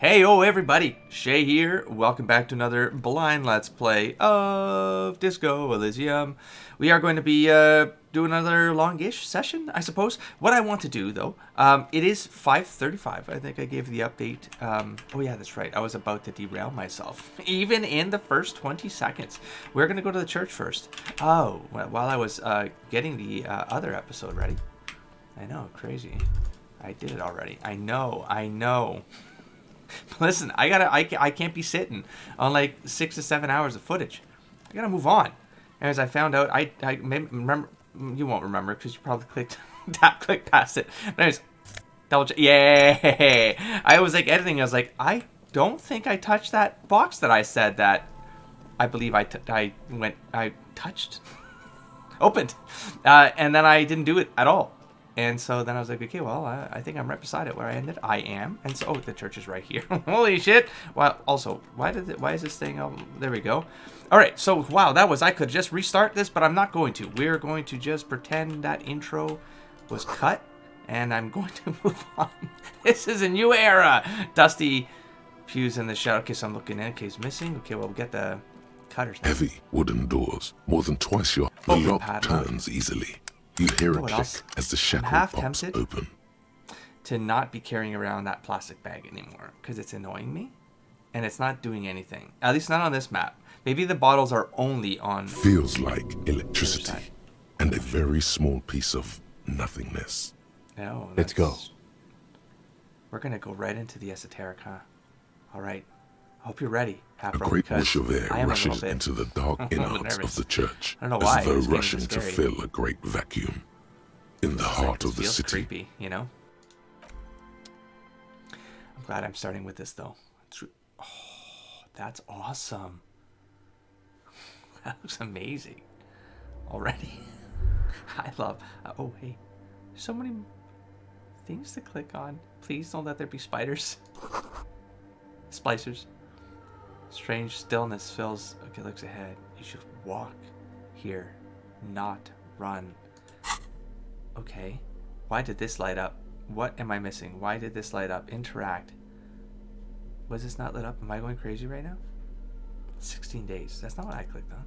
Hey, everybody, Shay here. Welcome back to another blind Let's Play of Disco Elysium. We are going to be doing another longish session, I suppose. What I want to do, though, it is 5:35. I think I gave the update. Oh, yeah, that's right. I was about to derail myself, even in the first 20 seconds. We're going to go to the church first. Oh, while I was getting the other episode ready. I know, crazy. I did it already. I know. Listen, I can't be sitting on like 6 to 7 hours of footage. I gotta move on. As I found out, I remember, you won't remember because you probably clicked past it. But anyways, double check. Yay! I was like editing. I was like, I don't think I touched that box that I said that I believe I touched, opened, and then I didn't do it at all. And so then I was like, okay, well, I think I'm right beside it where I ended. I am. And so, oh, the church is right here. Holy shit. Well, also, why is this thing, there we go. All right, so, wow, I could just restart this, but I'm not going to. We're going to just pretend that intro was cut, and I'm going to move on. This is a new era. Dusty pews in the shadow. Okay, so I'm looking in. Okay, it's missing. Okay, well, we'll get the cutters now. Heavy wooden doors, more than twice your... The lock turns easily. You hear a click as the shackle pops open. To not be carrying around that plastic bag anymore because it's annoying me and it's not doing anything. At least not on this map. Maybe the bottles are only on... Feels like electricity and a very small piece of nothingness. No, let's go. We're going to go right into the esoteric, huh? All right. I hope you're ready. A great whoosh of air rushes into the dark innards of the church, I don't know why. as though rushing to fill a great vacuum in the heart of the city. Feels creepy, you know? I'm glad I'm starting with this, though. Oh, that's awesome. That looks amazing. Already. I love... oh, hey. There's so many things to click on. Please don't let there be spiders. Splicers. Strange stillness fills... Okay, looks ahead. You should walk here, not run. Okay. Why did this light up? What am I missing? Why did this light up? Interact. Was this not lit up? Am I going crazy right now? 16 days. That's not what I clicked on.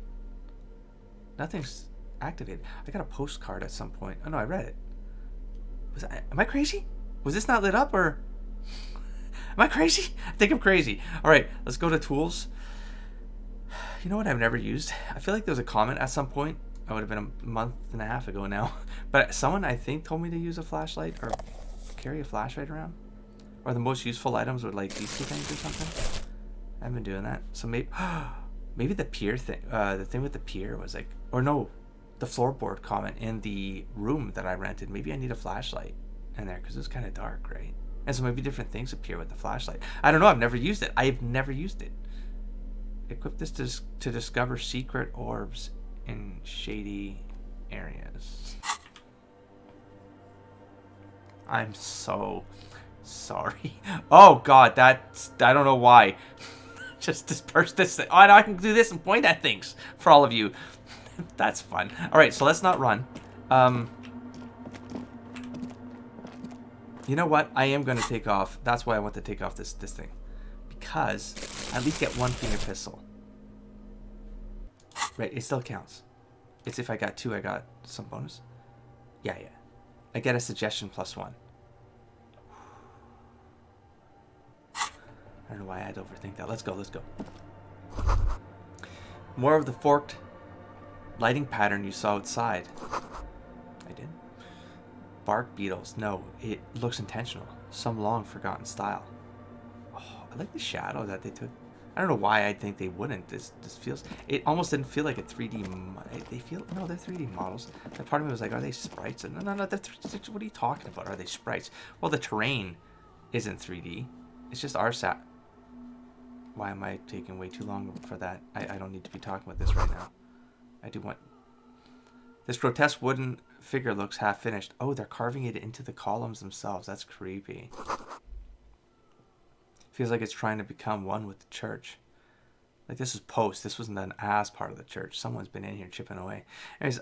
Nothing's activated. I got a postcard at some point. Oh, no, I read it. Am I crazy? Was this not lit up or... Am I crazy? I think I'm crazy. All right, let's go to tools. You know what I've never used? I feel like there was a comment at some point. It would have been a month and a half ago now. But someone, I think, told me to use a flashlight or carry a flashlight around. Or the most useful items were like these two things or something. I haven't been doing that. So maybe the pier thing, the thing with the pier was like, or no, the floorboard comment in the room that I rented. Maybe I need a flashlight in there because it was kind of dark, right? And so maybe different things appear with the flashlight. I don't know. I've never used it. I've never used it. Equip this to discover secret orbs in shady areas. I'm so sorry. Oh, God. I don't know why. Just disperse this thing. Oh, I can do this and point at things for all of you. That's fun. All right, so let's not run. You know what? I am going to take off. That's why I want to take off this thing. Because I at least get one finger pistol. Right, it still counts. It's if I got two, I got some bonus. Yeah. I get a suggestion +1. I don't know why I had to overthink that. Let's go. More of the forked lighting pattern you saw outside. I did. Bark beetles. No, it looks intentional. Some long forgotten style. Oh, I like the shadow that they took. I don't know why I think they wouldn't. This feels... It almost didn't feel like a 3D... They feel... No, they're 3D models. That part of me was like, are they sprites? No, what are you talking about? Are they sprites? Well, the terrain isn't 3D. It's just RSAT. Why am I taking way too long for that? I don't need to be talking about this right now. I do want... This grotesque wooden figure looks half finished. Oh, they're carving it into the columns themselves. That's creepy. Feels like it's trying to become one with the church. Like this is post. This wasn't an as part of the church. Someone's been in here chipping away. Anyways,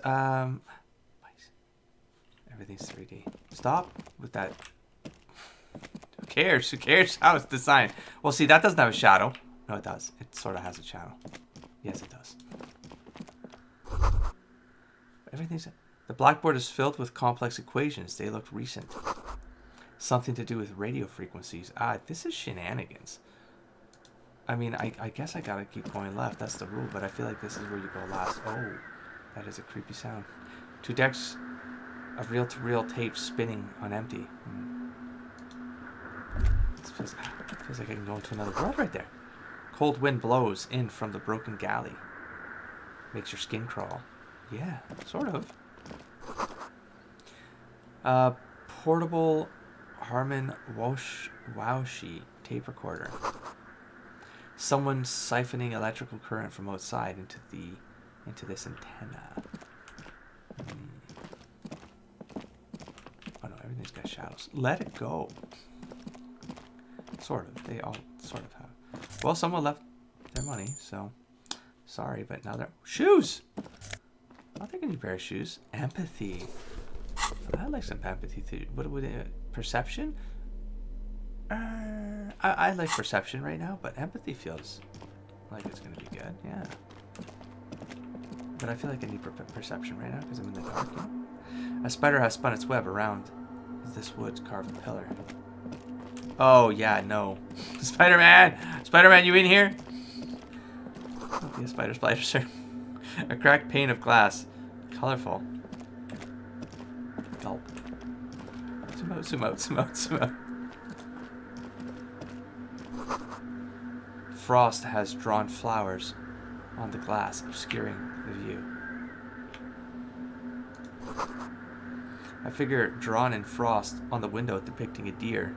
everything's 3D. Stop with that. cares? Who cares how it's designed? Well, see, that doesn't have a shadow. No, it does. It sort of has a shadow. Yes, it does. Everything's... The blackboard is filled with complex equations. They look recent. Something to do with radio frequencies. This is shenanigans. I mean, I guess I gotta keep going left. That's the rule, but I feel like this is where you go last. Oh, that is a creepy sound. 2 decks of reel-to-reel tape spinning on empty. It feels like I can go into another world right there. Cold wind blows in from the broken galley. Makes your skin crawl. Yeah, sort of. Portable Harman Waushi tape recorder. Someone siphoning electrical current from outside into this antenna. Oh no, everything's got shadows. Let it go. Sort of. They all sort of have. Well, someone left their money, so sorry, but now they're shoes. I'll take a new pair of shoes. Empathy. I like some empathy too. What would it? Perception? I like perception right now, but empathy feels like it's gonna be good. Yeah. But I feel like I need perception right now because I'm in the dark. Yeah? A spider has spun its web around this wood's carved pillar. Oh yeah, no. Spider-Man! Spider-Man, you in here? Don't be a spider, sir. A cracked pane of glass. Colorful. Gulp. Zoom out. Frost has drawn flowers on the glass, obscuring the view. I figure drawn in frost on the window depicting a deer.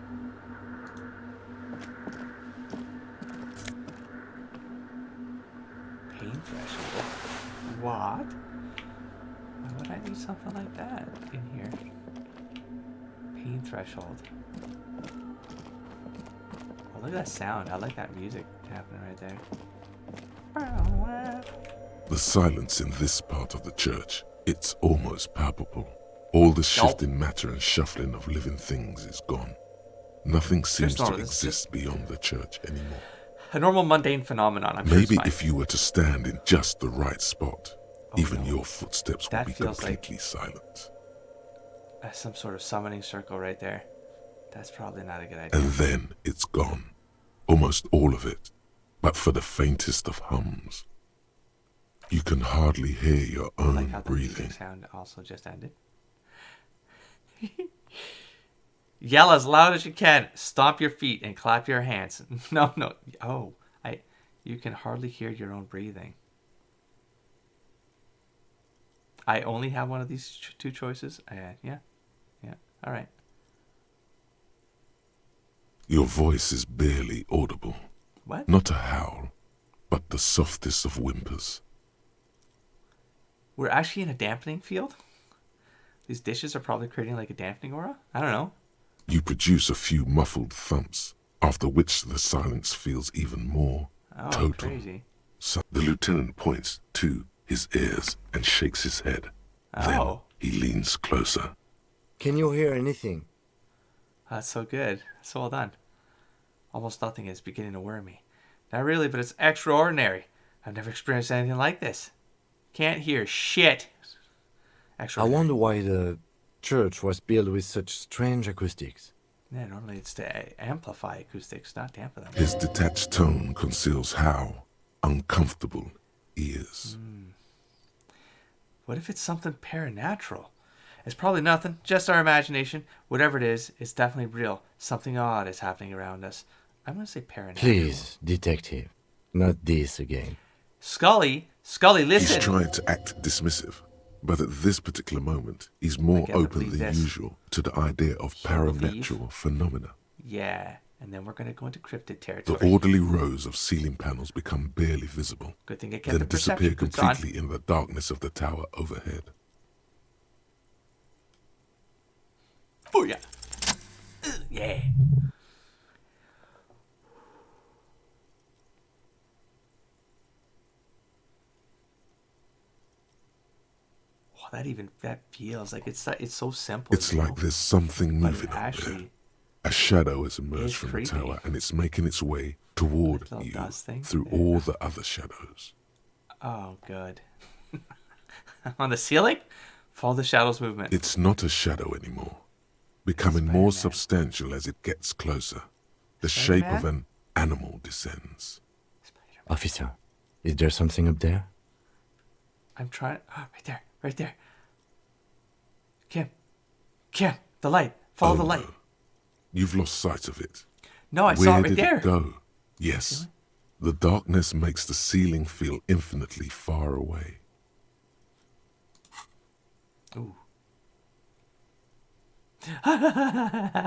Pain threshold? What? Why would I need something like that in here? Pain threshold. Oh, look at that sound. I like that music happening right there. The silence in this part of the church, it's almost palpable. All the shift in matter and shuffling of living things is gone. Nothing seems to exist beyond the church anymore. A normal mundane phenomenon, I'm Maybe sure. if you were to stand in just the right spot, even your footsteps would be completely silent. Some sort of summoning circle right there. That's probably not a good idea. And then it's gone. Almost all of it. But for the faintest of hums. You can hardly hear your own like how breathing. The sound also just ended. Yell as loud as you can. Stomp your feet and clap your hands. No. Oh, you can hardly hear your own breathing. I only have one of these two choices. Yeah. All right. Your voice is barely audible. What? Not a howl, but the softest of whimpers. We're actually in a dampening field? These dishes are probably creating like a dampening aura? I don't know. You produce a few muffled thumps, after which the silence feels even more total. Crazy. So the lieutenant points to his ears and shakes his head. Oh. Then he leans closer. Can you hear anything? That's so good. So well done. Almost nothing is beginning to worry me. Not really, but it's extraordinary. I've never experienced anything like this. Can't hear shit. I wonder why the church was built with such strange acoustics. Yeah, normally it's to amplify acoustics, not dampen them. His detached tone conceals how uncomfortable he is. What if it's something paranatural? It's probably nothing, just our imagination. Whatever it is, it's definitely real. Something odd is happening around us. I'm going to say paranatural. Please, detective, not this again. Scully, listen. He's trying to act dismissive, but at this particular moment, he's more open than usual to the idea of paranatural phenomena. Yeah, and then we're going to go into cryptid territory. The orderly rows of ceiling panels become barely visible, Good thing I kept then the disappear perception boots on. completely in the darkness of the tower overhead. Oh yeah. Yeah. Oh, that feels like it's so simple. It's like there's something moving up there. A shadow has emerged It's from creepy. the tower, and it's making its way toward Little you dust thing. through Yeah. all the other shadows. Oh, good. On the ceiling? Follow the shadow's movement. It's not a shadow anymore, becoming more Spider-Man. substantial as it gets closer. The shape of an animal descends. Officer, is there something up there? I'm trying. Oh, right there. Right there. Kim, the light. Follow the light. No. You've lost sight of it. No, I Where saw it right did there. it go? Yes. Ceiling? The darkness makes the ceiling feel infinitely far away. Ooh.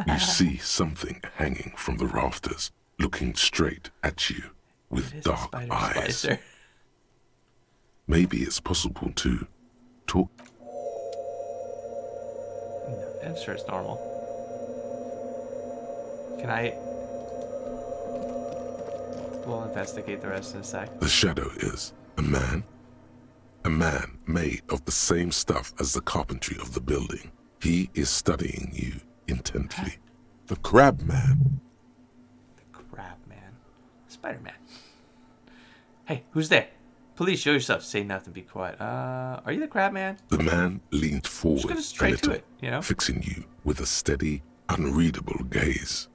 You see something hanging from the rafters, looking straight at you with It is a dark spider eyes. slicer. Maybe it's possible to talk. No, I'm sure it's normal. Can I? We'll investigate the rest in a sec. The shadow is a man made of the same stuff as the carpentry of the building. He is studying you intently. The crab man. The crab man. Spider-Man. Hey, who's there? Police, show yourself. Say nothing, be quiet. Are you the crab man? The man leaned forward Just gonna a straight to little, it, you know? fixing you with a steady, unreadable gaze,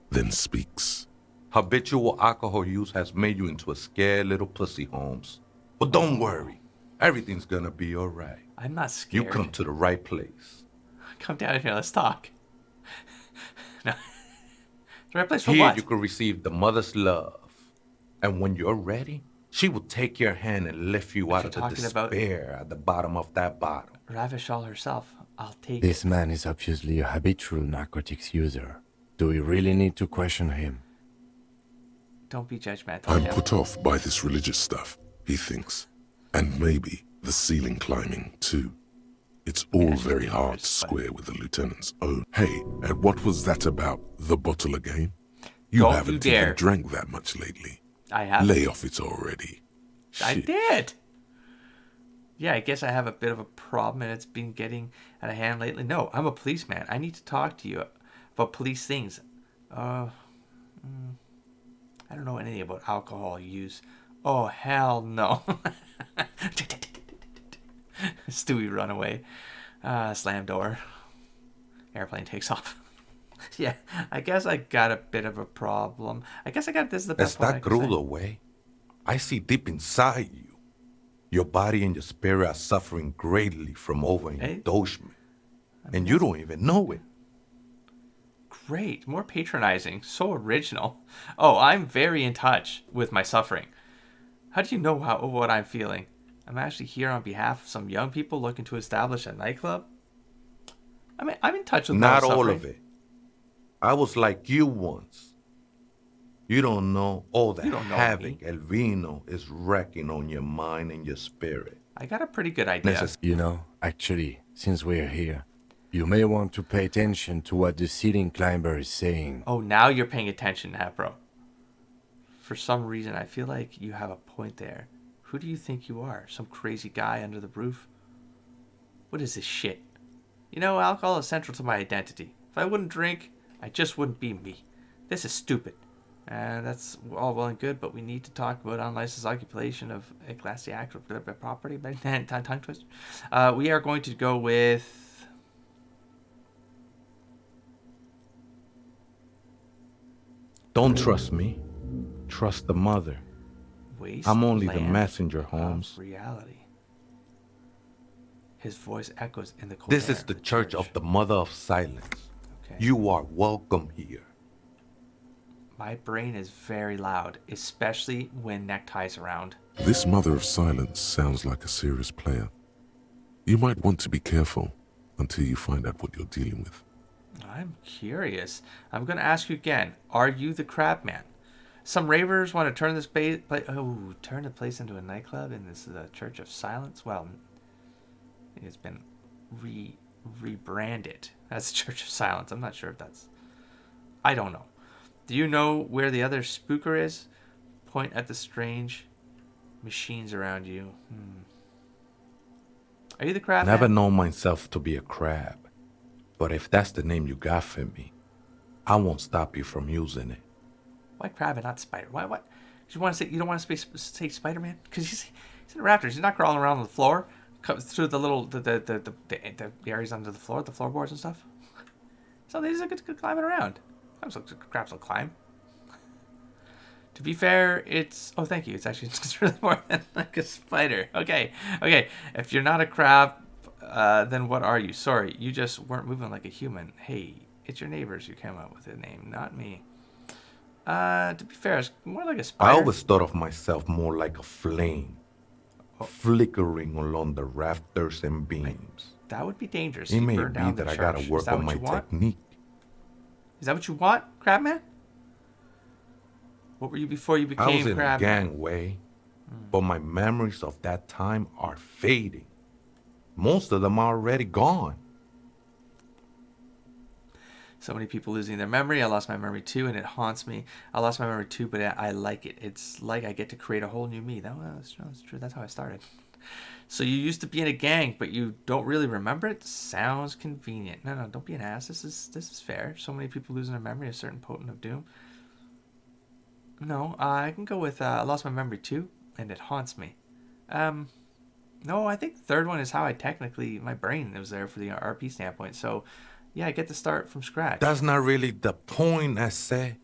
then speaks. Habitual alcohol use has made you into a scared little pussy, Holmes. But don't worry. Everything's gonna be all right. I'm not scared. You come to the right place. Come down here, let's talk. No. The right place for Here what? you can receive the mother's love. And when you're ready, she will take your hand and lift you out you're of the talking about- despair at the bottom of that bottle. Ravishal herself. I'll take This it. man is obviously a habitual narcotics user. Do we really need to question him? Don't be judgmental. I'm Kim. put off by this religious stuff, he thinks. And maybe the ceiling climbing, too. It's all very hard to square with the lieutenant's own. Hey, and what was that about the bottle again? You Don't you haven't dare. even drank that much lately. I have. Lay off it already. I Shit. did. Yeah, I guess I have a bit of a problem and it's been getting out of hand lately. No, I'm a policeman. I need to talk to you about police things. I don't know anything about alcohol use. Oh, hell no. Stewie run away. Slam door. Airplane takes off. Yeah, I guess I got a bit of a problem. I guess this is the best one I Está can say. crudo, way. I see deep inside you. Your body and your spirit are suffering greatly from overindulgence. And you don't even know it. Great, more patronizing, so original. Oh, I'm very in touch with my suffering. How do you know what I'm feeling? I'm actually here on behalf of some young people looking to establish a nightclub. I mean, I'm in touch with my Not suffering. all of it. I was like you once. You don't know all the You don't know havoc me. El Vino is wrecking on your mind and your spirit. I got a pretty good idea. You know, actually, since we're here, you may want to pay attention to what the ceiling climber is saying. Oh, now you're paying attention now, bro. For some reason, I feel like you have a point there. Who do you think you are? Some crazy guy under the roof? What is this shit? You know, alcohol is central to my identity. If I wouldn't drink, I just wouldn't be me. This is stupid. And that's all well and good, but we need to talk about unlicensed occupation of a Class C act property. Tongue twister. We are going to go with... Don't trust me. Trust the mother. I'm only the messenger, Holmes. Reality. His voice echoes in the cold This air is the church of the Mother of Silence. Okay. You are welcome here. My brain is very loud, especially when neckties around. This mother of silence sounds like a serious player. You might want to be careful until you find out what you're dealing with. I'm curious. I'm going to ask you again. Are you the crab man? Some ravers want to turn this turn the place into a nightclub, and this is a church of silence. Well, it's been rebranded as a church of silence. I'm not sure if that's... I don't know. Do you know where the other spooker is? Point at the strange machines around you. Are you the crab Never man? known myself to be a crab. But if that's the name you got for me, I won't stop you from using it. Why crab and not spider? Why? What? You want to say you don't want to say Spider-Man? Because he's in the Raptors. He's not crawling around on the floor, comes through the little the areas under the floor, the floorboards and stuff. So he's a good climbing around. Crabs will climb. To be fair, it's... Oh, thank you. It's actually just really more than like a spider. Okay. If you're not a crab, then what are you? Sorry, you just weren't moving like a human. Hey, it's your neighbors who came up with the name, not me. To be fair, it's more like a spider. I always thought of myself more like a flame, flickering along the rafters and beams. That would be dangerous. It may be that I gotta work on my technique. Is that what you want, Crabman? What were you before you became Crabman? I was in a gangway, but my memories of that time are fading. Most of them are already gone. So many people losing their memory. I lost my memory too, and it haunts me. I lost my memory too, but I like it. It's like I get to create a whole new me. That's true. That's how I started. So you used to be in a gang, but you don't really remember it? Sounds convenient. No, don't be an ass. This is fair. So many people losing their memory, a certain potent of doom. No, I can go with I lost my memory too, and it haunts me. No, I think the third one is how I technically, my brain was there for the RP standpoint. So, yeah, I get to start from scratch. That's not really the point, I say.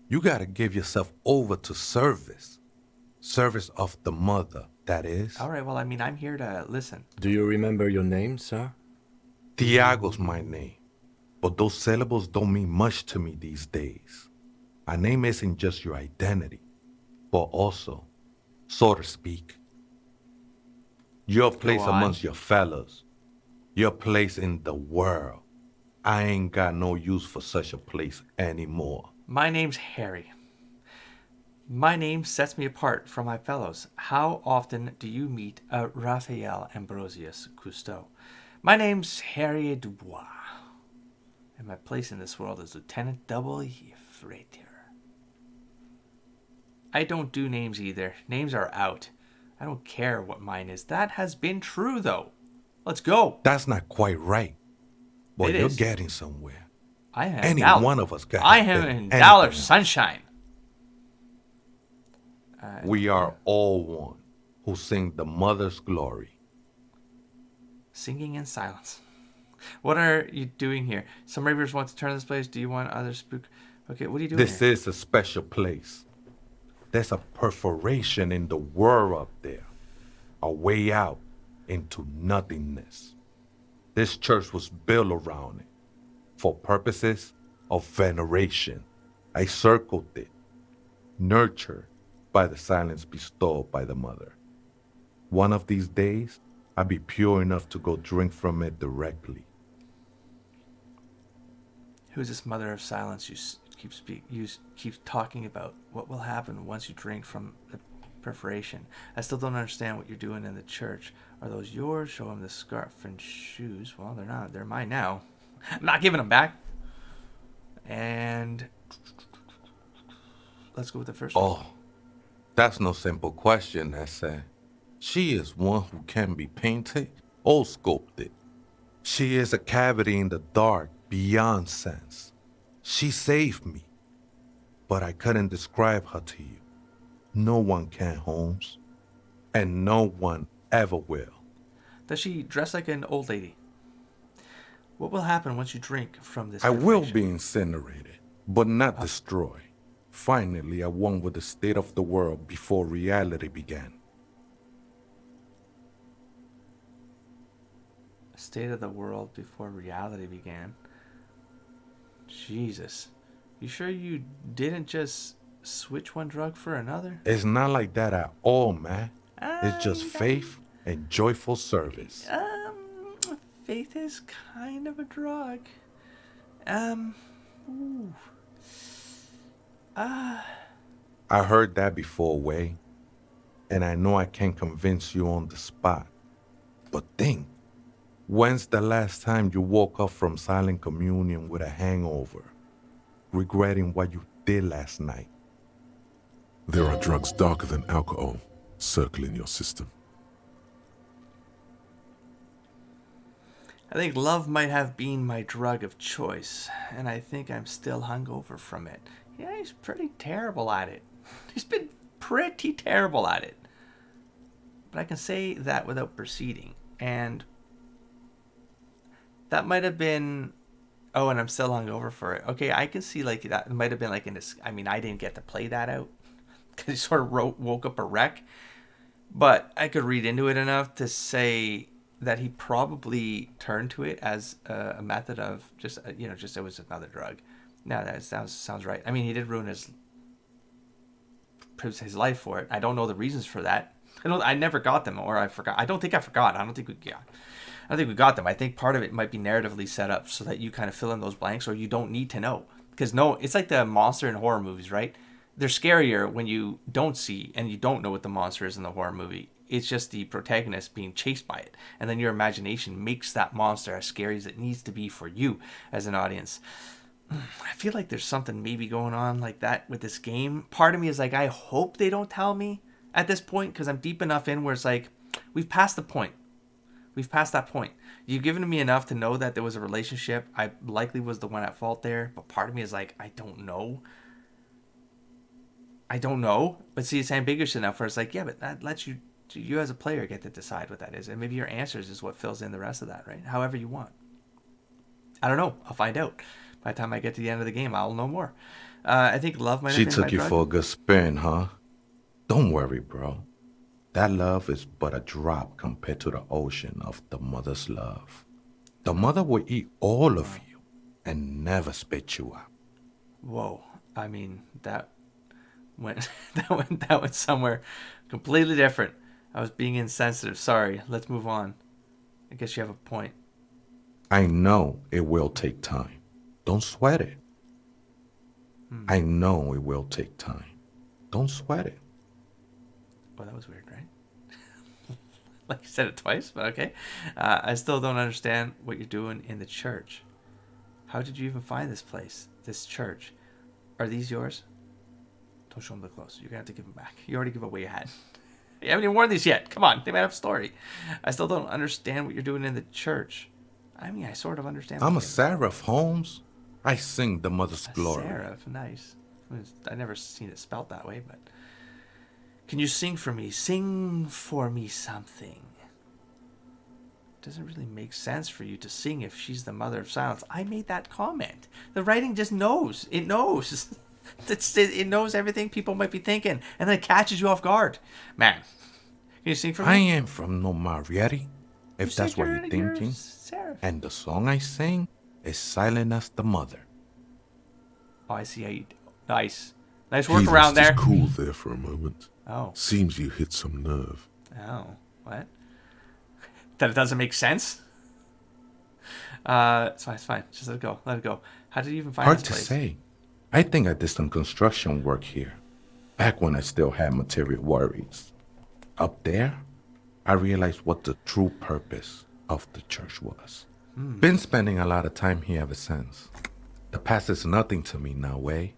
You gotta give yourself over to service. Service of the mother, that is. All right, well, I mean, I'm here to listen. Do you remember your name, sir? Tiago's my name, but those syllables don't mean much to me these days. A name isn't just your identity, but also, so to speak, your place amongst your fellows, your place in the world. I ain't got no use for such a place anymore. My name's Harry. My name sets me apart from my fellows. How often do you meet a Raphael Ambrosius Cousteau? My name's Harry Dubois, and my place in this world is Lieutenant W. Frater. I don't do names either. Names are out. I don't care what mine is. That has been true, though. Let's go. That's not quite right. But you're getting somewhere. I am. Any one of us got. I am in Dollar Sunshine. We are all one who sing the mother's glory. Singing in silence. What are you doing here? Some ravers want to turn this place. Do you want other spook? Okay, what are you doing This here? is a special place. There's a perforation in the world up there. A way out into nothingness. This church was built around it for purposes of veneration. I circled it, nurtured by the silence bestowed by the mother. One of these days, I'll be pure enough to go drink from it directly. Who's this mother of silence you keep talking about? What will happen once you drink from the perforation? I still don't understand what you're doing in the church. Are those yours? Show him the scarf and shoes. Well, they're not. They're mine now. I'm not giving them back. And let's go with the first one. Oh, that's no simple question, I say. She is one who can be painted or sculpted. She is a cavity in the dark beyond sense. She saved me, but I couldn't describe her to you. No one can, Holmes, and no one ever will. Does she dress like an old lady? What will happen once you drink from this? I will be incinerated, but not destroyed. Finally, I won with the state of the world before reality began. State of the world before reality began. Jesus. You sure you didn't just switch one drug for another? It's not like that at all, man. It's just faith and joyful service. Faith is kind of a drug. Ooh. I heard that before, Way, and I know I can't convince you on the spot. But think, when's the last time you woke up from silent communion with a hangover, regretting what you did last night? There are drugs darker than alcohol circling your system. I think love might have been my drug of choice, and I think I'm still hungover from it. Yeah, he's pretty terrible at it. He's been pretty terrible at it. But I can say that without proceeding. And that might have been... Oh, and I'm still hungover for it. Okay, I can see like that might have been like in this... I mean, I didn't get to play that out because he sort of woke up a wreck. But I could read into it enough to say that he probably turned to it as a method of just it was another drug. Now that sounds right. I mean, he did ruin his life for it. I don't know the reasons for that. I never got them, or I forgot. I don't think I forgot. I don't think we got them. I think part of it might be narratively set up so that you kind of fill in those blanks, or you don't need to know. Because it's like the monster in horror movies, right? They're scarier when you don't see and you don't know what the monster is in the horror movie. It's just the protagonist being chased by it. And then your imagination makes that monster as scary as it needs to be for you as an audience. I feel like there's something maybe going on like that with this game. Part of me is like, I hope they don't tell me at this point, because I'm deep enough in where it's like, we've passed the point. We've passed that point. You've given me enough to know that there was a relationship. I likely was the one at fault there. But part of me is like, I don't know. But see, it's ambiguous enough where it's like, yeah, but that lets you as a player get to decide what that is. And maybe your answers is what fills in the rest of that, right? However you want. I don't know. I'll find out. By the time I get to the end of the game, I'll know more. I think love might have been She took you drug. for a good spin, huh? Don't worry, bro. That love is but a drop compared to the ocean of the mother's love. The mother will eat all of you and never spit you out. Whoa. I mean, that went that went somewhere completely different. I was being insensitive. Sorry. Let's move on. I guess you have a point. I know it will take time. Don't sweat it. I know it will take time. Don't sweat it. Well, that was weird, right? Like you said it twice, but okay. I still don't understand what you're doing in the church. How did you even find this place, this church? Are these yours? Don't show them the clothes. You're going to have to give them back. You already give away your hat. You haven't even worn these yet. Come on, they might have a story. I still don't understand what you're doing in the church. I mean, I sort of understand. I'm a seraph, Holmes. I sing the mother's glory. Seraph, nice. I never seen it spelt that way, but... Can you sing for me? Sing for me something. Doesn't really make sense for you to sing if she's the mother of silence. I made that comment. The writing just knows. It knows. It knows everything people might be thinking, and then it catches you off guard. Man, can you sing for me? I ain't from no Mariette, if that's what you're thinking. And the song I sing is silent as the mother. Oh, I see how you... Nice. Nice work He around lost there. his cool there for a moment. Oh. Seems you hit some nerve. Oh. What? That it doesn't make sense? It's fine. Just let it go. How did you even find Hard this to place? say. I think I did some construction work here, back when I still had material worries. Up there, I realized what the true purpose of the church was. Been spending a lot of time here ever since. The past is nothing to me now, eh?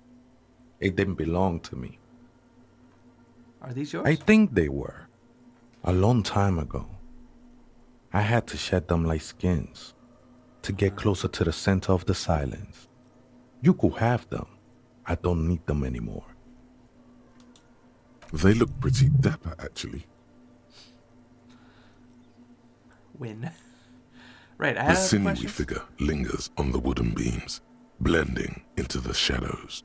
It didn't belong to me. Are these yours? I think they were. A long time ago. I had to shed them like skins to get closer to the center of the silence. You could have them. I don't need them anymore. They look pretty dapper, actually. Win. Right, I The have sinewy questions. figure lingers on the wooden beams, blending into the shadows.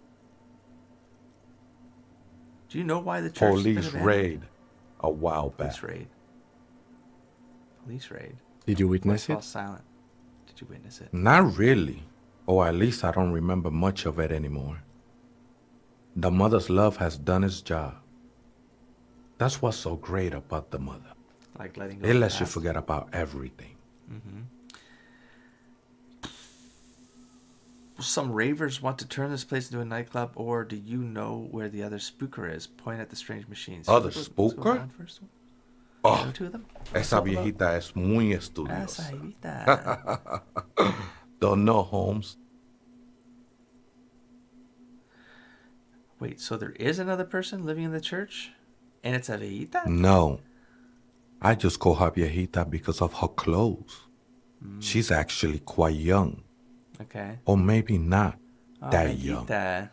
Do you know why the church Police raid a while back. Police raid. Did you witness All it? silent. Did you witness it? Not really, or at least I don't remember much of it anymore. The mother's love has done its job. That's what's so great about the mother. Like letting go. It of the lets you past. forget about everything. Some ravers want to turn this place into a nightclub, or do you know where the other spooker is? Point at the strange machines. Other Let's go spooker? down first. Oh, Go to them. esa viejita es muy estudiosa. Esa jevita. Don't know, Holmes. Wait, so there is another person living in the church? And it's a viejita? No. I just call her viejita because of her clothes. She's actually quite young. Okay. Or maybe not Oh, that young. Megita.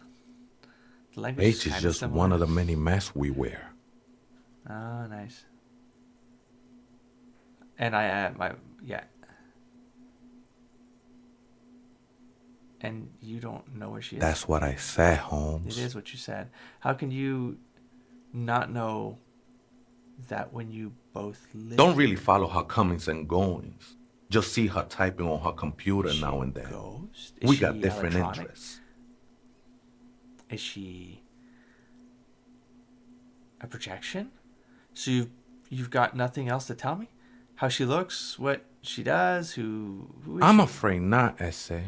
The language Age is kinda just similar. one of the many masks we wear. Oh, nice. And yeah. And you don't know where she is? That's what I said, It Holmes. is what you said. How can you not know that when you both live Don't really here? follow her comings and goings. Just see her typing on her computer Is she now a and then. ghost? Is We she got different electronic? interests. Is she a projection? So you've got nothing else to tell me? How she looks, what she does, who is I'm she? afraid not, Essay.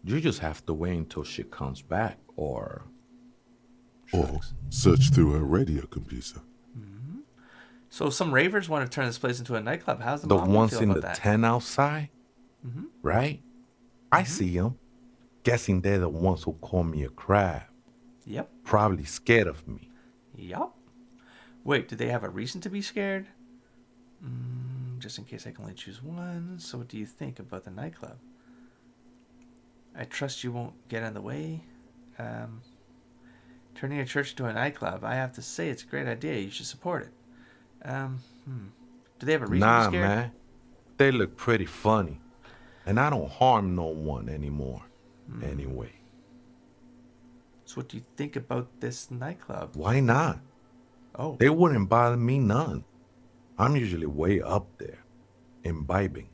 You just have to wait until she comes back, or... Or search through her radio computer. So some ravers want to turn this place into a nightclub. How's the The mom ones feel in about the that? tent outside? Right? I see them. Guessing they're the ones who call me a crab. Yep. Probably scared of me. Yup. Wait, do they have a reason to be scared? Just in case I can only choose one. So what do you think about the nightclub? I trust you won't get in the way. Turning a church into a nightclub, I have to say it's a great idea. You should support it. Do they have a reason to be Nah, scared? man. They look pretty funny. And I don't harm no one anymore. Anyway. So what do you think about this nightclub? Why not? Oh, They wouldn't bother me none. I'm usually way up there, imbibing.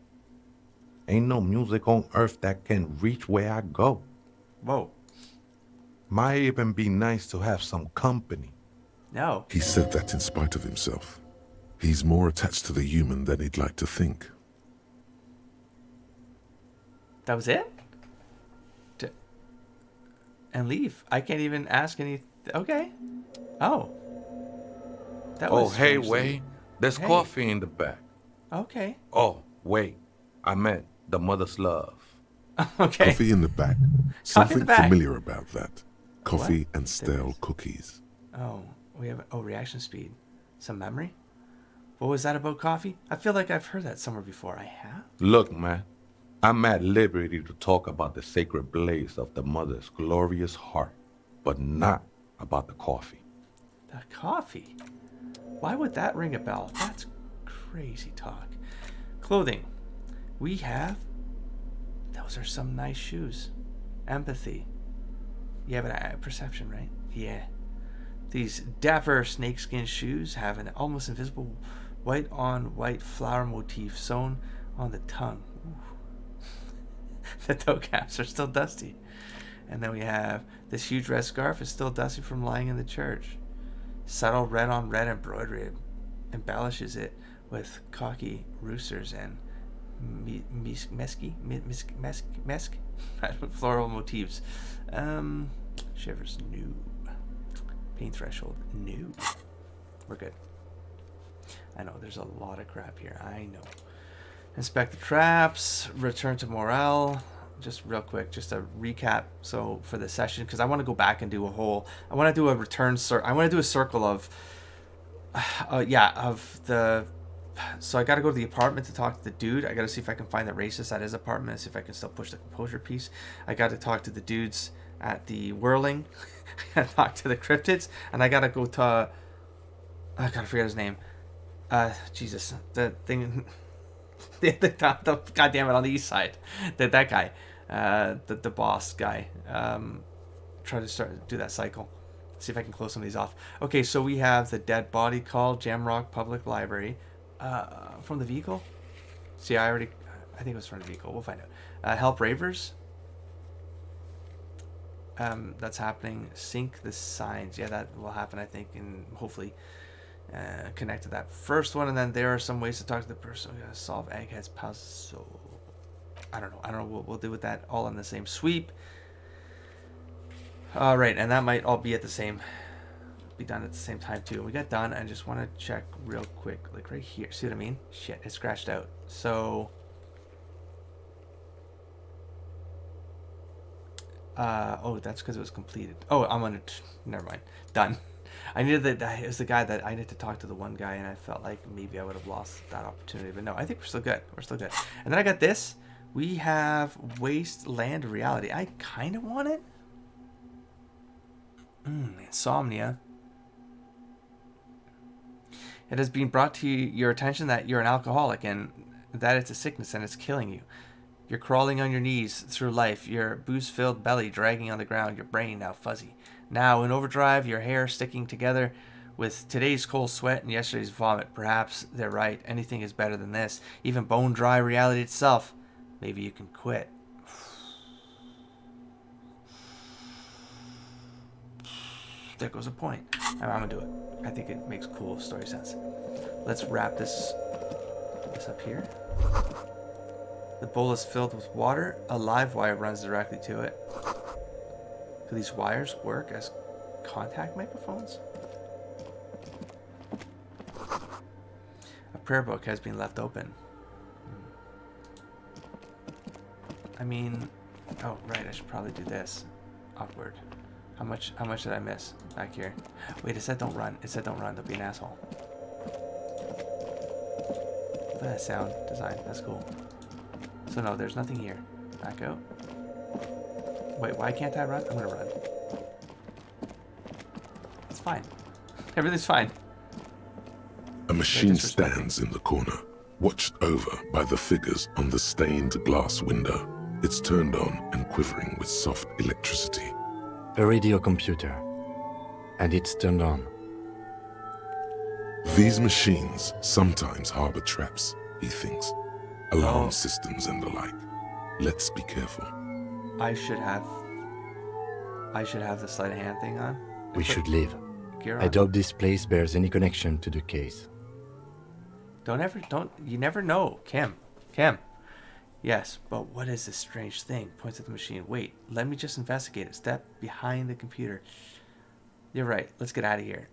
Ain't no music on earth that can reach where I go. whoa. Might even be nice to have some company. No. He said that in spite of himself. He's more attached to the human than he'd like to think. That was it? And leave. I can't even ask any... Okay. Oh. That Oh, was hey, strangely- Wade. There's Hey. coffee in the back. Okay. Oh, wait. I meant the mother's love. Okay. Coffee in the back. Coffee in Something the back. familiar about that. Coffee and There stale is. cookies. Oh, we have... Oh, reaction speed. Some memory? What was that about coffee? I feel like I've heard that somewhere before. I have? Look, man. I'm at liberty to talk about the sacred blaze of the mother's glorious heart, but not about the coffee. The coffee? Why would that ring a bell? That's crazy talk. Clothing. We have... Those are some nice shoes. Empathy. Yeah, but perception, right? Yeah. These dapper snakeskin shoes have an almost invisible white-on-white flower motif sewn on the tongue. Ooh. The toe caps are still dusty. And then we have this huge red scarf is still dusty from lying in the church. Subtle red-on-red embroidery embellishes it with cocky roosters and floral motifs. Shivers, new. Pain threshold, new. We're good. I know, there's a lot of crap here. I know. Inspect the traps. Return to morale. Just real quick, just a recap. So for the session, because I want to go back and do a whole... I want to do a return... I want to do a circle of... of the... So I got to go to the apartment to talk to the dude. I got to see if I can find the racist at his apartment and see if I can still push the composure piece. I got to talk to the dudes at the whirling. I got to talk to the cryptids. And I got to go to... I got to forget his name. Jesus. The thing... the goddamn it, on the east side. That guy. The boss guy. Try to do that cycle. See if I can close some of these off. Okay, so we have the dead body call, Jamrock Public Library. From the vehicle? See, I think it was from the vehicle. We'll find out. Help Ravers. That's happening. Sync the signs. Yeah, that will happen, I think, and hopefully connect to that first one. And then there are some ways to talk to the person. We gotta solve Egghead's puzzle. I don't know. We'll deal with that all in the same sweep. All right, and that might all be at the same... be done at the same time too. We got done. I just want to check real quick, like right here. See what I mean? Shit, it's scratched out. So oh, that's because it was completed. Oh, I'm on it. Never mind. Done. I needed it was the guy that I needed to talk to the one guy, and I felt like maybe I would have lost that opportunity. But no, I think we're still good. We're still good. And then I got this. We have Wasteland Reality. I kind of want it. Insomnia. It has been brought to your attention that you're an alcoholic and that it's a sickness and it's killing you. You're crawling on your knees through life, your booze-filled belly dragging on the ground, your brain now fuzzy. Now in overdrive, your hair sticking together with today's cold sweat and yesterday's vomit. Perhaps they're right. Anything is better than this. Even bone-dry reality itself. Maybe you can quit. There goes a point. I'm gonna do it. I think it makes cool story sense. Let's wrap this up here. The bowl is filled with water. A live wire runs directly to it. Do these wires work as contact microphones? A prayer book has been left open. I mean, oh right, I should probably do this. Awkward. How much did I miss back here? Wait, it said don't run. It said don't run. Don't be an asshole. Look at that sound design. That's cool. So no, there's nothing here. Back out. Wait, why can't I run? I'm gonna run. It's fine. Everything's fine. A machine stands in the corner, watched over by the figures on the stained glass window. It's turned on and quivering with soft electricity. A radio computer. And it's turned on. These machines sometimes harbor traps, he thinks. Alarm systems and the like. Let's be careful. I should have the sleight of hand thing on. We should leave. Gear I on. doubt this place bears any connection to the case. You never know. Kim. Yes, but what is this strange thing? Points at the machine. Wait, let me just investigate it. Step behind the computer. You're right. Let's get out of here.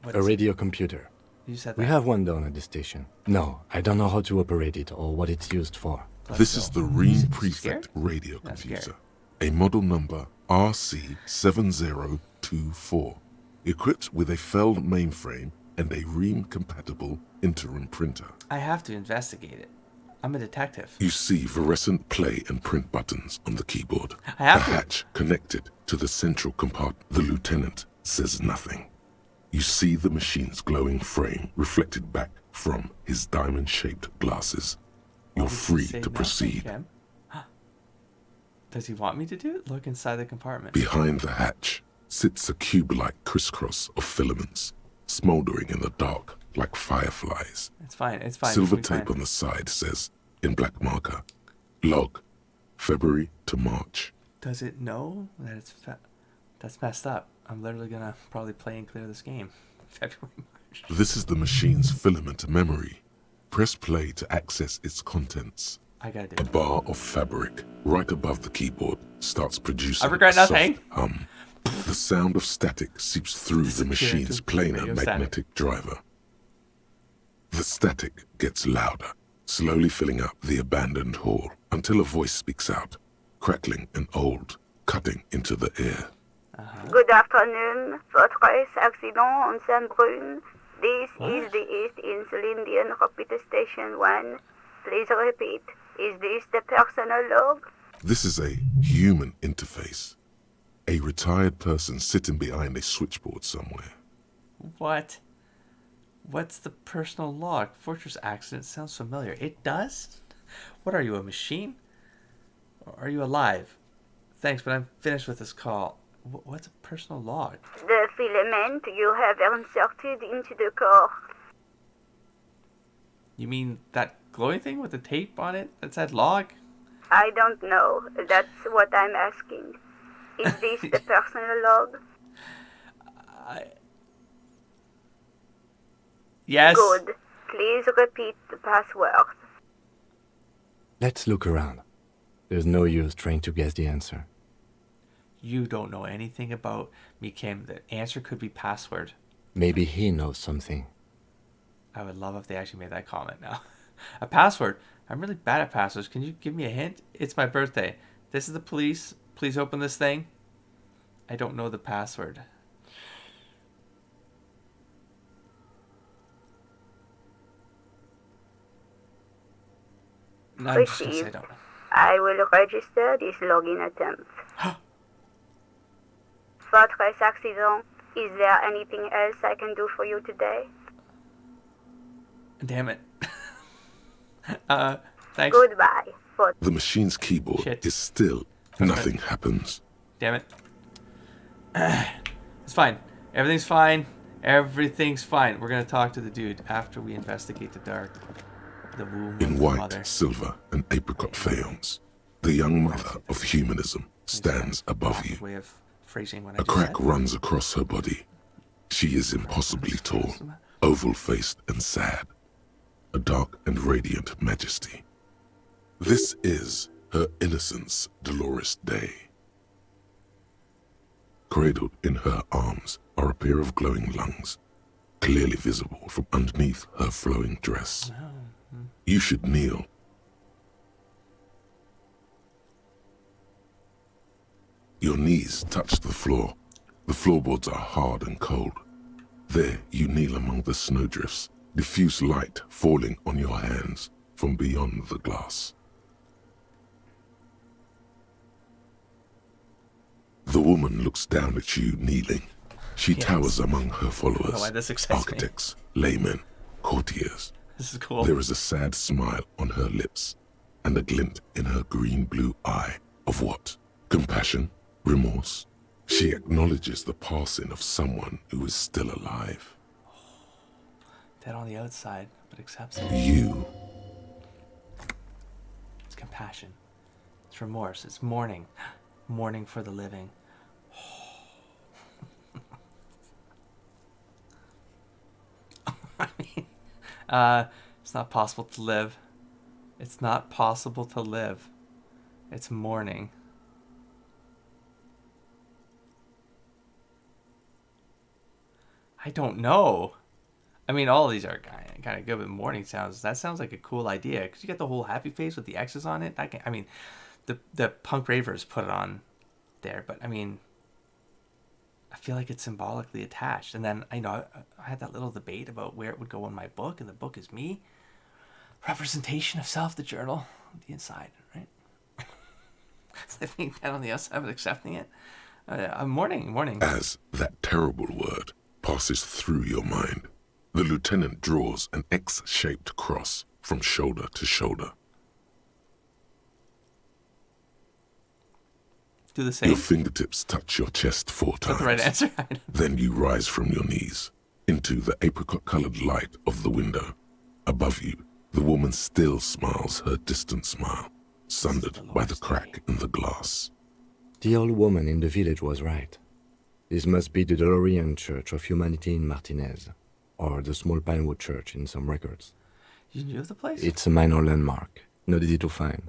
What A is it? radio computer. You said that. We have one down at the station. No, I don't know how to operate it or what it's used for. This is the Ream Prefect radio That's computer, a model number RC7024, equipped with a Feld mainframe and a Ream-compatible interim printer. I have to investigate it. I'm a detective. You see fluorescent play and print buttons on the keyboard. I have the to. hatch connected to the central compartment. The lieutenant says nothing. You see the machine's glowing frame reflected back from his diamond-shaped glasses. You're free Say to nothing, proceed. Kim. Does he want me to do it? Look inside the compartment. Behind the hatch sits a cube-like crisscross of filaments, smoldering in the dark like fireflies. It's fine. It's fine. Silver It's fine. tape on the side says, in black marker, log, February to March. Does it know that it's that's messed up? I'm literally gonna probably play and clear this game. February, March. This is the machine's filament memory. Press play to access its contents. I gotta do A it. bar of fabric right above the keyboard starts producing I regret a soft nothing. hum. The sound of static seeps through the machine's planar radio static. magnetic driver. The static gets louder, slowly filling up the abandoned hall until a voice speaks out, crackling and old, cutting into the air. Good afternoon, votre accident on Saint-Brune. This is the East Insulindian Repeater Station 1. Please repeat. Is this the personal log? This is a human interface. A retired person sitting behind a switchboard somewhere. What? What's the personal log? Fortress accident sounds familiar. It does? What are you, a machine? Or are you alive? Thanks, but I'm finished with this call. What's a personal log? The filament you have inserted into the core. You mean that glowing thing with the tape on it that said log? I don't know. That's what I'm asking. Is this the personal log? Yes. Good. Please repeat the password. Let's look around. There's no use trying to guess the answer. You don't know anything about me, Kim. The answer could be password. Maybe he knows something. I would love if they actually made that comment now. A password? I'm really bad at passwords. Can you give me a hint? It's my birthday. This is the police. Please open this thing. I don't know the password. No, I'm just gonna say Received. don't. I will register this login attempt. Votre accident. Is there anything else I can do for you today? Damn it. Thanks. Goodbye. For The machine's keyboard Shit. is still nothing happens. Damn it. It's fine. Everything's fine. Everything's fine. We're gonna talk to the dude after we investigate the dark. The womb In of the white, mother. silver, and apricot faience, the young mother of humanism stands above you. Way of phrasing what I A just crack said. runs across her body. She is impossibly tall, oval-faced and sad, a dark and radiant majesty. This is her innocence, Dolores Day. Cradled in her arms are a pair of glowing lungs, clearly visible from underneath her flowing dress. You should kneel. Your knees touch the floor. The floorboards are hard and cold. There you kneel among the snowdrifts, diffuse light falling on your hands from beyond the glass. The woman looks down at you kneeling. She towers among her I don't know followers, why this excites me. architects, laymen, courtiers. This is cool. There is a sad smile on her lips and a glint in her green-blue eye of what? Compassion? Remorse? She acknowledges the passing of someone who is still alive. Dead on the outside, but accepts it. You. It's compassion. It's remorse. It's mourning. Mourning for the living. I mean, it's not possible to live. It's not possible to live. It's mourning. I don't know. I mean, all of these are kind of good, but mourning sounds, that sounds like a cool idea. Because you get the whole happy face with the X's on it. I mean, the punk ravers put it on there, but I mean, I feel like it's symbolically attached. And then, I had that little debate about where it would go in my book, and the book is me. Representation of self, the journal, the inside, right? Living down on the outside, but accepting it. I'm mourning. As that terrible word passes through your mind, the lieutenant draws an X-shaped cross from shoulder to shoulder. Do the same. Your fingertips touch your chest 4 That's times. the right answer. Then you rise from your knees into the apricot-colored light of the window. Above you, the woman still smiles her distant smile, sundered by the crack in the glass. The old woman in the village was right. This must be the Dolorian Church of Humanity in Martinez, or the small Pinewood Church in some records. You knew of the place? It's a minor landmark, not easy to find.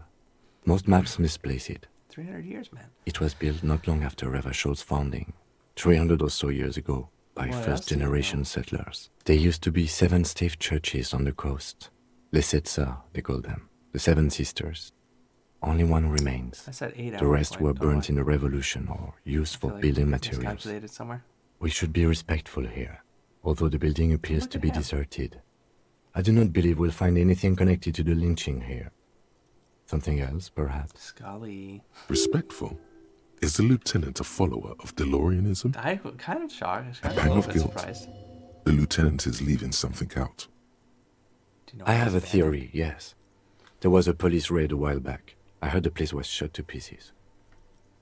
Most maps misplace it. 300 years, man. It was built not long after Revachol's founding, 300 or so years ago, by What else first-generation do you know? settlers. There used to be 7 stave churches on the coast. Les Sept Sœurs, they call them, the 7 sisters. Only one remains. I said 8 The rest were burnt in the revolution or used for building materials. Miscalculated somewhere. We should be respectful here, although the building appears Look to at be him. deserted. I do not believe we'll find anything connected to the lynching here. Something else, perhaps. Scully. Respectful? Is the lieutenant a follower of DeLoreanism? I kind of shocked. I was a Pang little of bit guilt. surprised. The lieutenant is leaving something out. Do you know I what have a his band- theory, yes. There was a police raid a while back. I heard the place was shot to pieces.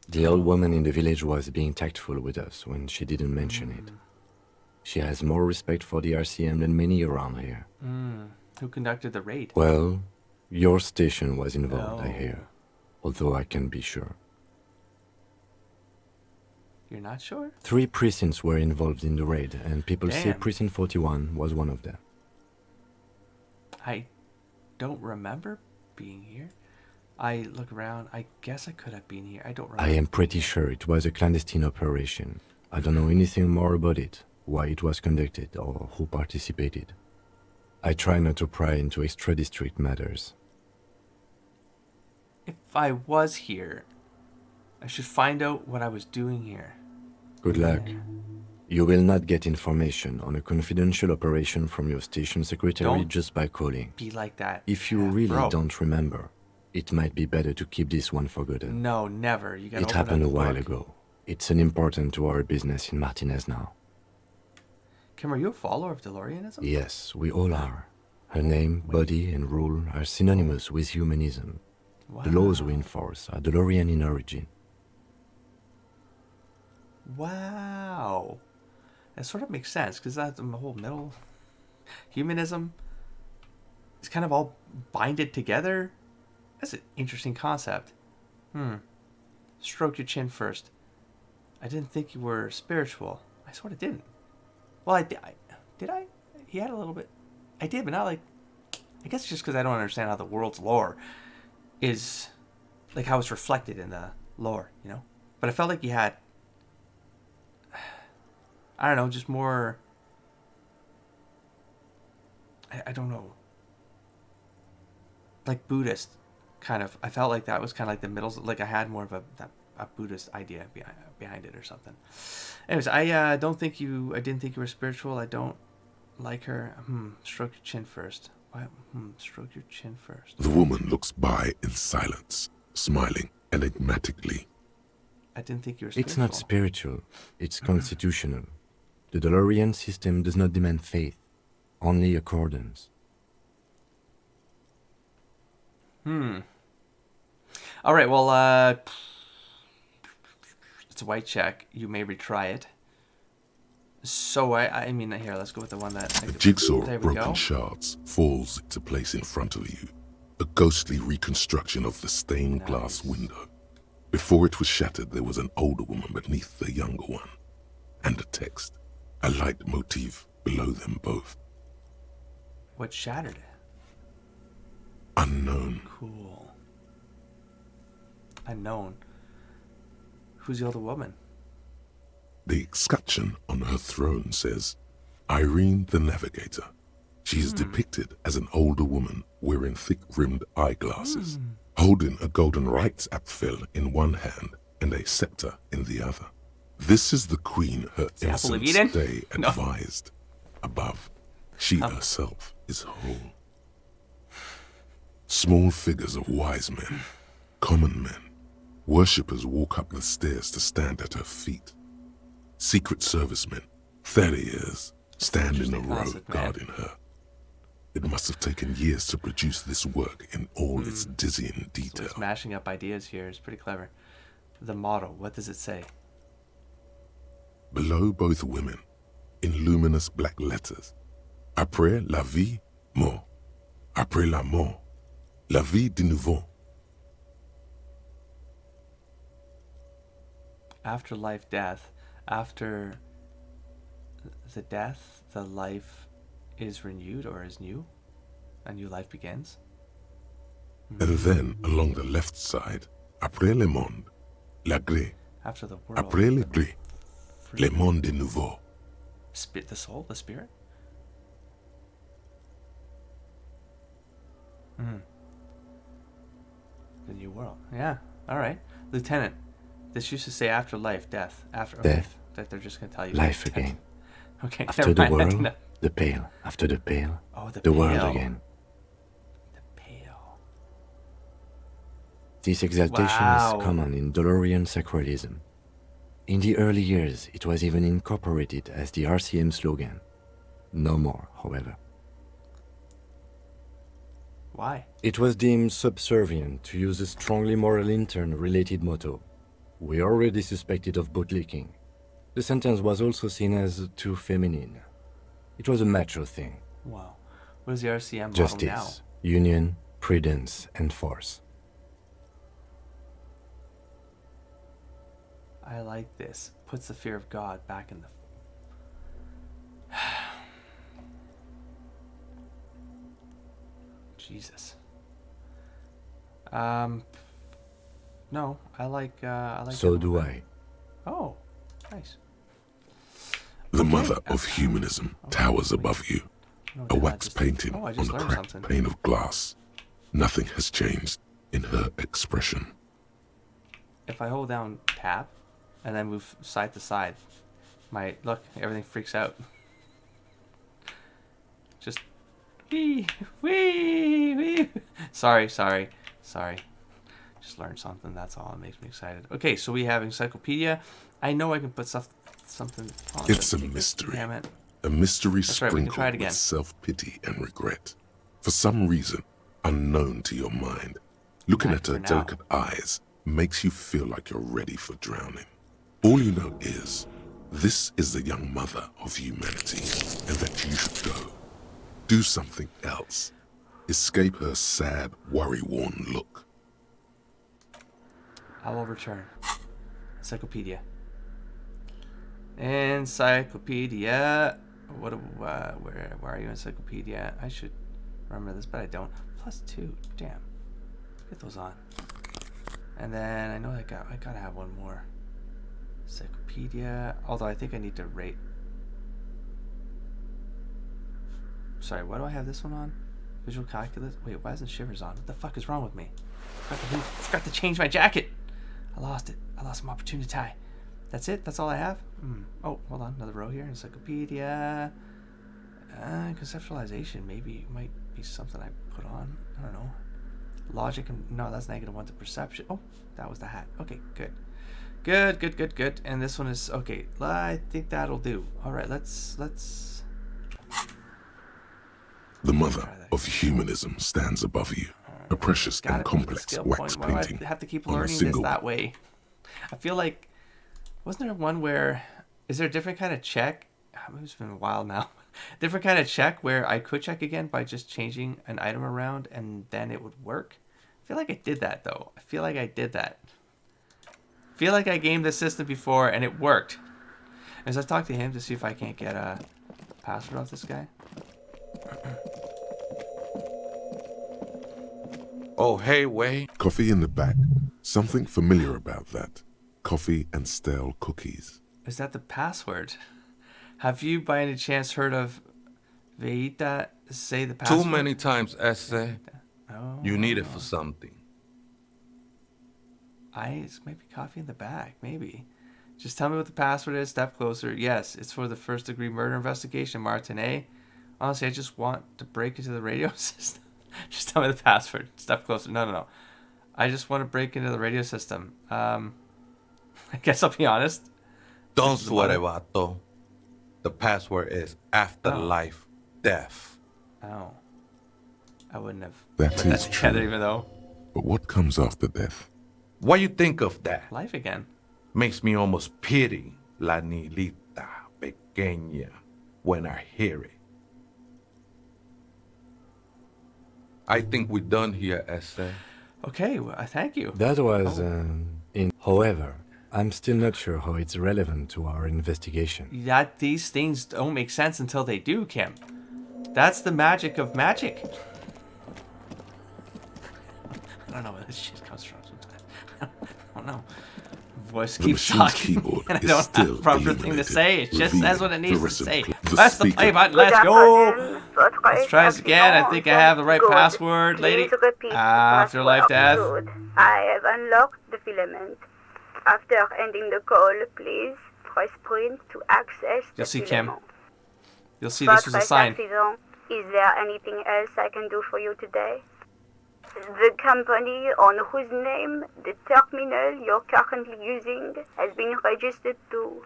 The old woman in the village was being tactful with us when she didn't mention it. She has more respect for the RCM than many around here. Who conducted the raid? Well, your station was involved, I No. hear. Although I can't be sure. You're not sure? 3 precincts were involved in the raid, and people say Damn. Precinct 41 was one of them. I don't remember being here. I look around. I guess I could have been here. I don't remember. I am pretty sure it was a clandestine operation. I don't know anything more about it, why it was conducted, or who participated. I try not to pry into extra-district matters. If I was here, I should find out what I was doing here. Good luck. You will not get information on a confidential operation from your station secretary Don't just by calling. Be like that. If you Yeah, really bro. don't remember, It might be better to keep this one forgotten. No, never. You gotta It open happened up a the while book. ago. It's an important to our business in Martinez now. Kim, are you a follower of DeLoreanism? Yes, we all are. Her name, body, and rule are synonymous with humanism. Wow. The laws we enforce are DeLorean in origin. Wow. That sort of makes sense, because that's the whole middle... Humanism is kind of all binded together. That's an interesting concept. Stroke your chin first. I didn't think you were spiritual. I sort of didn't. Well, did I? He had a little bit. I did, but not like... I guess it's just because I don't understand how the world's lore is... Like how it's reflected in the lore, you know? But I felt like he had... I don't know, just more... I don't know. Like Buddhist, kind of. I felt like that was kind of like the middle... Like I had more of a Buddhist idea behind it or something. Anyways, I didn't think you were spiritual. I don't like her. Stroke your chin first. Why? Stroke your chin first. The woman looks by in silence, smiling enigmatically. I didn't think you were spiritual. It's not spiritual, it's constitutional. The DeLorean system does not demand faith, only accordance. All right, well, it's a white check. You may retry it. So, I mean, here, let's go with the one that... A jigsaw There of we broken go. shards falls into place in front of you. A ghostly reconstruction of the stained glass window. Before it was shattered, there was an older woman beneath the younger one. And a text. A light motif below them both. What shattered it? Unknown. Cool. Unknown. Who's the older woman? The escutcheon on her throne says, Irene the Navigator. She is depicted as an older woman wearing thick-rimmed eyeglasses, holding a golden rights apfel in one hand and a scepter in the other. This is the queen her The apple of innocence Eden? day No. advised. Above, she herself is whole. Small figures of wise men, common men, worshippers walk up the stairs to stand at her feet. Secret servicemen, 30 years, stand in a Interesting row concept, man. guarding her. It must have taken years to produce this work in all its dizzying So detail. it's mashing up ideas here. It's pretty clever. The motto, what does it say? Below both women, in luminous black letters, Après la vie, mort. Après la mort, la vie de nouveau. After life, death. After the death, the life is renewed or is new. A new life begins. And then, along the left side, Après le monde, la gré. After the world. Après le the gré, le monde de nouveau. the soul, the spirit. The new world. Yeah. All right, Lieutenant. This used to say after life, death. After Death. That they're just gonna tell you Life death. again. Okay. After never the mind. I didn't world, know. the pale. After the pale, Oh, the world pale. again. The pale. This exaltation Wow. is common in DeLorean sacralism. In the early years, it was even incorporated as the RCM slogan. No more, however. Why? It was deemed subservient to use a strongly moral intern-related motto. We already suspected of bootlicking. The sentence was also seen as too feminine. It was a macho thing. Wow. What is the RCM model Justice, now? union, prudence, and force. I like this. Puts the fear of God back in the... Jesus. No, I like So it. do I. Oh, nice. The mother of humanism towers above you. No, A did I wax just- painting Oh, I on just a learned cracked something. pane of glass. Nothing has changed in her expression. If I hold down tab and then move side to side, look, everything freaks out. Just wee. Sorry. Sorry. Just learned something. That's all. It makes me excited. Okay, so we have encyclopedia. I know I can put something on It's a it. mystery. Damn it. A mystery That's right, we can try it sprinkled again. with self-pity and regret. For some reason, unknown to your mind, looking Right, at her for now. delicate eyes makes you feel like you're ready for drowning. All you know is, this is the young mother of humanity, and that you should go. Do something else. Escape her sad, worry-worn look. I will return. Encyclopedia. Encyclopedia. Where are you, encyclopedia? I should remember this, but I don't. +2. Damn. Get those on. And then I know I gotta have one more. Encyclopedia. Although I think I need to rate. Sorry, why do I have this one on? Visual calculus. Wait, why isn't Shivers on? What the fuck is wrong with me? I forgot to change my jacket. I lost it. I lost some opportunity. That's it? That's all I have? Oh, hold on. Another row here. Encyclopedia. Conceptualization. Maybe might be something I put on. I don't know. Logic. No, that's -1 to perception. Oh, that was the hat. Okay, good. Good. And this one is... Okay, I think that'll do. All right, let's... The mother of humanism stands above you, a precious and complex wax painting I have to keep on a learning this single... that way. I feel like... Wasn't there one where... Is there a different kind of check? It's been a while now. Different kind of check where I could check again by just changing an item around and then it would work? I feel like I did that, though. I feel like I gamed the system before and it worked. As I talk to him to see if I can't get a password off this guy. Oh, hey, Wei. Coffee in the back. Something familiar about that. Coffee and stale cookies. Is that the password? Have you by any chance heard of Veita say the password? Too many times, Esse. Oh. You need it for something. It's maybe coffee in the back, maybe. Just tell me what the password is, step closer. Yes, it's for the first-degree murder investigation, Martinet. Honestly, I just want to break into the radio system. Just tell me the password, step closer. No. I just want to break into the radio system. I guess I'll be honest. Don't sweat it, vato. The password is afterlife death. Oh. I wouldn't have That put is together true. even though. But what comes after death? What you think of that? Life again. Makes me almost pity la niñita pequeña when I hear it. I think we're done here, Esse. Okay, well, thank you. That was However, I'm still not sure how it's relevant to our investigation. That these things don't make sense until they do, Kim. That's the magic of magic. I don't know where this shit comes from sometimes. I don't know. Voice The keeps machine's talking, keyboard and I is don't have still the proper thing to illuminated, say. It just says what it needs to fluorescent say. the Press the play speaker. button. Let's go. Let's try this again. I think I have the right password, lady. Please repeat the Afterlife death. password. I have unlocked the filament. After ending the call, please press print to access the You'll see, Kim. filament. You'll see this was a sign. Accident. Is there anything else I can do for you today? The company on whose name the terminal you're currently using has been registered to.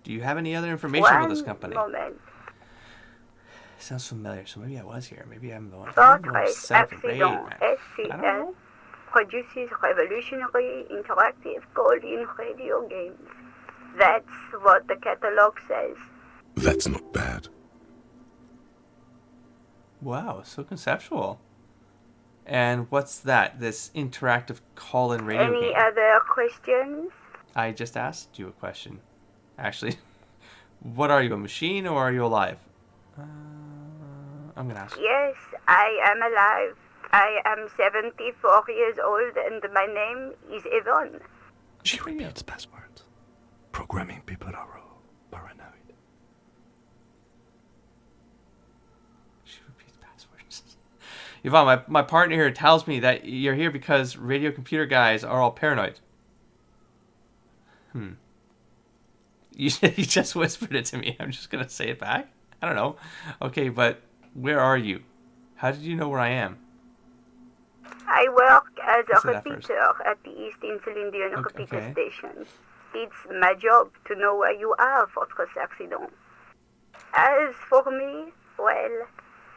Do you have any other information about this One company? moment. Sounds familiar, so maybe I was here. Maybe I'm the one. Thought-Race Separate, Accident man. I don't SCS know. produces revolutionary interactive call-in radio games. That's what the catalog says. That's not bad. Wow, so conceptual. And what's that? This interactive call-in radio Any game? other questions? I just asked you a question. Actually, what are you, a machine or are you alive? I'm gonna ask. Yes, I am alive. I am 74 years old and my name is Yvonne. She repeats passwords. Programming people are paranoid. She repeats passwords. Yvonne, my partner here tells me that you're here because radio computer guys are all paranoid. You just whispered it to me. I'm just gonna say it back. I don't know. Okay, but where are you? How did you know where I am? I work as a Say that first. repeater at the East Insulindian repeater Okay. station. It's my job to know where you are, Fortress Accident. As for me, well,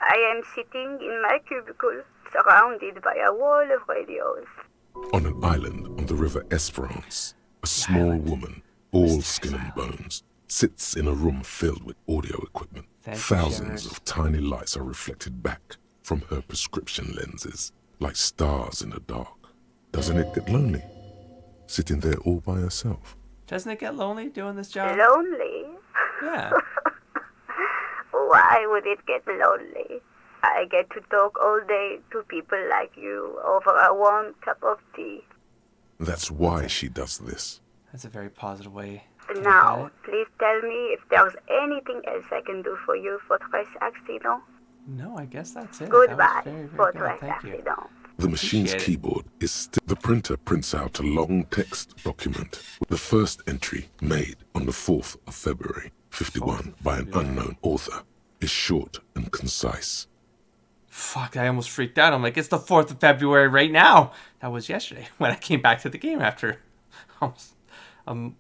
I am sitting in my cubicle, surrounded by a wall of radios. On an island on the river Esperance, a small woman, all skin and bones, sits in a room filled with audio equipment. Thank you, Thousands Shivers. of tiny lights are reflected back from her prescription lenses, like stars in the dark. Doesn't it get lonely, sitting there all by herself? Doesn't it get lonely doing this job? Lonely? Yeah. Why would it get lonely? I get to talk all day to people like you over a warm cup of tea. That's why she does this. That's a very positive way to look at Now, it. please tell me if there's anything else I can do for you, Fortress Accident. No, I guess that's it. Goodbye, That was very, very Fortress good. Thank you. Accident. The machine's Appreciate it. keyboard is still. The printer prints out a long text document with the first entry made on the 4th of February, 51, by an unknown author, is short and concise. Fuck, I almost freaked out. I'm like, it's the 4th of February right now. That was yesterday when I came back to the game after almost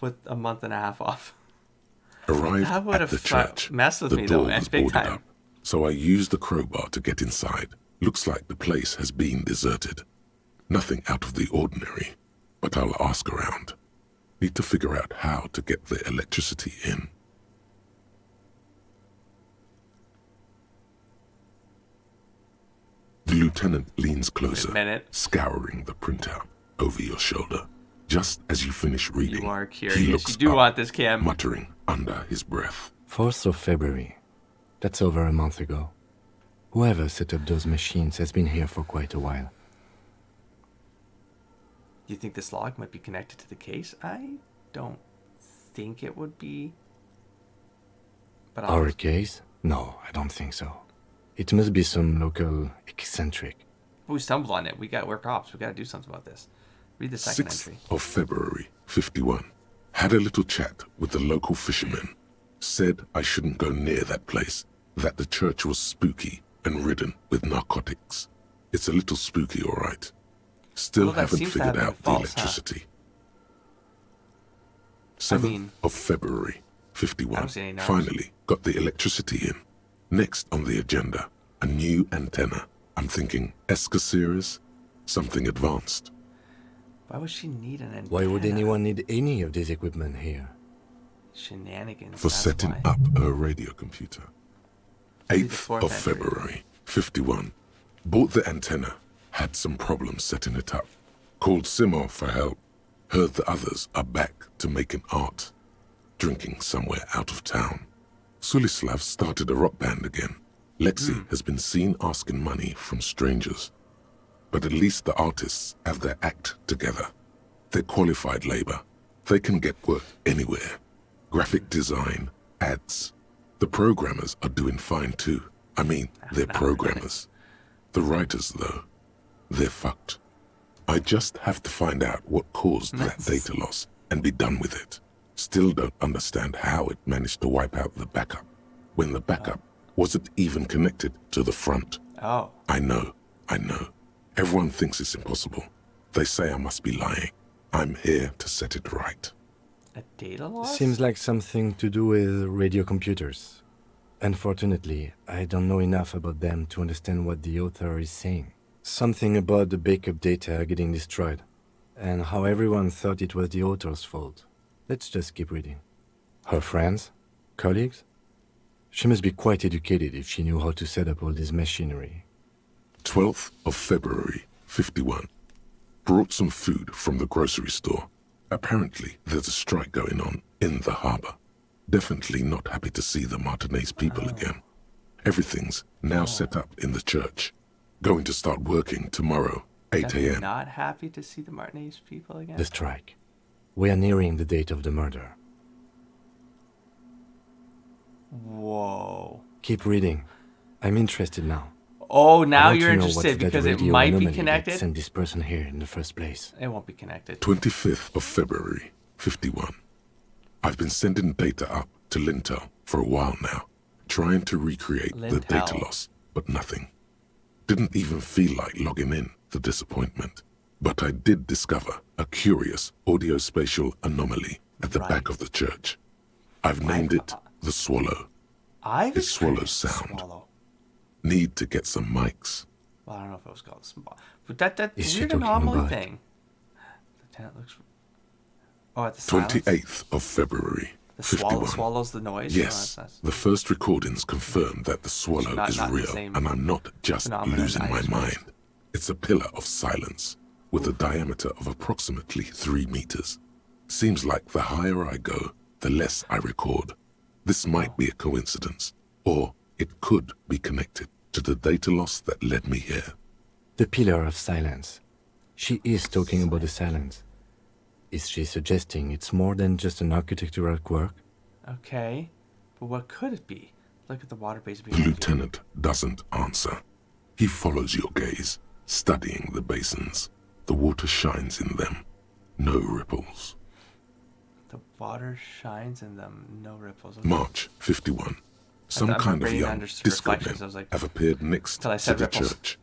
with a month and a half off. Arrived That would at have the church, messed with the me, door though, was big boarded time. up, so I used the crowbar to get inside. Looks like the place has been deserted. Nothing out of the ordinary, but I'll ask around. Need to figure out how to get the electricity in. The lieutenant leans closer, minute. scouring the printout over your shoulder. Just as you finish reading, You are he curious. looks You do up, want this, Cam. muttering under his breath. 4th of February. That's over a month ago. Whoever set up those machines has been here for quite a while. Do you think this log might be connected to the case? I don't think it would be. But Our case? No, I don't think so. It must be some local eccentric. we stumbled on it. We're cops. We got to do something about this. Read the second 6th entry. of February, 51. Had a little chat with the local fishermen. Said I shouldn't go near that place, that the church was spooky and ridden with narcotics. It's a little spooky, all right. Still Well, that haven't seems to figured have been out the false, huh? electricity. 7th mean, of February, I 51. don't see any nerves. Finally got the electricity in. Next on the agenda, a new antenna. I'm thinking Esca series, something advanced. Why would she need an antenna? Why would anyone need any of this equipment here? Shenanigans. For that's setting why. up a radio computer. Maybe the 8th fourth of entry. February, 51. Bought the antenna, had some problems setting it up. Called Simo for help. Heard the others are back to making art. Drinking somewhere out of town. Sulislav started a rock band again. Lexi has been seen asking money from strangers. But at least the artists have their act together. They're qualified labor. They can get work anywhere. Graphic design, ads. The programmers are doing fine too. I mean, they're Not programmers. The writers, though, they're fucked. I just have to find out what caused that data loss and be done with it. Still don't understand how it managed to wipe out the backup, when the backup wasn't even connected to the front. Oh. I know. Everyone thinks it's impossible. They say I must be lying. I'm here to set it right. A data loss? Seems like something to do with radio computers. Unfortunately, I don't know enough about them to understand what the author is saying. Something about the backup data getting destroyed, and how everyone thought it was the author's fault. Let's just keep reading. Her friends? Colleagues? She must be quite educated if she knew how to set up all this machinery. 12th of February, 51. Brought some food from the grocery store. Apparently, there's a strike going on in the harbor. Definitely not happy to see the Martinez people again. Everything's now set up in the church. Going to start working tomorrow, 8 Definitely a.m. not happy to see the Martinez people again. The strike. We are nearing the date of the murder. Whoa. Keep reading. I'm interested now. Oh, I now want to you're know what's interested that because it radio might be anomaly that connected. sent this person here in the first place. It won't be connected. 25th of February, 51. I've been sending data up to Lintel for a while now, trying to recreate the data Lintel. loss, but nothing. Didn't even feel like logging in, the disappointment. But I did discover a curious audio-spatial anomaly at the back of the church. I've named it the Swallow. It swallows sound. Need to get some mics. Well, I don't know if it was called a but that Is she weird talking anomaly about? thing. The tenant looks. Oh, at the silence? 28th of February, The 51. swallows the noise. Yes, the first recordings confirm that the swallow Not is the real, same and I'm not just phenomenon losing I my experienced. mind. It's a pillar of silence with a diameter of approximately 3 meters. Seems like the higher I go, the less I record. This might be a coincidence, or it could be connected to the data loss that led me here. The pillar of silence. She is talking about the silence. Is she suggesting it's more than just an architectural quirk? Okay, but what could it be? Look at the water base The behind you. lieutenant doesn't answer. He follows your gaze, studying the basins. The water shines in them. No ripples. The water shines in them, no ripples. Okay. March 51. Some I'm kind of reading young under disco reflections. I was men like, have appeared next till I to said the ripples. church.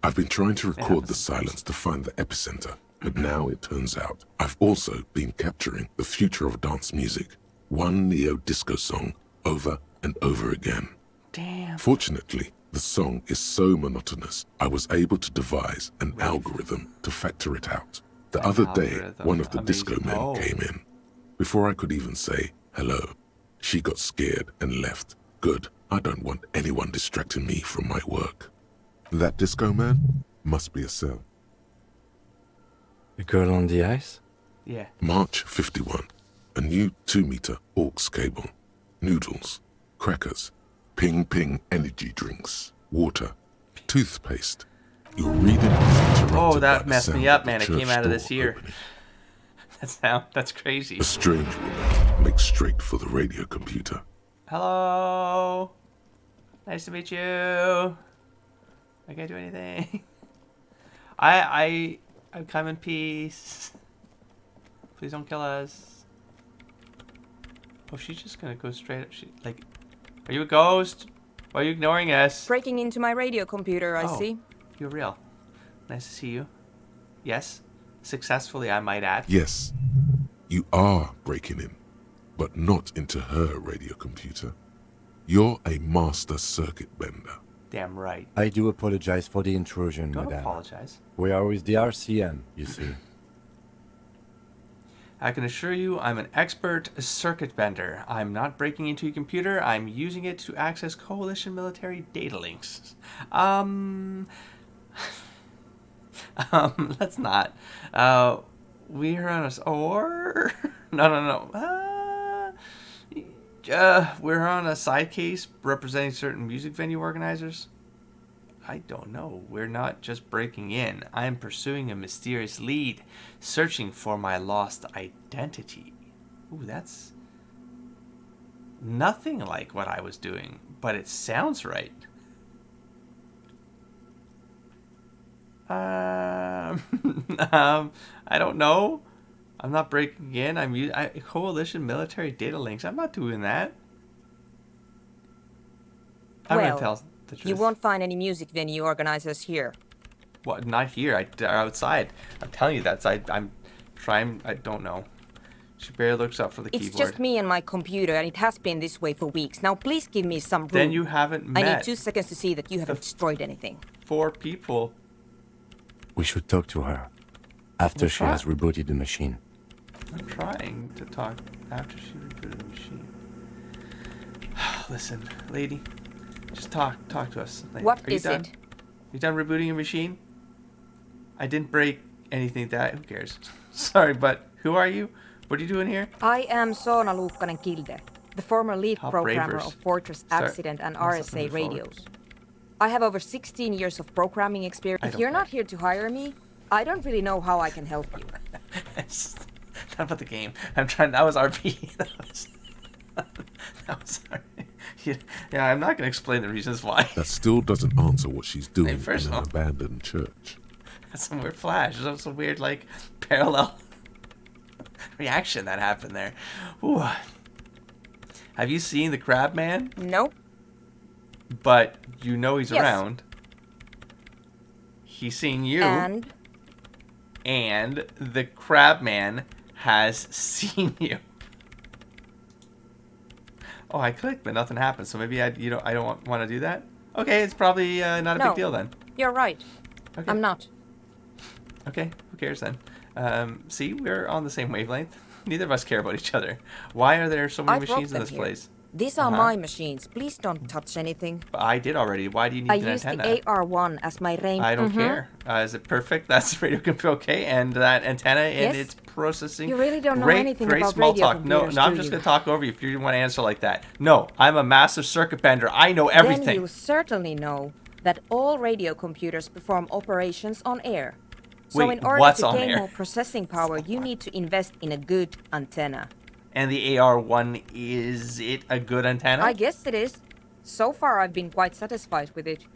I've been trying to record the happens. silence to find the epicenter, but now it turns out I've also been capturing the future of dance music, one neo-disco song over and over again. Damn. Fortunately, the song is so monotonous, I was able to devise an algorithm to factor it out. The An other day, algorithm. one of the disco Amazing. men Oh. came in. Before I could even say hello, she got scared and left. Good, I don't want anyone distracting me from my work. That disco man must be a cell. The girl on the ice? Yeah. March 51. A new 2-meter aux cable. Noodles, crackers, ping-ping energy drinks, water, toothpaste. Your reading is interrupted Oh, by that the messed sound me up, of the man. It church came out of door this year. opening. That's crazy. A strange woman makes straight for the radio computer. Hello. Nice to meet you. I can't do anything. I come in peace. Please don't kill us. Oh, she's just gonna go straight up. Are you a ghost? Why are you ignoring us? Breaking into my radio computer, I Oh. see. You're real. Nice to see you. Yes. Successfully, I might add. Yes, you are breaking in, but not into her radio computer. You're a master circuit bender. Damn right. I do apologize for the intrusion, Don't madame. apologize. We are with the RCM, you see. I can assure you I'm an expert circuit bender. I'm not breaking into your computer. I'm using it to access coalition military data links. Let's not. We're on a... Or... No. We're on a side case representing certain music venue organizers. I don't know. We're not just breaking in. I'm pursuing a mysterious lead, searching for my lost identity. Ooh, that's nothing like what I was doing, but it sounds right. I don't know. I'm not breaking in. I'm using coalition military data links. I'm not doing that. I'm gonna Well, tell the truth. You won't find any music venue organizers here. What? Not here. Outside. I'm telling you that. I'm trying. I don't know. She barely looks up for the It's keyboard. just me and my computer, and it has been this way for weeks. Now please give me some room. Then you haven't met. I need 2 seconds to see that you haven't destroyed anything. 4 people. We should talk to her after she has rebooted the machine. I'm trying to talk after she rebooted the machine. Listen, lady. Just talk to us. Like, What are you is done? it? You done rebooting your machine? I didn't break anything that... Who cares? Sorry, but who are you? What are you doing here? I am Soona Luukkanen-Kilde, the former lead Top programmer ravers. of Fortress Sorry. Accident and That's something RSA to forward. radios. I have over 16 years of programming experience. If don't you're care. not here to hire me, I don't really know how I can help you. It's not about the game. I'm trying... That was RP. That was RP. Yeah, I'm not going to explain the reasons why. That still doesn't answer what she's doing in personal. an abandoned church. That's some weird flash. There's some weird, parallel reaction that happened there. Ooh. Have you seen the Crab Man? No? But you know he's Yes. around. He's seen you. And the crabman has seen you. Oh, I clicked, but nothing happened. So maybe I don't want to do that. Okay, it's probably not a big deal then. You're right. Okay. I'm not. Okay, who cares then? See, we're on the same wavelength. Neither of us care about each other. Why are there so many machines in this place? These are my machines. Please don't touch anything. I did already. Why do you need an antenna? I used the AR1 as my range. I don't care. Is it perfect? That's radio computer okay? And that antenna and its processing. You really don't know anything great about small radio talk. No, computers, I'm just going to talk over you if you want to answer like that. No, I'm a massive circuit bender. I know everything. Then you certainly know that all radio computers perform operations on air. So Wait, in order what's to on gain air? more processing power, you need to invest in a good antenna. And the AR1, is it a good antenna? I guess it is. So far, I've been quite satisfied with it.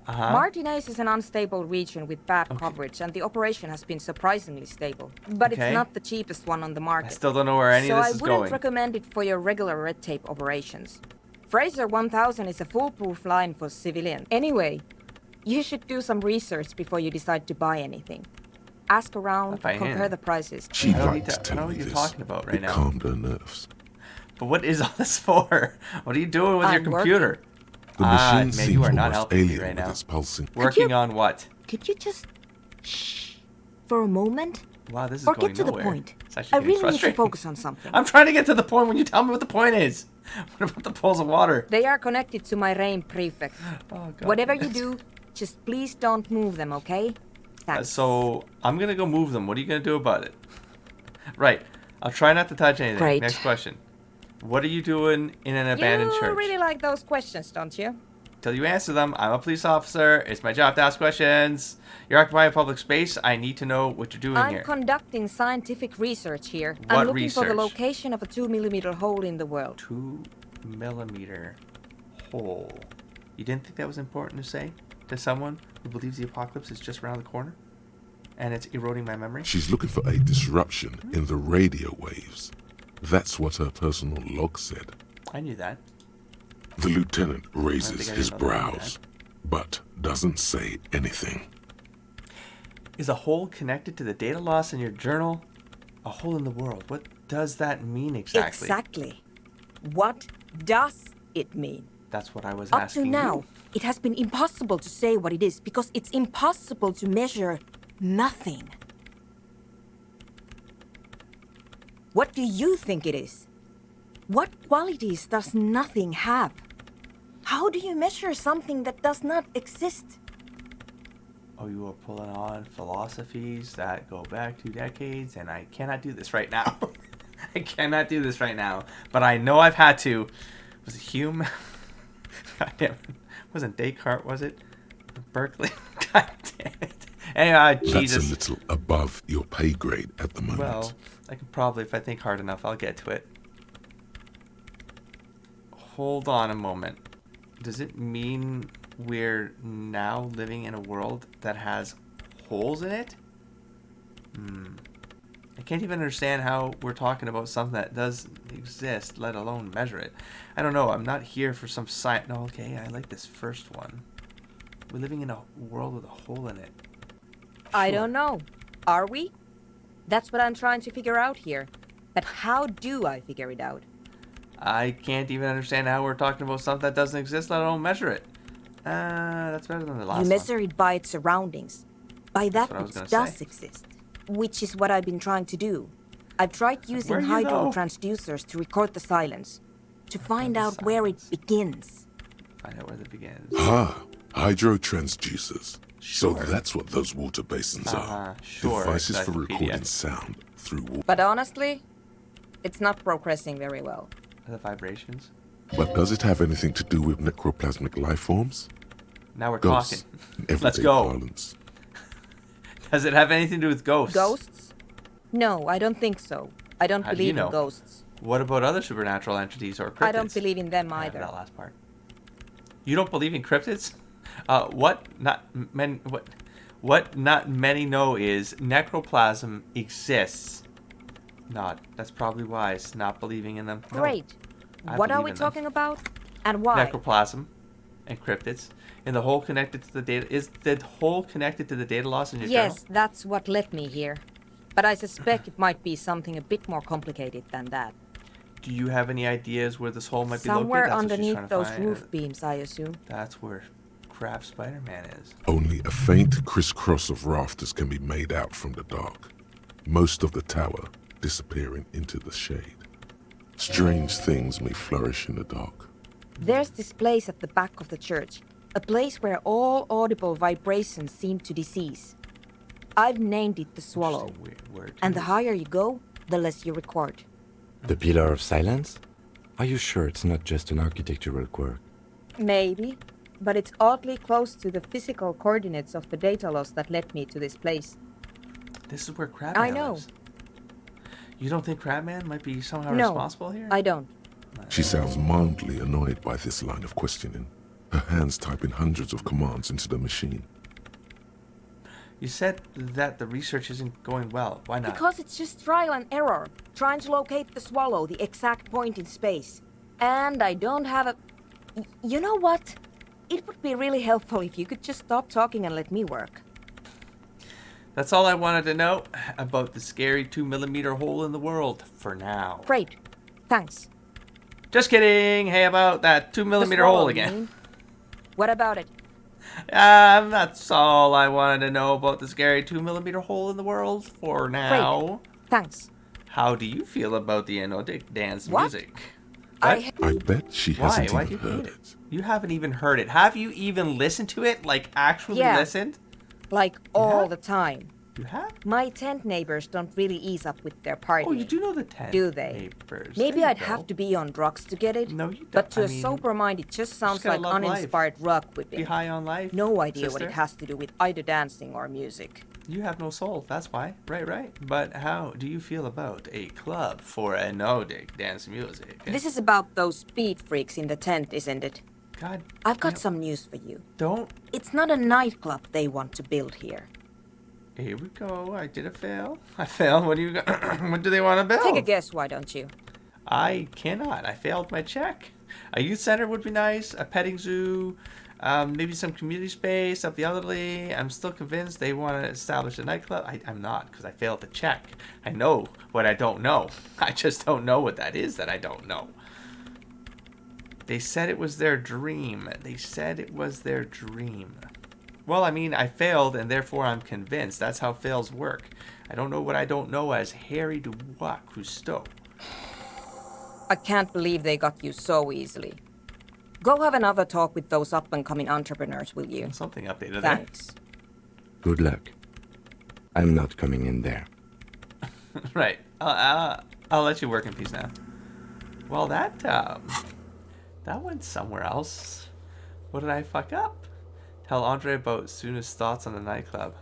Martinez is an unstable region with bad coverage, and the operation has been surprisingly stable. But it's not the cheapest one on the market. I still don't know where any of this is going. So I wouldn't recommend it for your regular red tape operations. Fraser 1000 is a foolproof line for civilians. Anyway, you should do some research before you decide to buy anything. Ask around, compare the prices. She liked to tell me you're this. talking about right It now. calmed her nerves. But what is all this for? What are you doing with your computer? The machine man, seems you are not almost helping me alien right with now. its pulsing. Working on what? Could you just shh for a moment? Wow, this is or going get to nowhere. the point. It's actually I getting really need to frustrating. focus on something. I'm trying to get to the point when you tell me what the point is. What about the pools of water? They are connected to my rain prefect. Oh, God. Whatever you do, just please don't move them, okay? Thanks. So I'm going to go move them. What are you going to do about it? Right. I'll try not to touch anything. Great. Next question. What are you doing in an abandoned church? You really like those questions, don't you? Till you answer them, I'm a police officer. It's my job to ask questions. You're occupying public space. I need to know what you're doing here. I'm conducting scientific research here. What I'm looking for the research? location of a 2mm hole in the world. 2mm hole. You didn't think that was important to say to someone who believes the apocalypse is just around the corner? And it's eroding my memory? She's looking for a disruption in the radio waves. That's what her personal log said. I knew that. The lieutenant raises I his didn't know that. brows, but doesn't say anything. Is a hole connected to the data loss in your journal? A hole in the world. What does that mean exactly? Exactly. What does it mean? That's what I was Up asking to now, you. it has been impossible to say what it is because it's impossible to measure nothing. What do you think it is? What qualities does nothing have? How do you measure something that does not exist? Oh, you are pulling on philosophies that go back 2 decades, and I cannot do this right now. I cannot do this right now. But I know I've had to. Was it Hume? God damn it. Wasn't Descartes, was it? Berkeley? God damn it. Anyway, Jesus. That's a little above your pay grade at the moment. Well, I can probably, if I think hard enough, I'll get to it. Hold on a moment. Does it mean we're now living in a world that has holes in it? I can't even understand how we're talking about something that does exist, let alone measure it. I don't know. I'm not here for some science. No, okay, I like this first one. We're living in a world with a hole in it. I don't know. Are we? That's what I'm trying to figure out here. But how do I figure it out? I can't even understand how we're talking about something that doesn't exist, let alone measure it. That's better than the last one. You measure it by its surroundings. By that what I was which gonna does say. exist. Which is what I've been trying to do. I've tried using Where you hydro go? transducers to record the silence. To find the out where it silence. begins. Find out where it begins. Ah, hydrotransducers. Sure. So that's what those water basins are. Sure, Devices for Encyclopedia. recording sound through water. But honestly, it's not progressing very well. The vibrations. But does it have anything to do with necroplasmic life forms? Now we're Ghosts. talking. in everyday Let's go. parlance. Does it have anything to do with ghosts? Ghosts? No, I don't think so. I don't How do you believe know? in ghosts. What about other supernatural entities or cryptids? I don't believe in them I have either. that last part. You don't believe in cryptids? What not many know is necroplasm exists. Not. That's probably wise. Not believing in them. No, Great. I What are believe we in them. talking about? And why? Necroplasm and cryptids. And the hole connected to the data... Is the hole connected to the data loss in your Yes, journal? that's what led me here. But I suspect it might be something a bit more complicated than that. Do you have any ideas where this hole might be located? Somewhere That's what she's underneath trying to those find. roof beams, I assume. That's where crap Spider-Man is. Only a faint crisscross of rafters can be made out from the dark, most of the tower disappearing into the shade. Strange things may flourish in the dark. There's this place at the back of the church. A place where all audible vibrations seem to decease. I've named it the Swallow. Interesting word. And the higher you go, the less you record. The Pillar of Silence? Are you sure it's not just an architectural quirk? Maybe, but it's oddly close to the physical coordinates of the data loss that led me to this place. This is where Crabman I know. lives. You don't think Crabman might be somehow No, responsible here? I don't. She sounds mildly annoyed by this line of questioning, her hands typing hundreds of commands into the machine. You said that the research isn't going well. Why not? Because it's just trial and error, trying to locate the Swallow, the exact point in space. And I don't have a... You know what? It would be really helpful if you could just stop talking and let me work. That's all I wanted to know about the scary 2mm hole in the world for now. Great. Thanks. Just kidding. Hey, about that 2mm The Swallow, hole you again. mean? What about it? That's all I wanted to know about the scary 2mm hole in the world for now. Great. Thanks. How do you feel about the anodic dance What? music? I I bet she Why? hasn't Why do even you hate heard it? it. You haven't even heard it. Have you even listened to it? Like, actually Yeah. listened? like all have? the time. You have? My tent neighbors don't really ease up with their partying. Oh, you do know the 10. Do they? Neighbors. Maybe There you I'd go. have to be on drugs to get it. No, you don't. But to I a mean, sober mind, it just sounds gotta like love life. uninspired rug Be whipping. high on life. No idea what sister. it has to do with either dancing or music. You have no soul. That's why. Right. But how do you feel about a club for anodic dance music? This is about those speed freaks in the tent, isn't it? God. I've got damn- some news for you. Don't. It's not a nightclub they want to build here. Here we go. I did a fail. I failed. What do you got? What do they want to build? Take a guess, why don't you? I cannot. I failed my check. A youth center would be nice. A petting zoo. Maybe some community space up the elderly. I'm still convinced they want to establish a nightclub. I'm not, because I failed the check. I know what I don't know. I just don't know what that is that I don't know. They said it was their dream. They said it was their dream. Well, I mean, I failed, and therefore I'm convinced. That's how fails work. I don't know what I don't know as Harry Dubois Cousteau. I can't believe they got you so easily. Go have another talk with those up-and-coming entrepreneurs, will you? Something updated there. Thanks. Good luck. I'm not coming in there. Right. I'll let you work in peace now. Well, that went somewhere else. What did I fuck up? Tell Andre about Suna's thoughts on the nightclub.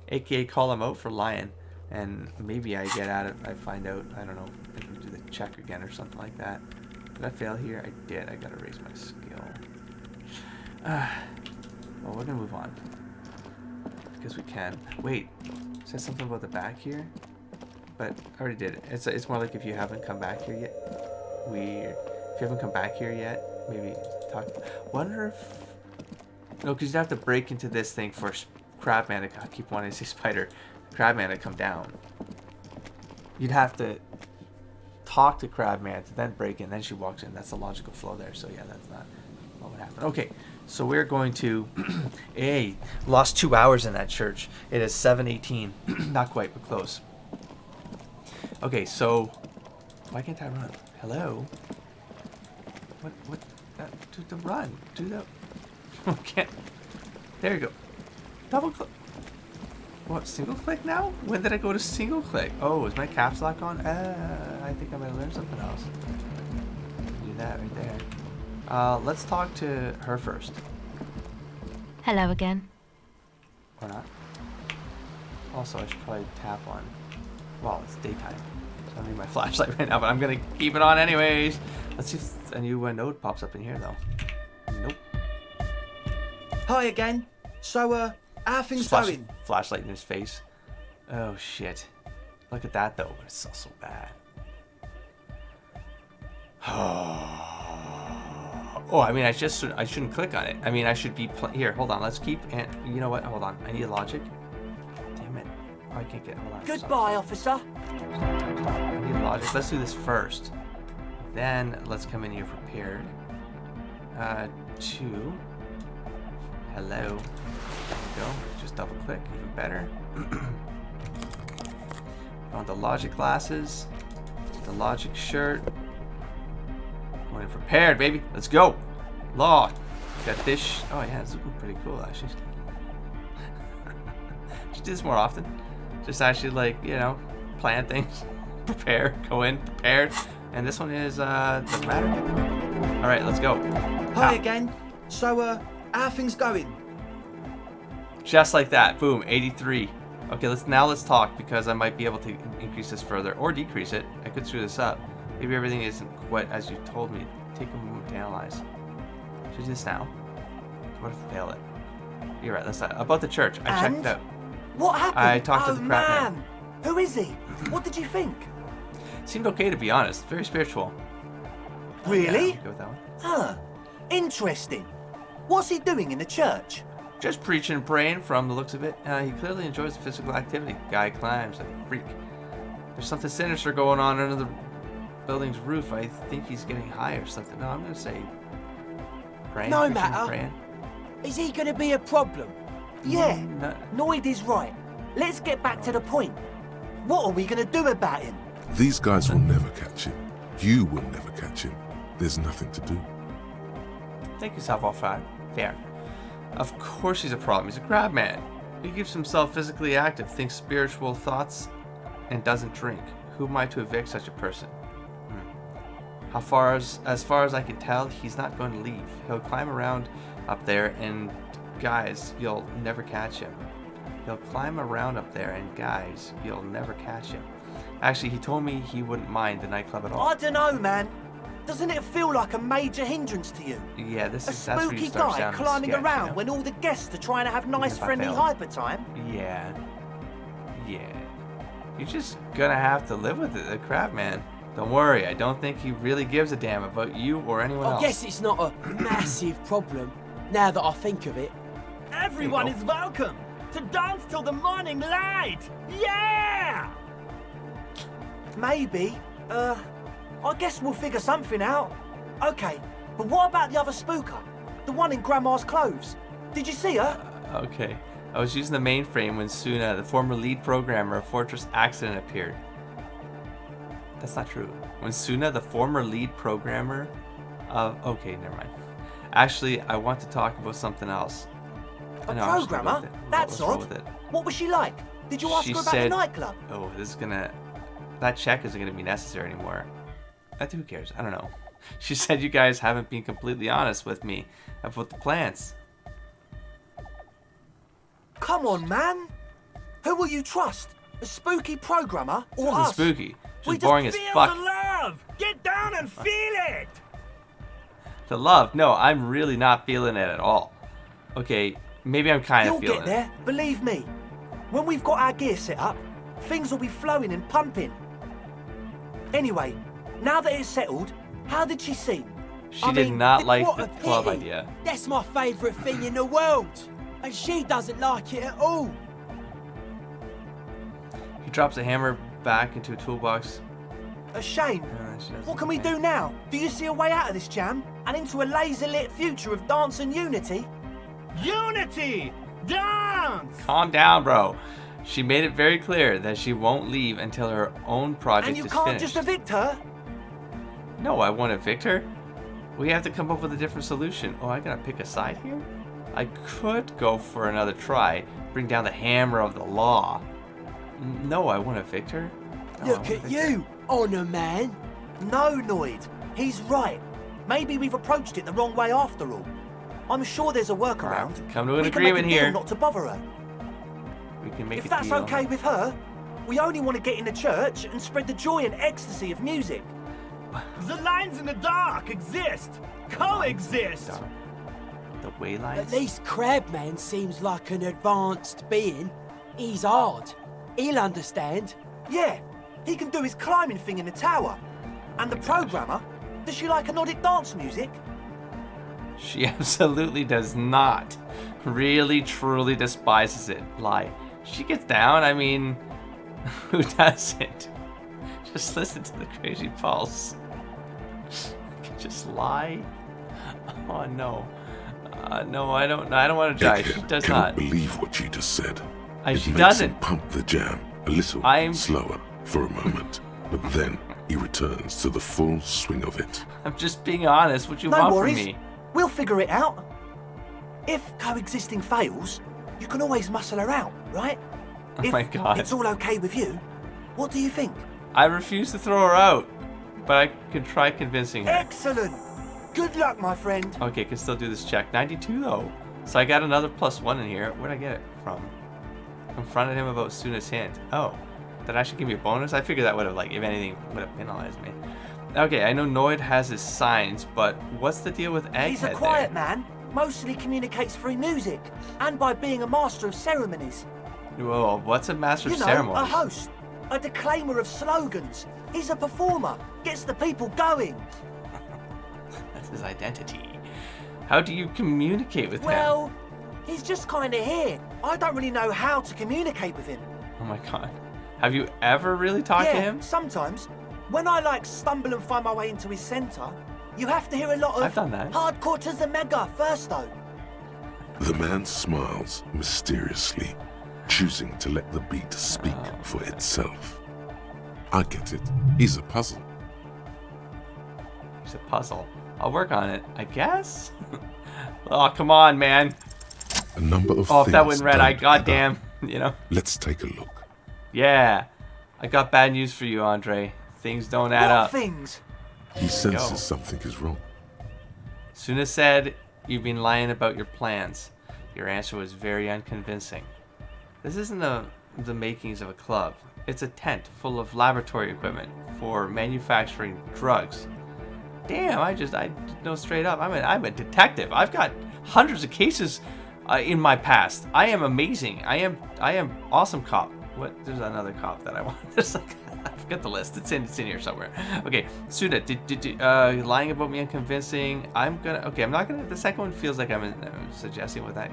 AKA call him out for lying. And maybe I get at it, I find out, I don't know, if we do the check again or something like that. Did I fail here? I did. I gotta raise my skill. Well, we're gonna move on. Because we can. Wait, says something about the back here? But I already did it. It's more like if you haven't come back here yet. Weird. If you haven't come back here yet, maybe talk. Wonder if... No, because you'd have to break into this thing for Crabman to... I keep wanting to say Spider. Crabman to come down. You'd have to talk to Crabman to then break in, then she walks in. That's the logical flow there. So yeah, that's not what would happen. Okay, so we're going to... Hey, lost 2 hours in that church. It is 7:18. Not quite, but close. Okay, so... Why can't I run? Hello? What? Do the run. Do the... Okay. There you go. Double click. What, single click now? When did I go to single click? Oh, is my caps lock on? I think I might learn something else. Do that right there. Let's talk to her first. Hello again. Or not. Also, I should probably tap on... Well, it's daytime. So I need my flashlight right now, but I'm going to keep it on anyways. Let's see if a new node pops up in here, though. Nope. Hi again. So, how are things Just flash going? flashlight in his face. Oh, shit. Look at that, though. It's so, so bad. Oh, I mean, I shouldn't click on it. I mean, I should be here. Hold on. Let's keep. And you know what? Hold on. I need a logic. Damn it! Oh, I can't get. Hold on. Goodbye, officer. I need a logic. Let's do this first. Then let's come in here prepared. 2. Hello. There we go. Just double click. Even better. On the logic glasses. The logic shirt. Going in prepared, baby. Let's go. Law. Got this. Oh yeah, it's looking pretty cool actually. Should do this more often. Just actually like, you know, plan things. Prepare. Go in prepared. And this one is doesn't matter. All right, let's go. Hi again. So, how things going? Just like that. Boom. 83. Okay, let's talk because I might be able to increase this further or decrease it. I could screw this up. Maybe everything isn't quite as you told me. Take a moment to analyze. Should I do this now? What if I fail it? You're right. Let's about the church. I checked it out. What happened? I talked to the crap man. Who is he? What did you think? Seemed okay, to be honest. Very spiritual. Really? Go with that one. Huh. Interesting. What's he doing in the church? Just preaching and praying from the looks of it. He clearly enjoys the physical activity. Guy climbs like a freak. There's something sinister going on under the building's roof. I think he's getting high or something. No, I'm going to say praying. No preaching, matter. Praying. Is he going to be a problem? Yeah. Noid is right. Let's get back to the point. What are we going to do about him? These guys will never catch him. You will never catch him. There's nothing to do. Take yourself off fair. Of course he's a problem. He's a crab man. He keeps himself physically active, thinks spiritual thoughts, and doesn't drink. Who am I to evict such a person? As far as I can tell, he's not going to leave. He'll climb around up there, and guys, you'll never catch him. He'll climb around up there, and guys, you'll never catch him. Actually, he told me he wouldn't mind the nightclub at all. I don't know, man. Doesn't it feel like a major hindrance to you? Yeah, a spooky guy climbing around when all the guests are trying to have nice, friendly hyper time? Yeah. You're just gonna have to live with it, the crab man. Don't worry, I don't think he really gives a damn about you or anyone else. I guess it's not a massive problem, now that I think of it. Everyone is welcome to dance till the morning light! Yeah! Maybe. I guess we'll figure something out. Okay, but what about the other spooker? The one in Grandma's clothes? Did you see her? Okay. I was using the mainframe when Suna, the former lead programmer of Fortress Accident, appeared. That's not true. When Suna, the former lead programmer of... Okay, never mind. Actually, I want to talk about something else. A programmer? That's odd. What was she like? Did you ask her about the nightclub? Oh, this is gonna... That check isn't gonna be necessary anymore. Who cares? I don't know. She said you guys haven't been completely honest with me about the plans. Come on, man. Who will you trust? A spooky programmer or us? Spooky. She's boring as fuck. The love. Get down and feel it. The love? No, I'm really not feeling it at all. Okay, maybe I'm kind of feeling it. You'll get there, believe me. When we've got our gear set up, things will be flowing and pumping. Anyway, now that it's settled, how did she seem? She did not like the What a club pity. idea. That's my favourite thing in the world. And she doesn't like it at all. He drops a hammer back into a toolbox. A shame. What can we do now? Do you see a way out of this jam? And into a laser-lit future of dance and unity? Unity! Dance! Calm down, bro. She made it very clear that she won't leave until her own project And you is can't finished. just evict her? No, I won't evict her. We have to come up with a different solution. Oh, I gotta pick a side here? I could go for another try. Bring down the hammer of the law. No, I won't evict her. No, Look at you, Honor Man. No, Noid. He's right. Maybe we've approached it the wrong way after all. I'm sure there's a workaround. Come to an we can make agreement a deal here. not to bother her. We can make If a that's deal. okay with her, we only want to get in the church and spread the joy and ecstasy of music. The lines in the dark exist. Coexist. The way lines? At least Crabman seems like an advanced being. He's hard. He'll understand. Yeah, he can do his climbing thing in the tower. And the programmer, does she like anodic dance music? She absolutely does not. Really, truly despises it. Lie. She gets down. I mean, who doesn't? Just listen to the crazy pulse. Just lie. Oh no. No, I don't want to die. She does not. I cannot believe what you just said. She makes doesn't. him pump the jam a little slower for a moment, but then he returns to the full swing of it. I'm just being honest. What you No want worries. from me? We'll figure it out. If coexisting fails, you can always muscle her out, right? Oh my God. If it's all okay with you, what do you think? I refuse to throw her out, but I can try convincing her. Excellent. Good luck, my friend. Okay, can still do this check. 92 though. So I got another +1 in here. Where'd I get it from? Confronted him about Suna's hint. Oh, that actually give me a bonus? I figured that would have, like, if anything, would have penalized me. Okay, I know Noid has his signs, but what's the deal with Egghead? He's a quiet man. Mostly communicates through music and by being a master of ceremonies. Whoa, what's a master of You know, ceremonies? a host, a declaimer of slogans. He's a performer, gets the people going. That's his identity. How do you communicate with him? Well, he's just kind of here. I don't really know how to communicate with him. Oh my God. Have you ever really talked to him? Sometimes. When I stumble and find my way into his center, you have to hear a lot of I've done that. hardcore to the mega first though. The man smiles mysteriously, choosing to let the beat speak for itself. I get it. He's a puzzle. It's a puzzle. I'll work on it, I guess. Oh, come on, man. A number of Oh, if things that went red, don't add goddamn, up. you know. Let's take a look. Yeah, I got bad news for you, Andre. Things don't add What up. things? He senses something is wrong. Suna said you've been lying about your plans. Your answer was very unconvincing. This isn't the makings of a club. It's a tent full of laboratory equipment for manufacturing drugs. Damn, I know straight up. I'm a detective. I've got hundreds of cases in my past. I am amazing. I am awesome cop. What? There's another cop that I want. There's like, I forget the list. It's in here somewhere. Okay, Suna, lying about me unconvincing. I'm not gonna. The second one feels like I'm suggesting with that.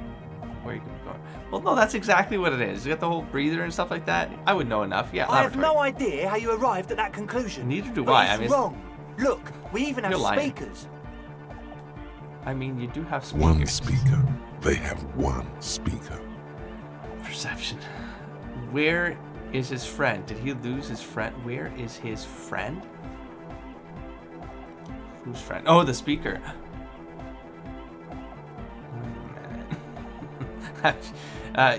Where you going? Well, no, that's exactly what it is. You got the whole breather and stuff like that. I would know enough. Yeah. I have laboratory. no idea how you arrived at that conclusion. Neither do but I. It's wrong. Look, we even have You're lying. speakers. I mean, you do have speakers. One speaker. They have one speaker. Perception. Where is his friend? Did he lose his friend? Where is his friend? Whose friend? Oh, the speaker.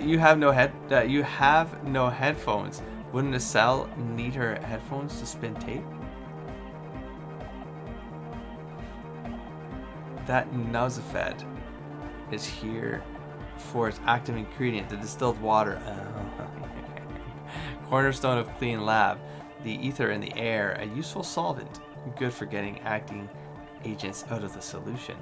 You have no headphones. Wouldn't a cell need her headphones to spin tape? That Nozafed is here for its active ingredient, the distilled water. Cornerstone of clean lab. The ether in the air, a useful solvent, good for getting acting agents out of the solution.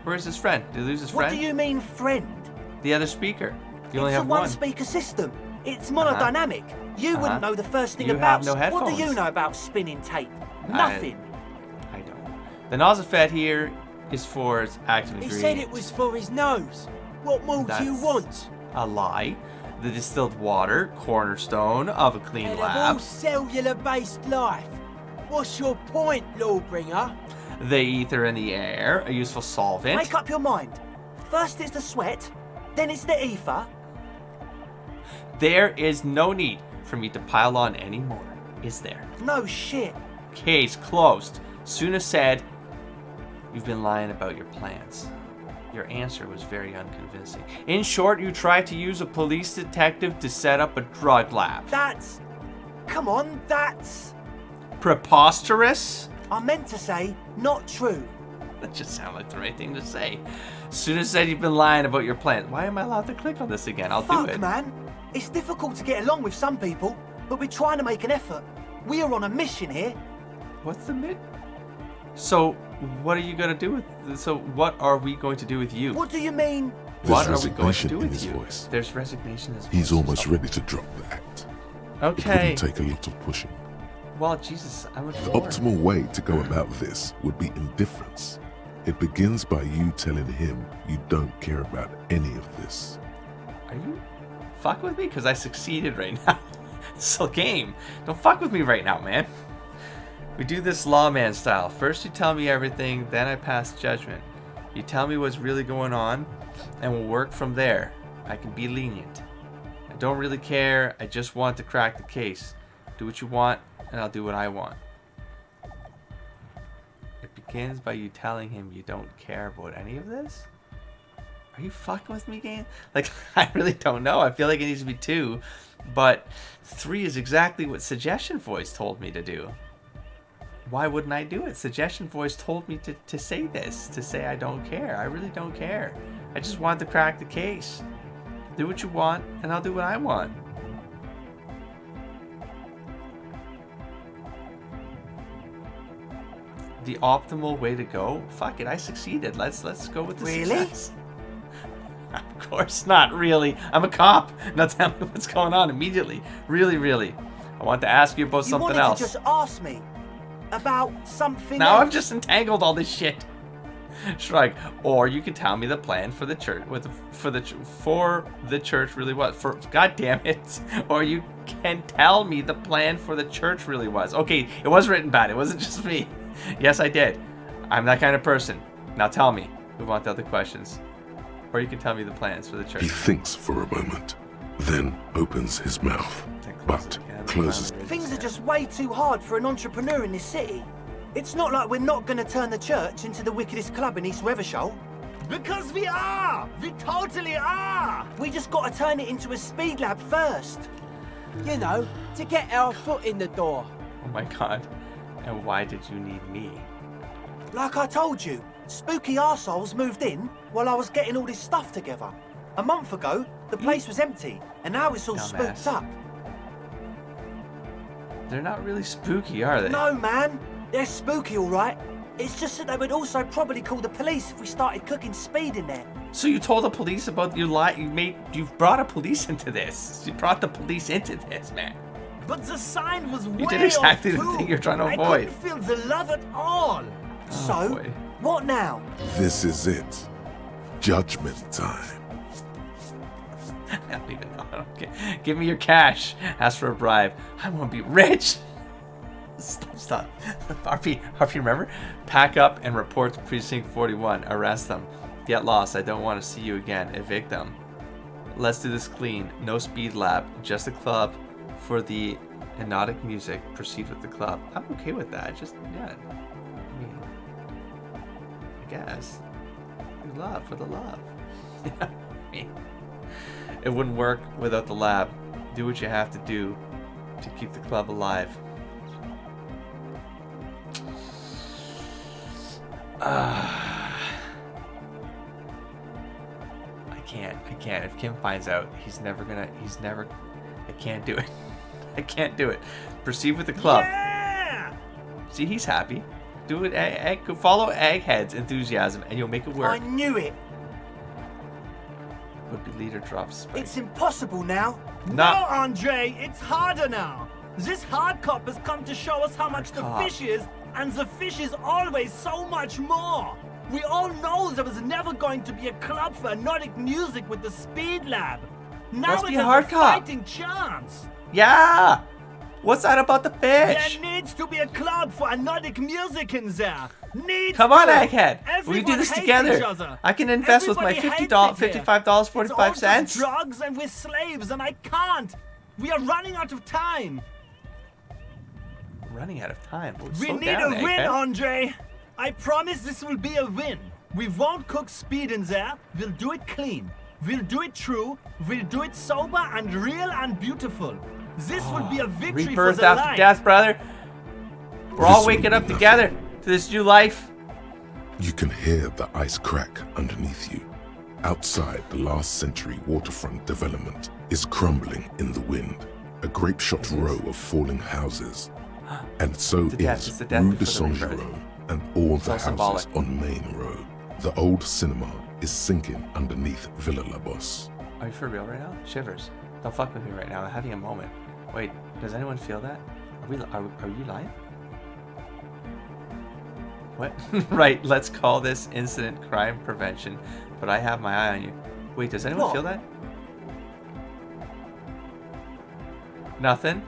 Where's his friend? Did he lose his friend? What do you mean, friend? The other speaker. You only It's a have one. one-speaker system. It's monodynamic. You wouldn't know the first thing You about. have no What do you headphones. know about spinning tape? Nothing. I don't. The Nozafed here is for its active He ingredient. said it was for his nose. What more do you That's want? a lie. The distilled water, cornerstone of a clean Out of lab. all cellular-based life. What's your point, Lawbringer? The ether in the air, a useful solvent. Make up your mind. First it's the sweat, then it's the ether. There is no need for me to pile on anymore, is there? No shit. Case closed. Suna said, you've been lying about your plans. Your answer was very unconvincing. In short, you tried to use a police detective to set up a drug lab. That's... Come on, that's... Preposterous? I meant to say, not true. That just sounded like the right thing to say. Suna said you've been lying about your plans. Why am I allowed to click on this again? I'll Fuck, do it. man. It's difficult to get along with some people, but we're trying to make an effort. We are on a mission here. What's the mid? So, what are you going to do with... So, what are we going to do with you? What do you mean? What There's are we going to resignation do in with his you? voice. There's resignation in his voice. He's almost ready to drop the act. It Okay. wouldn't take a lot of pushing. Well, Jesus, I'm a The optimal way to go about this would be indifference. It begins by you telling him you don't care about any of this. Are you fuck with me? Because I succeeded right now. It's still game. Don't fuck with me right now, man. We do this lawman style. First you tell me everything, then I pass judgment. You tell me what's really going on, and we'll work from there. I can be lenient. I don't really care. I just want to crack the case. Do what you want, and I'll do what I want. It begins by you telling him you don't care about any of this? Are you fucking with me, game? Like, I really don't know. I feel like it needs to be 2, but 3 is exactly what Suggestion Voice told me to do. Why wouldn't I do it? Suggestion Voice told me to say this, to say I don't care. I really don't care. I just want to crack the case. Do what you want, and I'll do what I want. The optimal way to go? Fuck it, I succeeded. Let's go with the success. Of course not, really. I'm a cop. Now tell me what's going on immediately. Really. I want to ask you about something else. You wanted to just ask me about something Now else. I've just entangled all this shit. Shrug. Or you can tell me the plan for the church. For the church really was. God damn it. Or you can tell me the plan for the church really was. Okay, it was written bad. It wasn't just me. Yes, I did. I'm that kind of person. Now tell me. Move on to other questions. Or you can tell me the plans for the church. He thinks for a moment, then opens his mouth, but closes. Things are just way too hard for an entrepreneur in this city. It's not like we're not going to turn the church into the wickedest club in East Revershoal. Because we are! We totally are! We just got to turn it into a speed lab first. You know, to get our foot in the door. Oh my god. And why did you need me? Like I told you, spooky arseholes moved in while I was getting all this stuff together. A month ago, the place was empty, and now it's all Dumbass. spooked up. They're not really spooky, are they? No, man. They're spooky, all right. It's just that they would also probably call the police if we started cooking speed in there. So you told the police about your lie? You've brought a police into this. You brought the police into this, man. But the sign was way You did exactly the off thing too. you're trying to I avoid. couldn't feel the love at all. So, boy. what now? This is it. Judgment time. I don't even know. I don't care. Give me your cash. Ask for a bribe. I want to be rich. Stop. RP, remember? Pack up and report to Precinct 41. Arrest them. Get lost. I don't want to see you again. Evict them. Let's do this clean. No speed lab. Just a club for the hypnotic music. Proceed with the club. I'm okay with that. Just, yeah. I mean, I guess. Love for the love. I mean, it wouldn't work without the lab. Do what you have to do to keep the club alive. I can't. If Kim finds out, I can't do it. I can't do it. Proceed with the club. Yeah! See, he's happy. Do it. Follow Egghead's enthusiasm, and you'll make it work. I knew it. Would-be leader drops spike. It's impossible now. No, Andre, it's harder now. This hard cop has come to show us how much the fish is, and the fish is always so much more. We all know there was never going to be a club for hypnotic music with the Speed Lab. Now Must it be a has hard a cop. fighting chance. Yeah! What's that about the fish? There needs to be a club for hypnotic music in there. Come on, to. Egghead. We Everyone do this hates together. each other. I can invest with my Everybody $55, hates it here. $45.45. It's all just drugs and we're slaves, and I can't. We are running out of time. Running out of time. Well, We slow need down, a win, Egghead. Andre. I promise this will be a win. We won't cook speed in there. We'll do it clean. We'll do it true. We'll do it sober and real and beautiful. This will be a victory Rebirth for the after light. death, brother. We're all waking up together to this new life. You can hear the ice crack underneath you. Outside, the last century waterfront development is crumbling in the wind. A grape-shot row of falling houses. And so is the death Rue de before the Saint rebirth. Jérôme and all the all symbolic. houses on Main Road. The old cinema is sinking underneath Villa La Bosse. Are you for real right now? Shivers. Don't fuck with me right now. I'm having a moment. Wait, does anyone feel that? Are you lying? What? Right, let's call this incident crime prevention. But I have my eye on you. Wait, does anyone feel that? Nothing?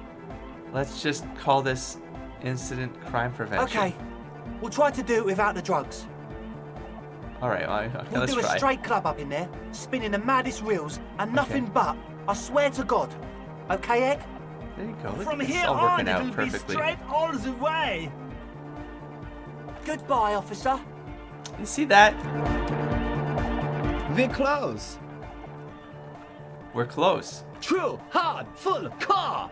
Let's just call this incident crime prevention. Okay, we'll try to do it without the drugs. Alright, well, okay, We'll let's do a try. straight club up in there, spinning the maddest reels, and nothing but. I swear to God. Okay, Egg? There you go. Look From at this, here all on, working out it'll perfectly. be straight all the way. Goodbye, officer. You see that? We're close. We're close. True, hard, full car.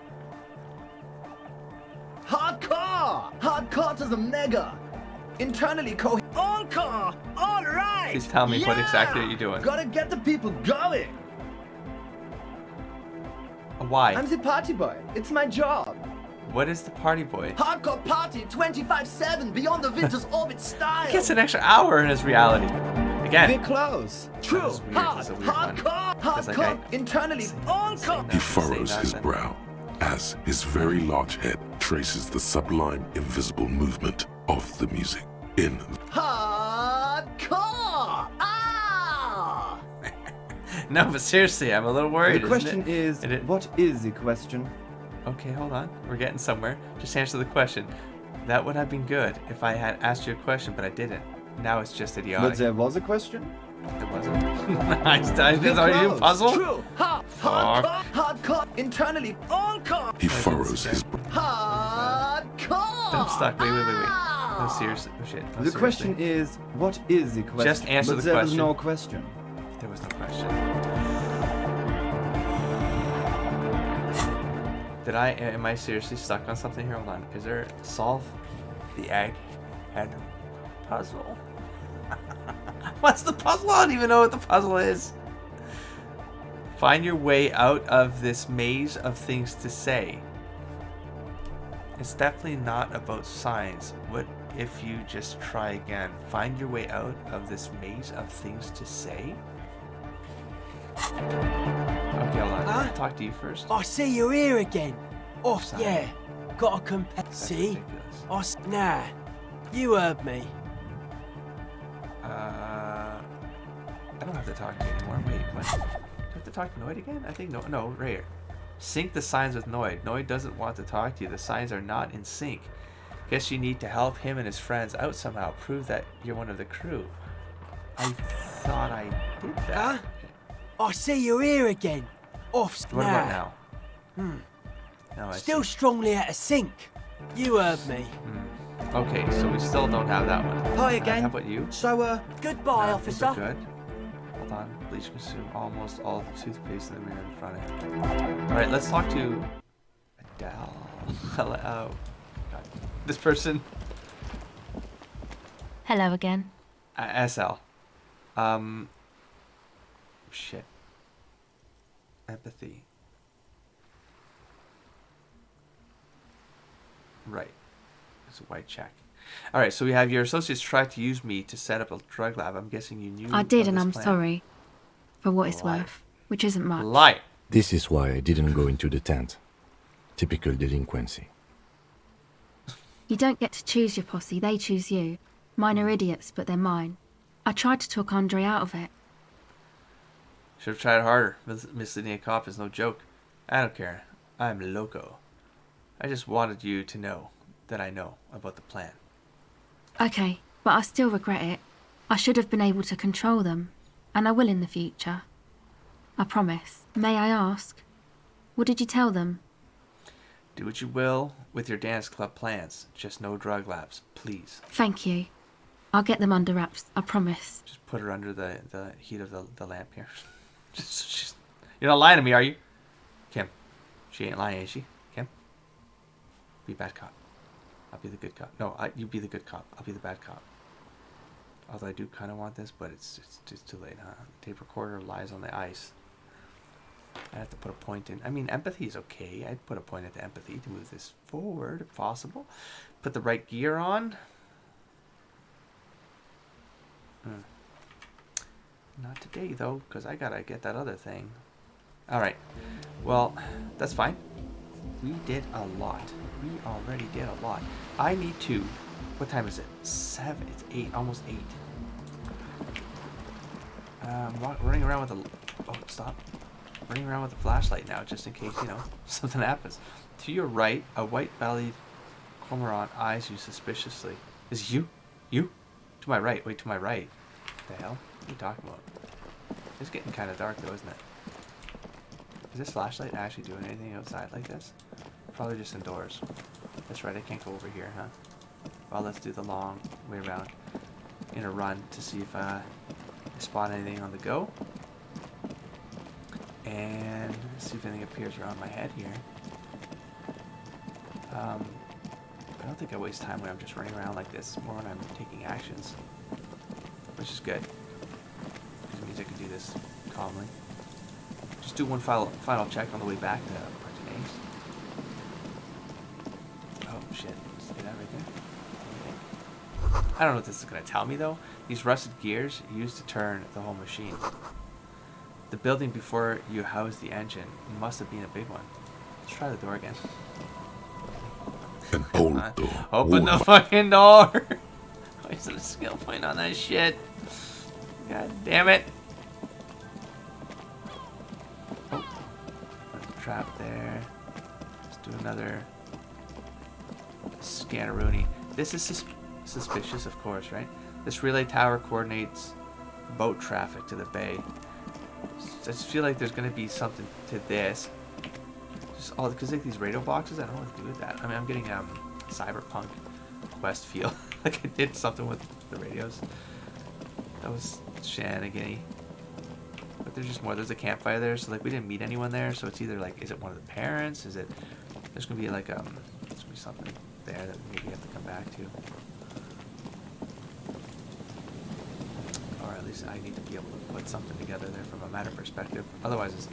Hardcore! Hardcore to the mega. Internally All car, all right. Please tell me what exactly are you doing? Gotta get the people going. Why? I'm the party boy. It's my job. What is the party boy? Hardcore party 25/7 beyond the winter's orbit style. He gets an extra hour in his reality. Again. We're close. True, That was weird. hard, That's a weird one. hardcore, It's like I- internally. All car. He furrows his brow as his very large head traces the sublime, invisible movement of the music in Hardcore! Ah! No, but seriously, I'm a little worried. The question isn't it? is, what is the question? Okay, hold on. We're getting somewhere. Just answer the question. That would have been good if I had asked you a question, but I didn't. Now it's just idiotic. But there was a question? It wasn't. Are you a puzzle? True, hardcore, internally. All car. He furrows his brow. Hardcore! I'm stuck. Wait. No, seriously. Oh, shit. No, The seriously. question is, what is the question? Just answer but the there question. was no question. There was no question. Am I seriously stuck on something here? Hold on. Is there solve the egghead puzzle? What's the puzzle? I don't even know what the puzzle is. Find your way out of this maze of things to say. It's definitely not about signs. What if you just try again? Find your way out of this maze of things to say? Okay, hold on. Huh? Talk to you first. I see you're here again. Oh, Sorry. yeah. Gotta compare. That's See? ridiculous. Nah. You heard me. I don't have to talk to you anymore. Wait, what? Do I have to talk to Noid again? I think no, right here. Sync the signs with Noid. Noid doesn't want to talk to you. The signs are not in sync. Guess you need to help him and his friends out somehow. Prove that you're one of the crew. I thought I did that. I see you're here again. Off. What nah. about now? No, I Still see. strongly out of sync. You heard me. Okay, so we still don't have that one. Hi again. How about you? So, goodbye, No, these officer. are good. Hold on. Bleach consume almost all the toothpaste in the mirror in front of him. Alright, let's talk to Adele. Hello. Oh, God. This person. Hello again. SL. Shit. Empathy. Right. It's a white check. Alright, so we have your associates tried to use me to set up a drug lab. I'm guessing you knew I did, of and this I'm plan. sorry. For what it's Lie. worth. Which isn't much. Lie. This is why I didn't go into the tent. Typical delinquency. You don't get to choose your posse, they choose you. Mine are idiots, but they're mine. I tried to talk Andre out of it. Should have tried harder. Misleading a cop is no joke. I don't care. I'm loco. I just wanted you to know that I know about the plan. Okay, but I still regret it. I should have been able to control them. And I will in the future. I promise. May I ask? What did you tell them? Do what you will with your dance club plans. Just no drug labs, please. Thank you. I'll get them under wraps, I promise. Just put her under the heat of the lamp here. You're not lying to me, are you? Kim. She ain't lying, is she? Kim? Be bad cop. I'll be the good cop. No, you be the good cop. I'll be the bad cop. Although I do kind of want this, but it's just too late, huh? Tape recorder lies on the ice. I have to put a point in. I mean, empathy is okay. I'd put a point into empathy to move this forward if possible. Put the right gear on. Not today, though, because I gotta get that other thing. Alright. Well, that's fine. We did a lot. We already did a lot. I need to What time is it? 7. It's 8. Almost 8. Running around with a... Oh, stop. Running around with a flashlight now, just in case, you know, something happens. To your right, a white-bellied cormorant eyes you suspiciously. Is you? You? To my right. Wait, to my right. What the hell? What are you talking about? It's getting kind of dark, though, isn't it? Is this flashlight actually doing anything outside like this? Probably just indoors. That's right, I can't go over here, huh? Well, let's do the long way around in a run to see if I spot anything on the go. And see if anything appears around my head here. I don't think I waste time when I'm just running around like this. More when I'm taking actions, which is good. Because it means I can do this calmly. Just do one final check on the way back to Protagonist. Oh shit! See that right there? I don't know what this is gonna tell me though. These rusted gears used to turn the whole machine. The building before you housed the engine must have been a big one. Let's try the door again. An old door. Open the fucking door! Wasted a skill point on that shit. God damn it. Oh. Trap there. Let's do another scanneroonie. This is suspicious, of course, right? This relay tower coordinates boat traffic to the bay. I just feel like there's going to be something to this. Just all because like these radio boxes, I don't know what to do with that. I mean, I'm getting cyberpunk quest feel. Like I did something with the radios. That was shenanigan-y. But there's just more. There's a campfire there, so like we didn't meet anyone there. So it's either like, is it one of the parents? Is it? There's gonna be like there's gonna be something there that maybe we have to come back to. Or at least I need to be able to put something together there from a meta perspective. Otherwise, it's,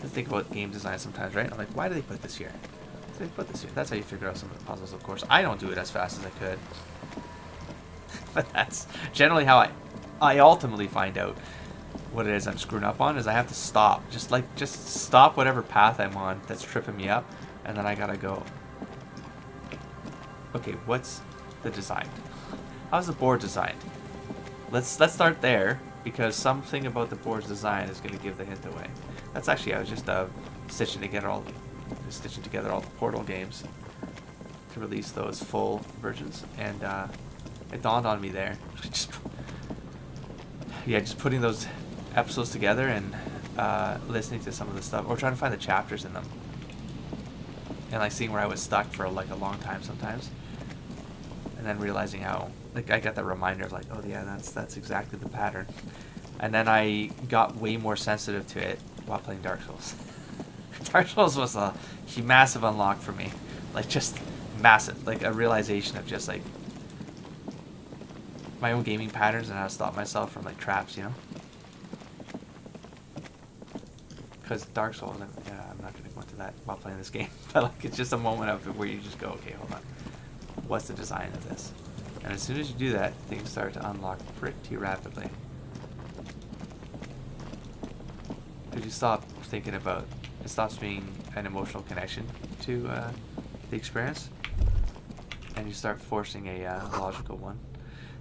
I think about game design sometimes, right? I'm like, why do they put this here? Why do they put this here? That's how you figure out some of the puzzles, of course. I don't do it as fast as I could. But that's generally how I ultimately find out what it is I'm screwing up on, is I have to stop. Just stop whatever path I'm on that's tripping me up, and then I gotta go, okay, what's the design? How's the board designed? Let's start there, because something about the board's design is going to give the hint away. That's actually, I was just stitching together all the Portal games to release those full versions, and it dawned on me there. just putting those episodes together and listening to some of the stuff, or trying to find the chapters in them, and like seeing where I was stuck for like a long time sometimes, and then realizing how. Like I got that reminder of like, oh yeah, that's exactly the pattern. And then I got way more sensitive to it while playing Dark Souls. Dark Souls was a massive unlock for me. Like just massive. Like a realization of just like my own gaming patterns and how to stop myself from like traps, you know? Because Dark Souls, I'm not going to go into that while playing this game. But like it's just a moment of it where you just go, okay, hold on. What's the design of this? And as soon as you do that, things start to unlock pretty rapidly. Because you stop thinking about, it stops being an emotional connection to the experience, and you start forcing a logical one.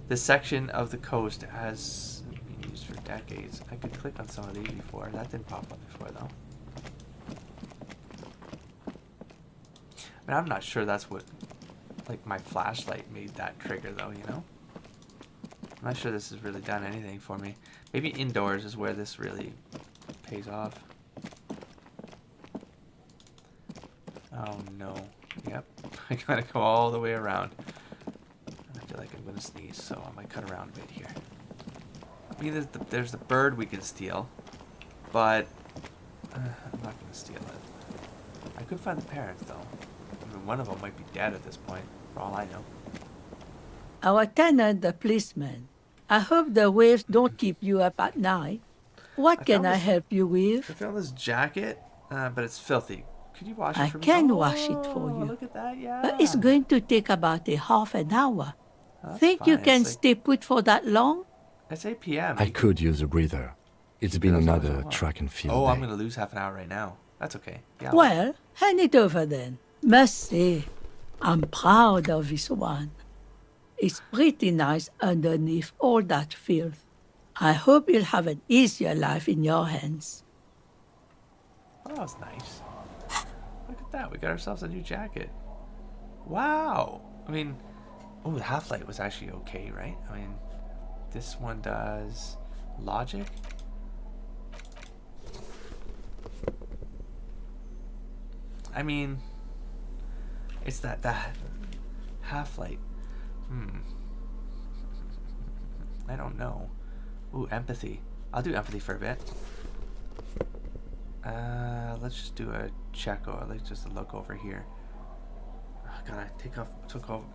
This section of the coast has been used for decades. I could click on some of these before. That didn't pop up before, though. I mean, I'm not sure that's what... Like my flashlight made that trigger though, you know? I'm not sure this has really done anything for me. Maybe indoors is where this really pays off. Oh no. Yep. I gotta go all the way around. I feel like I'm gonna sneeze, so I might cut around a bit here. I mean, there's the bird we can steal, but I'm not gonna steal it. I could find the parents though. I mean, one of them might be dead at this point. For all I know. Our tenant, the policeman. I hope the waves don't keep you up at night. What can I help you with? I found this jacket, but it's filthy. Could you wash it I for me? can wash it for you. Look at that, yeah. But it's going to take about a half an hour. Think fine. you can It's like, stay put for that long? it's 8 p.m. I could use a breather. It's been another track and field day. I'm going to lose half an hour right now. That's okay. Yeah. Well, hand it over then. Must say, I'm proud of this one. It's pretty nice underneath all that filth. I hope you'll have an easier life in your hands. Oh, that was nice. Look at that. We got ourselves a new jacket. Wow. I mean, oh, the Half-Light was actually okay, right? I mean, this one does logic. I mean, it's that Half-Light. I don't know. Ooh, empathy. I'll do empathy for a bit. Let's just do a check. Let's just look over here. Oh, God, I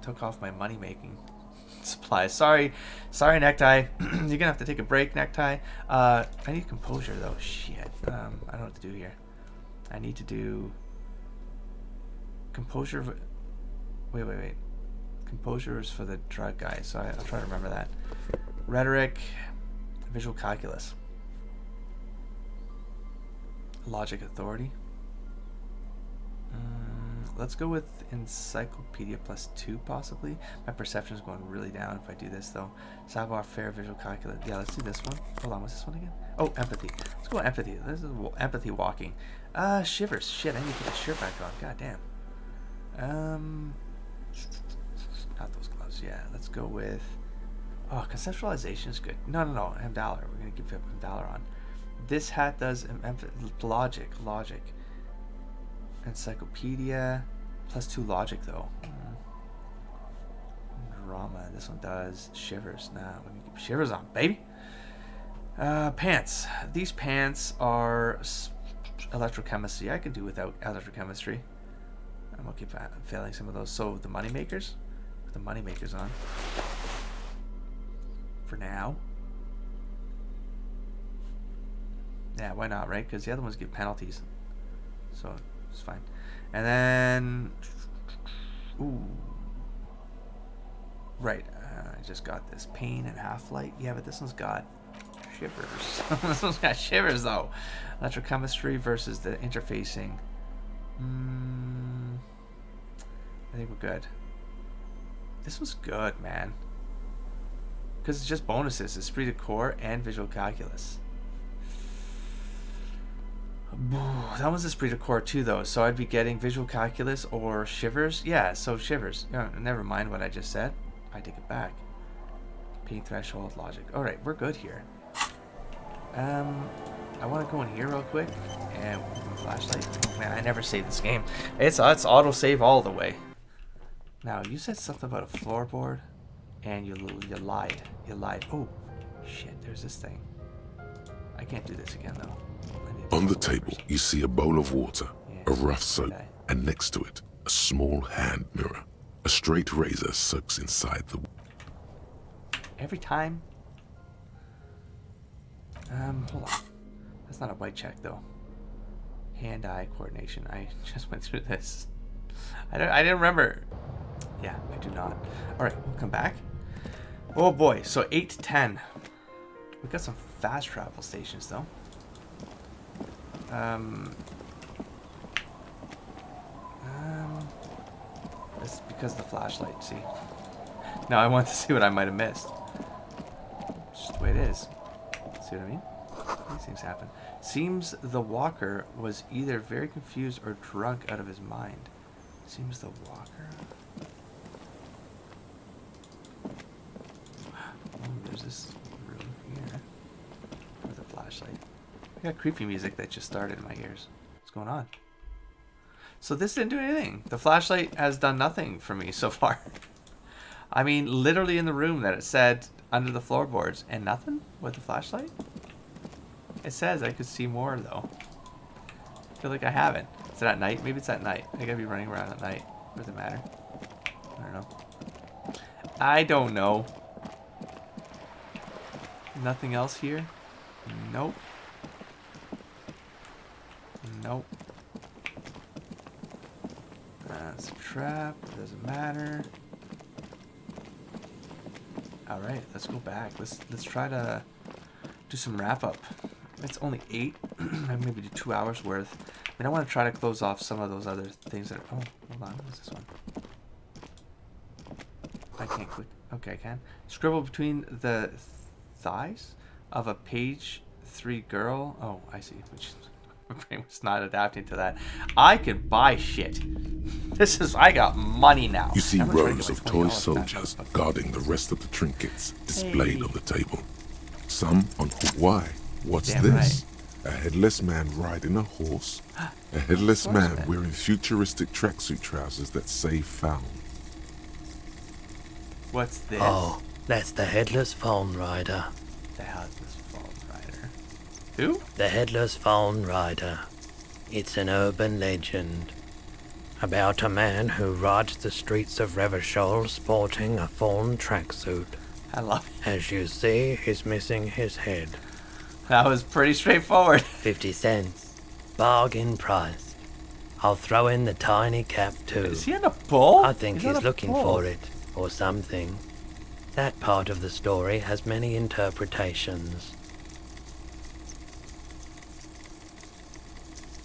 took off my money making supplies. Sorry, Necktie. You're gonna have to take a break, Necktie. I need composure though. Shit. I don't know what to do here. I need to do composure. Wait. Composure is for the drug guy, so I'll try to remember that. Rhetoric, visual calculus, logic, authority. Let's go with encyclopedia +2 possibly. My perception is going really down if I do this though. Savoir faire, visual calculus. Yeah, let's do this one. Hold on, what's this one again? Oh, empathy. Let's go empathy. This is empathy walking. Shivers. Shit, I need to put the shirt back on. God damn. Not those gloves. Yeah, let's go with. Oh, conceptualization is good. No. Amdalar. We're gonna give Amdalar on. This hat does logic. Encyclopedia +2 logic though. Drama. This one does shivers. Nah, we're gonna keep shivers on, baby. Pants. These pants are electrochemistry. I can do without electrochemistry. I'm gonna keep failing some of those. So the moneymakers. Put the moneymakers on. For now. Yeah, why not, right? Because the other ones give penalties. So it's fine. And then... Ooh. Right. I just got this. Pain and Half-Light. Yeah, but this one's got shivers. This one's got shivers, though. Electrochemistry versus the interfacing. I think we're good. This was good, man. Because it's just bonuses. Esprit de Corps and Visual Calculus. That was Esprit de Corps too, though. So I'd be getting Visual Calculus or Shivers. Yeah, so Shivers. Never mind what I just said. I take it back. Pain threshold, logic. Alright, we're good here. I want to go in here real quick. And flashlight. Oh, man, I never save this game. It's auto-save all the way. Now, you said something about a floorboard. And you lied. You lied. Oh, shit, there's this thing. I can't do this again, though. On the table, you see a bowl of water, a rough soap, and next to it, a small hand mirror. A straight razor soaks inside the... Every time? Hold on. That's not a white check, though. Hand-eye coordination. I just went through this. I didn't remember. Yeah, I do not. Alright, we'll come back. Oh boy, so 8 to 10. We got some fast travel stations, though. It's because of the flashlight, see? Now I want to see what I might have missed. It's just the way it is. See what I mean? These things happen. Seems the walker was either very confused or drunk out of his mind. Seems the walker... Oh, there's this room here with a flashlight. I got creepy music that just started in my ears. What's going on? So this didn't do anything. The flashlight has done nothing for me so far. I mean, literally in the room that it said under the floorboards and nothing with the flashlight. It says I could see more though. I feel like I haven't. Is it at night? Maybe it's at night. I gotta be running around at night. Does it matter? I don't know. I don't know. Nothing else here? Nope. Nope. That's a trap. It doesn't matter. Alright, let's go back. Let's try to do some wrap up. It's only 8. Maybe do 2 hours worth. I mean, I want to try to close off some of those other things that are... Oh, hold on. What's this one? I can't click. Okay, I can. Scribble between the thighs of a page 3 girl. Oh, I see. Which my brain was not adapting to that. I can buy shit. I got money now. You see rows of toy soldiers guarding the rest of the trinkets displayed on the table. Some on Hawaii. What's Damn this? A headless man riding a horse. A headless man wearing futuristic tracksuit trousers that say found. What's this? Oh, that's the Headless Phone Rider. The Headless Phone Rider. Who? The Headless Phone Rider. It's an urban legend about a man who rides the streets of Revachol sporting a fawn tracksuit. I love it. As you see, he's missing his head. That was pretty straightforward. 50 cents. Bargain price. I'll throw in the tiny cap too. Is he on a bull? I think he's looking for it, or something. That part of the story has many interpretations.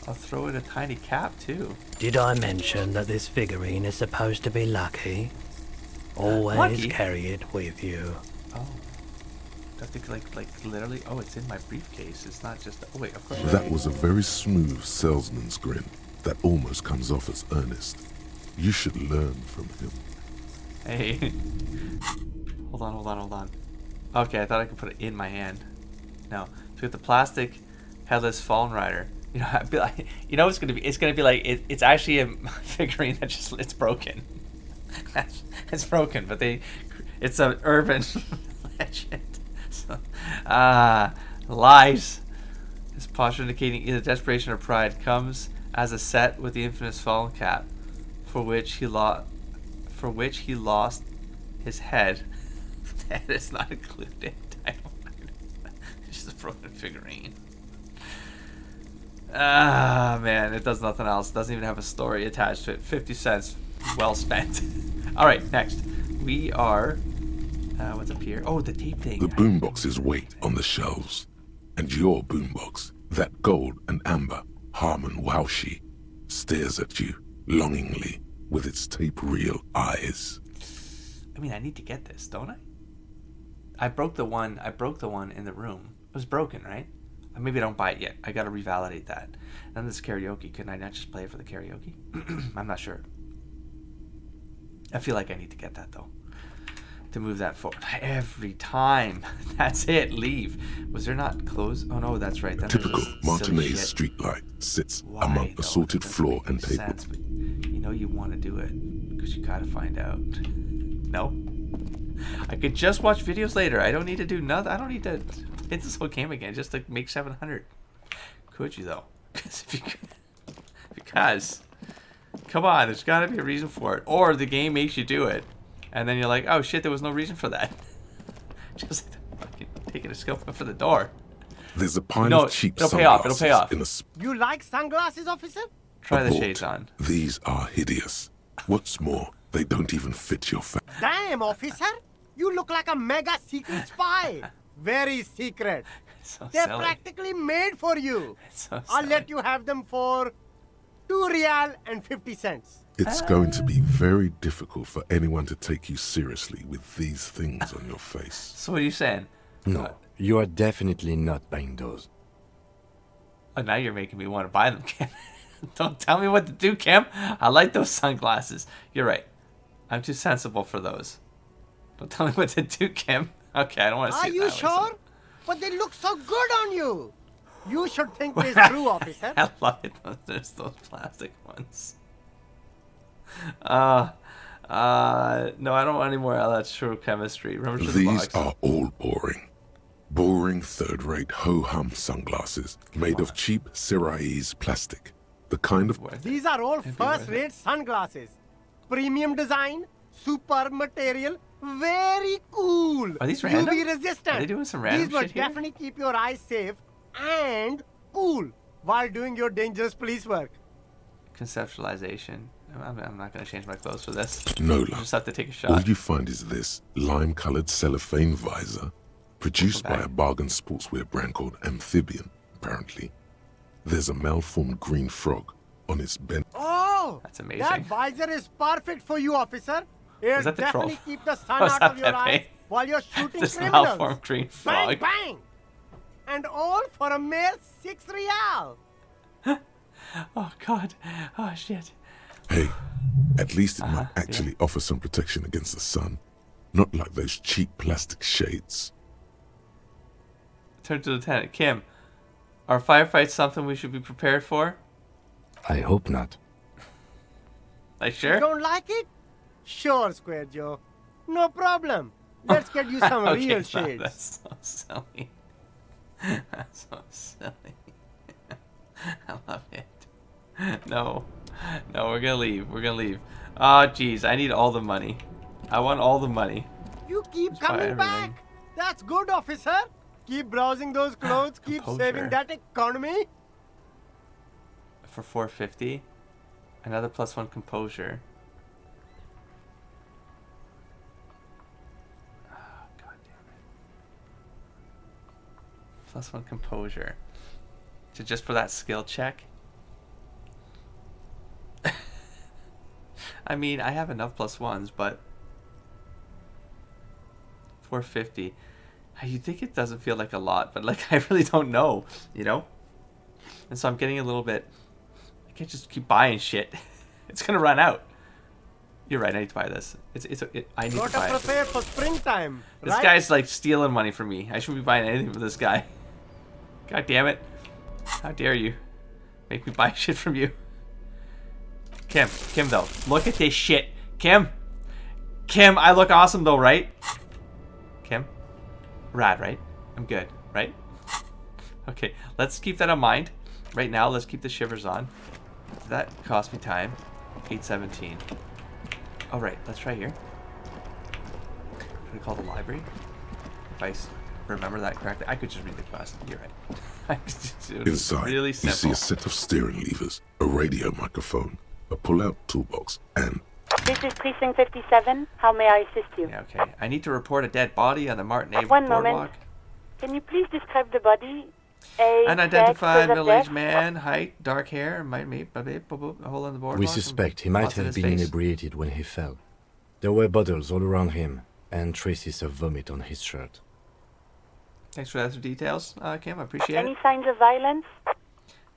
I'll throw in a tiny cap too. Did I mention that this figurine is supposed to be lucky? Always Lucky? carry it with you. Oh. I think like literally. Oh, it's in my briefcase. It's not just. Oh wait, of course. That was a very smooth salesman's grin that almost comes off as earnest. You should learn from him. Hey. Hold on. Okay, I thought I could put it in my hand. No. So with the plastic headless Fallen Rider. You know, I'd be like, you know, it's gonna be like it's actually a figurine that it's broken. It's broken, but it's an urban legend. So, lies. His posture indicating either desperation or pride comes as a set with the infamous fallen cap, for which he lost his head. The head is not included. I don't know. It's just a broken figurine. Man, it does nothing else. It doesn't even have a story attached to it. 50 cents, well spent. All right, next we are. What's up here? Oh, the tape thing. The boomboxes wait on the shelves, and your boombox, that gold and amber Harman Waushi, stares at you longingly with its tape reel eyes. I mean, I need to get this, don't I? I broke the one in the room. It was broken, right? Maybe I don't buy it yet. I gotta revalidate that. Then this karaoke. Can I not just play it for the karaoke? I'm not sure. I feel like I need to get that though. To move that forward. Every time. That's it. Leave. Was there not clothes? Oh no, that's right. A typical Martinez streetlight sits among assorted floor and table. Sense, but you know you want to do it because you gotta find out. No. I could just watch videos later. I don't need to do nothing. I don't need to hit this whole game again just to make 700. Could you though? Because come on, there's got to be a reason for it, or the game makes you do it, and then you're like, oh shit, there was no reason for that. Just fucking taking a scope for the door. There's a pile of cheap it'll sunglasses pay off. in a You like sunglasses, officer? Try the shades on. These are hideous. What's more, they don't even fit your face. Damn, officer! You look like a mega secret spy. Very secret. So They're silly. practically made for you. So I'll let you have them for 2 real and 50 cents. It's going to be very difficult for anyone to take you seriously with these things on your face. So what are you saying? No, you are definitely not buying those. Oh, now you're making me want to buy them, Kim. Don't tell me what to do, Kim. I like those sunglasses. You're right. I'm too sensible for those. Don't tell me what to do, Kim. Okay, I don't want to see Are it you that way, sure? But they look so good on you. You should think this through, officer. I love it. There's those plastic ones. No, I don't want any more of that true chemistry. Remember to the These box. are all boring. Boring third-rate ho-hum sunglasses made of cheap Syrahese plastic. The kind of... These are all first-rate sunglasses. Premium design, super material, very cool. Are these random? UV resistant. Are they doing some random These will shit here? definitely keep your eyes safe and cool while doing your dangerous police work. Conceptualization. I'm not going to change my clothes for this. No You luck. just have to take a All shot. you find is this lime-colored cellophane visor, produced by a bargain sportswear brand called Amphibian, apparently. There's a malformed green frog on its bent. Oh! That's amazing. That visor is perfect for you, officer. It'll that the troll? definitely keep the sun Was out that of your Pepe? eyes while you're shooting This criminals. malformed green Bang, frog. bang! And all for a mere 6 real. Oh god. Oh shit. Hey, at least it might actually offer some protection against the sun. Not like those cheap plastic shades. Turn to Lieutenant Kim. Are firefights something we should be prepared for? I hope not. Like sure? You don't like it? Sure, Square Joe. No problem. Let's get you some Okay, real shades. That's so silly. That's so silly. I love it. No. No, we're gonna leave. We're gonna leave. Oh, jeez. I need all the money. I want all the money. You keep Just buy coming everything. back. That's good, officer. Keep browsing those clothes. Keep Composure. saving that economy. For 450. Another +1 composure. Oh, god damn it. +1 composure. So just for that skill check? I mean, I have enough +1s, but 450. You think it doesn't feel like a lot, but like I really don't know, you know? And so I'm getting a little bit. I can't just keep buying shit. It's gonna run out. You're right. I need to buy this. I need to Gotta buy it. prepare for springtime. This right? guy's like stealing money from me. I shouldn't be buying anything from this guy. God damn it! How dare you make me buy shit from you? Kim though, look at this shit. Kim, I look awesome though, right? Kim, rad, right? I'm good, right? Okay, let's keep that in mind. Right now, let's keep the shivers on. That cost me time. 817. All right, let's try here. Should we call the library? If I remember that correctly, I could just read the quest. You're right. Inside, really you simple. see a set of steering levers, a radio microphone, a pull-out toolbox, and... This is Precinct 57. How may I assist you? Yeah, okay. I need to report a dead body on the Martin One Boardwalk. moment. Can you please describe the body? A Unidentified sex, middle-aged death? man, height, dark hair, might be a hole in the boardwalk. We suspect he might Lots in have his been face. inebriated when he fell. There were bottles all around him, and traces of vomit on his shirt. Thanks for the details, Kim. I appreciate Any it. signs of violence?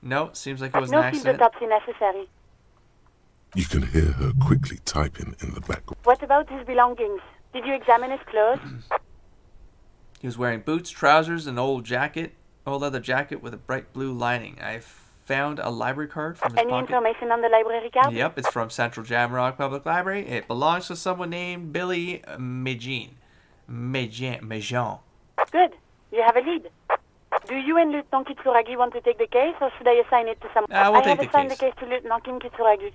No, seems like it was an No field accident. autopsy necessary. You can hear her quickly typing in the background. What about his belongings? Did you examine his clothes? He was wearing boots, trousers, and old leather jacket with a bright blue lining. I found a library card from his Any pocket. information on the library card? Yep, it's from Central Jamrock Public Library. It belongs to someone named Billy Mejean. Good. You have a lead. Do you and Lieutenant Kitsuragi want to take the case, or should I assign it to someone? We'll I take have the assigned case. the case to Lieutenant Kim Kitsuragi.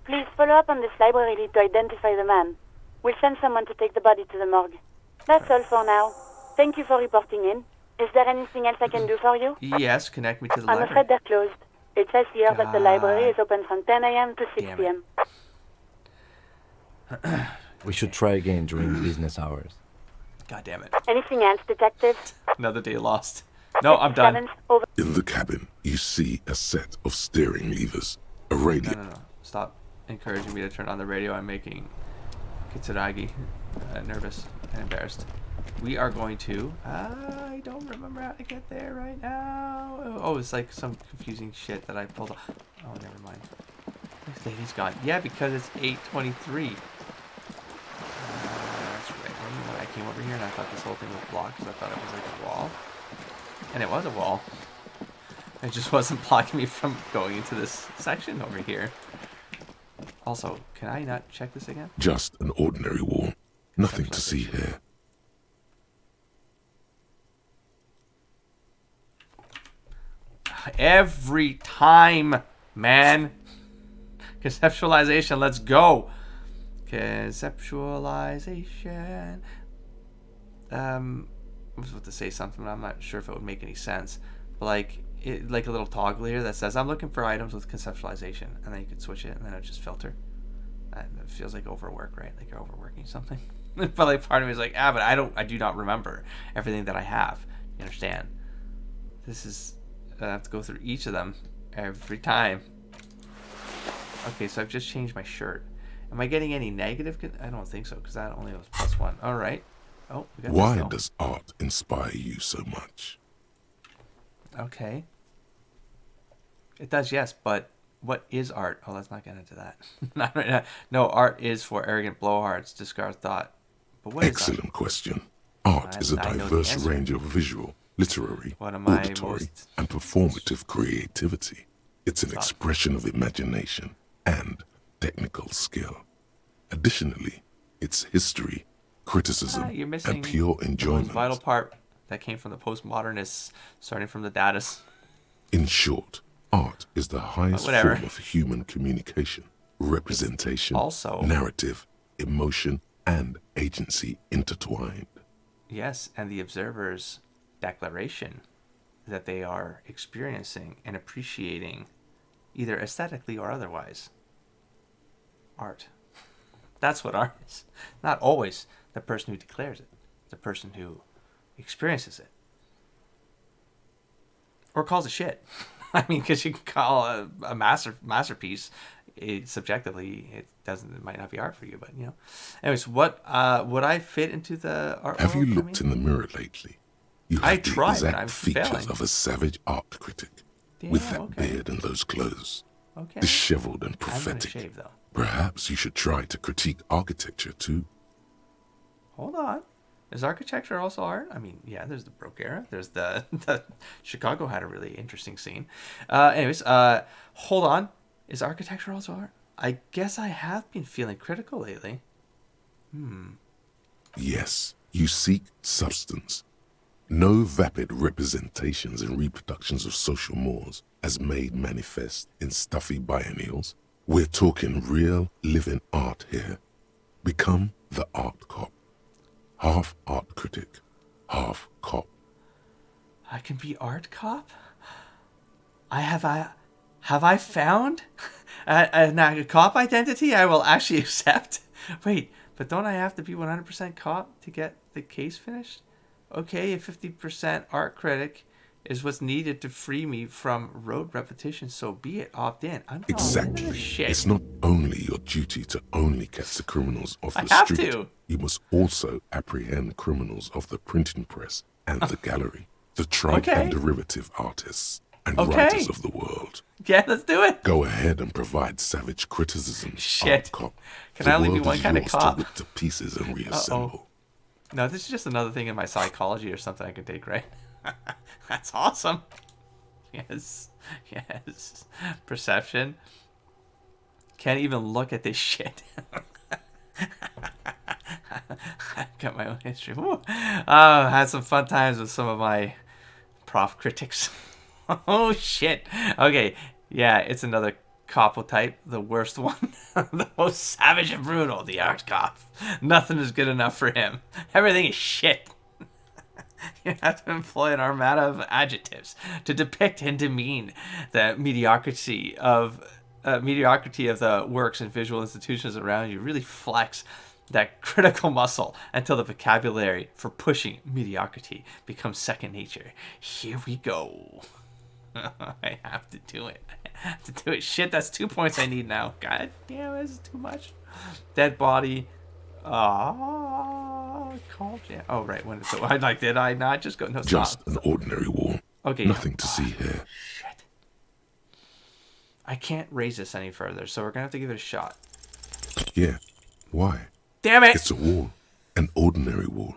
Please follow up on this library lead to identify the man. We'll send someone to take the body to the morgue. That's all for now. Thank you for reporting in. Is there anything else I can do for you? Yes, connect me to the I'm library. afraid they're closed. It says here that the library is open from 10 a.m. to 6 Damn p.m. We should try again during business hours. God damn it. Anything else, detective? Another day lost. No, I'm done. 57's over. In the cabin, you see a set of steering levers, a radio... No. Stop encouraging me to turn on the radio. I'm making Kitsuragi nervous and embarrassed. We are going to... I don't remember how to get there right now. Oh, it's like some confusing shit that I pulled off. Oh, never mind. This lady's gone. Yeah, because it's 8:23. That's right. Well, I came over here and I thought this whole thing was blocked because I thought it was like a wall. And it was a wall. It just wasn't blocking me from going into this section over here. Also, can I not check this again? Just an ordinary wall. Nothing to see here. Every time, man. Conceptualization, let's go. Conceptualization. I was about to say something, but I'm not sure if it would make any sense. But like a little toggle here that says I'm looking for items with conceptualization, and then you could switch it, and then it would just filter. It feels like overwork, right? Like you're overworking something. But like part of me is like, but I do not remember everything that I have. You understand? This is. I have to go through each of them every time. Okay, so I've just changed my shirt. Am I getting any negative? I don't think so, because that only was +1. All right. Oh, we got Why this does art inspire you so much? Okay. It does, yes, but what is art? Oh, let's not get into that. Not right now. No, art is for arrogant blowhards, discard thought. But what Excellent is art? question. Art is a I know the diverse answer. range of visual, literary, One of my auditory, most and performative creativity. It's an thought- expression of imagination and technical skill. Additionally, its history, criticism, You're missing and pure the most enjoyment. vital part that came from the postmodernists, starting from the Dadists. In short, art is the highest whatever. form of human communication, representation, also- narrative, emotion, and agency intertwined. Yes, and the observer's declaration that they are experiencing and appreciating, either aesthetically or otherwise, art. That's what art is. Not always the person who declares it, the person who experiences it. Or calls it shit. I mean, because you can call a masterpiece, subjectively, it might not be art for you, but you know. Anyways, what would I fit into the art Have you world, looked in the mirror lately? You have I the tried, but exact I'm features failing. of a savage art critic, Yeah, with that okay. beard and those clothes, Okay. disheveled and I'm gonna prophetic. shave, though. Perhaps you should try to critique architecture too. Hold on. Is architecture also art? I mean, yeah, there's the Baroque era. There's the Chicago had a really interesting scene. Anyways, hold on. Is architecture also art? I guess I have been feeling critical lately. Yes, you seek substance. No vapid representations and reproductions of social mores as made manifest in stuffy biennials. We're talking real living art here. Become the art cop. Half art critic, half cop. I can be art cop? Have I found a cop identity I will actually accept? Wait, but don't I have to be 100% cop to get the case finished? Okay, a 50% art critic is what's needed to free me from road repetition, so be it. Opt in. I'm not Exactly. Shit. It's not only your duty to only catch the criminals off I the have street. to. You must also apprehend criminals of the printing press and the gallery, the trite Okay. and derivative artists and Okay. writers of the world. Yeah, let's do it. Go ahead and provide savage criticism. Shit. Art cop. Can The I only be world one is kind of yours cop? to rip to pieces and reassemble. No, this is just another thing in my psychology or something I can take, right? That's awesome. Yes. Yes. Perception. Can't even look at this shit. I've got my own history. Woo. I had some fun times with some of my prof critics. Oh, shit. Okay. Yeah, it's another copo type. The worst one. The most savage and brutal. The art cop. Nothing is good enough for him. Everything is shit. You have to employ an armada of adjectives to depict and demean the mediocrity of the works and visual institutions around you. Really flex that critical muscle until the vocabulary for pushing mediocrity becomes second nature. Here we go. I have to do it. I have to do it. Shit, that's 2 points I need now. God damn, this is too much. Dead body. Called. Yeah. Oh, right. When it's so, I like. Did I not just go? No, Just stop. an ordinary wall. Okay. Nothing to see here. Shit. I can't raise this any further, so we're gonna have to give it a shot. Yeah. Why? Damn it! It's a wall. An ordinary wall.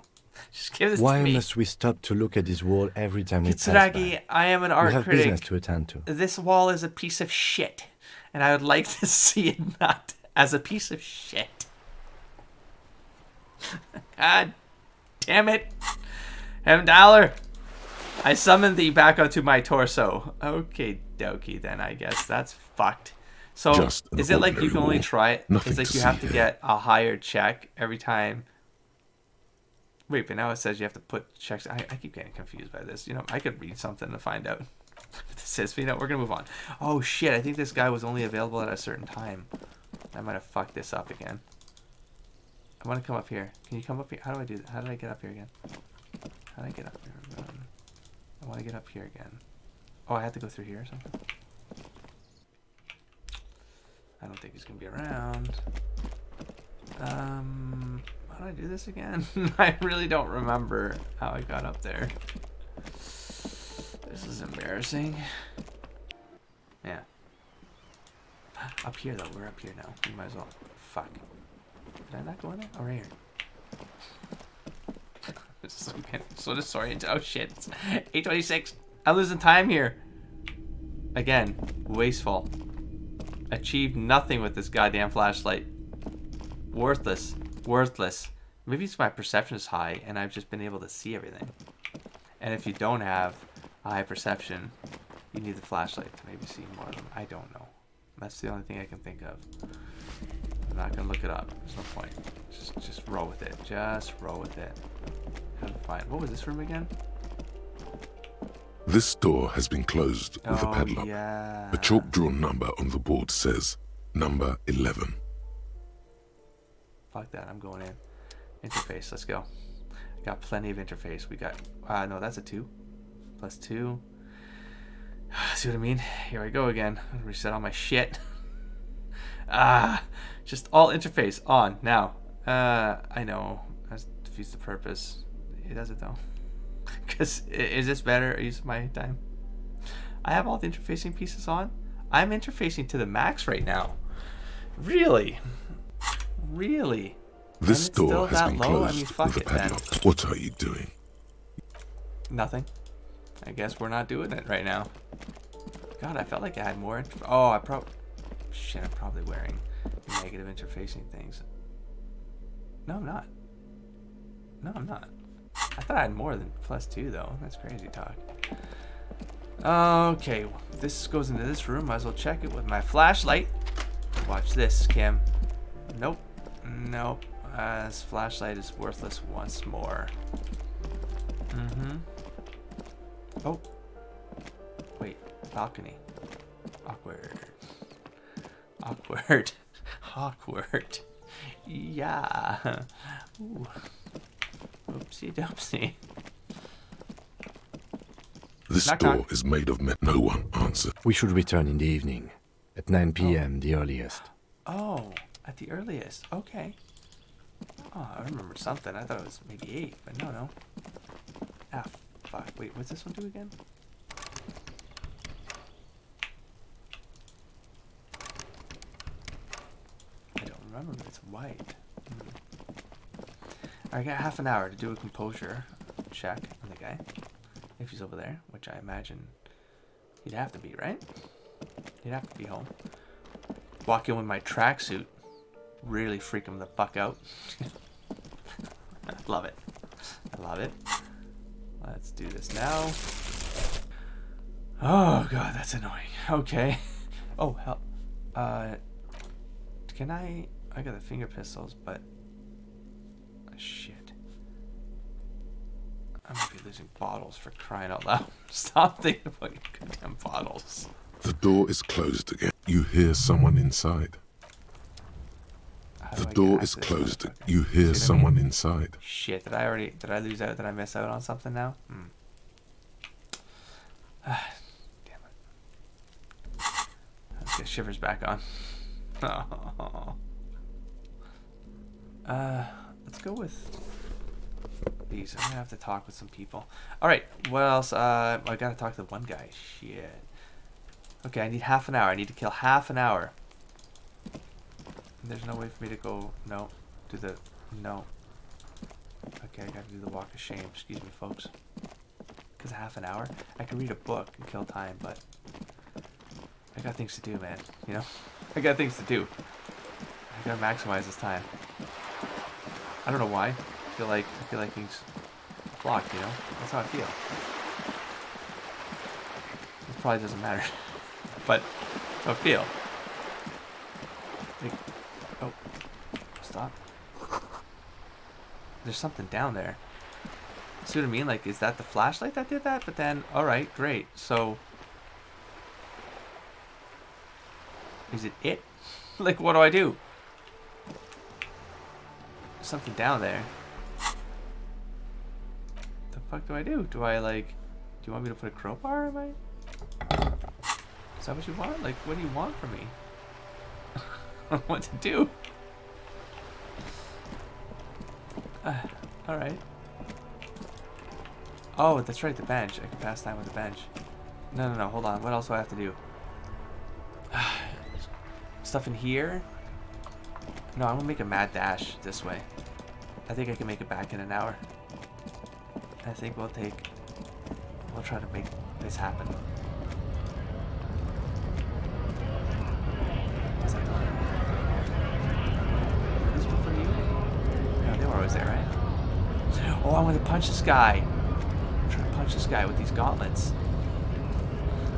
Just give this Why to me. must we stop to look at this wall every time we pass by? Kitsuragi, I am an We art have critic. business to attend to. This wall is a piece of shit, and I would like to see it not as a piece of shit. God damn it. $7. I summoned thee back onto my torso. Okay, dokie, then I guess that's fucked. So, Just an is it like you can only ordinary try it? Nothing It's like to you see have to here. get a higher check every time. Wait, but now it says you have to put checks. I keep getting confused by this. You know, I could read something to find out what this is. But, you know, we're going to move on. Oh, shit. I think this guy was only available at a certain time. I might have fucked this up again. I want to come up here. Can you come up here? How do I do that? How did I get up here again? How did I get up here? I want to get up here again. Oh, I have to go through here or something? I don't think he's going to be around. How do I do this again? I really don't remember how I got up there. This is embarrassing. Yeah. Up here though, we're up here now. We might as well. Fuck. Did I not go in there? Oh, right here. So disoriented. Oh shit. It's 8:26. I'm losing time here. Again, wasteful. Achieved nothing with this goddamn flashlight. Worthless. Worthless. Maybe it's my perception is high and I've just been able to see everything. And if you don't have a high perception, you need the flashlight to maybe see more of them. I don't know. That's the only thing I can think of. I'm not gonna look it up. There's no point. Just roll with it. Just roll with it. Have to find. What was this room again? This door has been closed with a padlock. Yeah. A chalk-drawn number on the board says number 11. Fuck that. I'm going in. Interface. Let's go. I got plenty of interface. We got. No, that's a 2. Plus 2. See what I mean? Here I go again. Reset all my shit. Just all interface on now. I know. That defeats the purpose. It does it though. Because is this better use of my time? I have all the interfacing pieces on. I'm interfacing to the max right now. Really? Really? This door has been closed I mean, fuck with a it, then. padlock. What are you doing? Nothing. I guess we're not doing it right now. God, I felt like I had more. Oh, I'm probably wearing negative interfacing things. No, I'm not. No, I'm not. I thought I had more than +2 though. That's crazy talk. Okay, this goes into this room. Might as well check it with my flashlight. Watch this, Kim. Nope. Nope. This flashlight is worthless once more. Oh. Wait. Balcony. Awkward. Awkward. Awkward. Yeah. Ooh. Oopsie doopsie. This Knock, door knock. is made of metal. No one answered. We should return in the evening. At 9 p.m. the earliest. Oh, at the earliest. Okay. Oh, I remember something. I thought it was maybe 8, but no. Ah, fuck. Wait, what's this one do again? I don't remember, but it's white. I got half an hour to do a composure check on the guy. If he's over there, which I imagine he'd have to be, right? He'd have to be home. Walk in with my tracksuit. Really freak him the fuck out. Love it. I love it. Let's do this now. Oh god, that's annoying. Okay. Oh hell. Can I got the finger pistols, but shit. I might be losing bottles for crying out loud. Stop thinking about your goddamn bottles. The door is closed again. You hear someone inside. The door is closed. You hear someone inside. Shit, did I lose out? Did I miss out on something now? Damn it. Let's get shivers back on. Let's go with these. I'm gonna have to talk with some people. Alright, what else? I gotta talk to one guy. Shit. Okay, I need half an hour. I need to kill half an hour. There's no way for me to go. No. Do the. No. Okay, I gotta do the walk of shame. Excuse me, folks. Because half an hour? I can read a book and kill time, but I got things to do, man. You know? I got things to do. I gotta maximize this time. I don't know why. I feel like he's blocked, you know? That's how I feel. It probably doesn't matter. But that's how I feel. Like, oh. Stop. There's something down there. See what I mean? Like, is that the flashlight that did that? But then, alright, great. So, is it? Like, what do I do? There's something down there. The fuck do I do? Do I, like, do you want me to put a crowbar in my... Is that what you want? Like, what do you want from me? I don't know what to do. Alright. Oh, that's right, the bench. I can pass time with the bench. No, hold on. What else do I have to do? Stuff in here? No, I'm gonna make a mad dash this way. I think I can make it back in an hour. I think we'll try to make this happen. What's that going on? Are these people for you? No, they were always there, right? Oh, I'm gonna punch this guy. I'm trying to punch this guy with these gauntlets.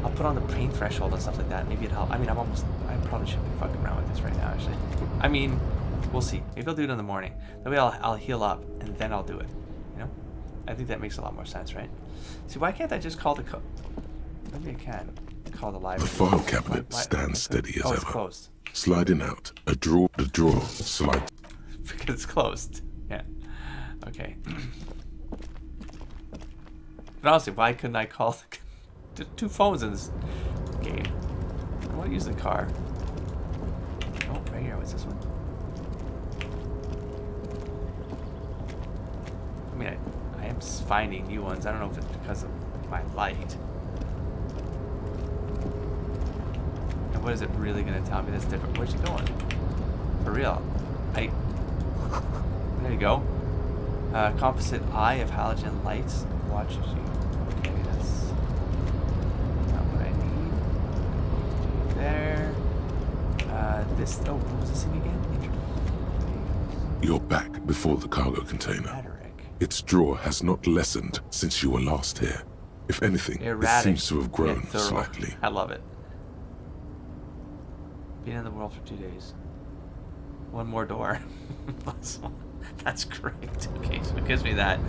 I'll put on the pain threshold and stuff like that. Maybe it'll help. I mean, I probably shouldn't be fucking around with this right now, actually. I mean, we'll see. Maybe I'll do it in the morning. That way I'll heal up and then I'll do it. You know? I think that makes a lot more sense, right? See, why can't I just call the maybe I can call the library. The file cabinet stands steady as ever. It's closed. Sliding out, the drawer slides. Because it's closed. Yeah. Okay. But honestly, why couldn't I call the two phones in this game? I want to use the car. Oh, right here. What's this one? I mean, I am finding new ones. I don't know if it's because of my light. And what is it really going to tell me that's different? Where's she going? For real. There you go. Composite eye of halogen lights. Watches you. Okay, that's not what I need. There. This. Oh, what was this thing again? You're back before the cargo container. Its drawer has not lessened since you were last here. If anything, it seems to have grown slightly. I love it. Been in the world for 2 days. One more door. That's great. Okay, so it gives me that.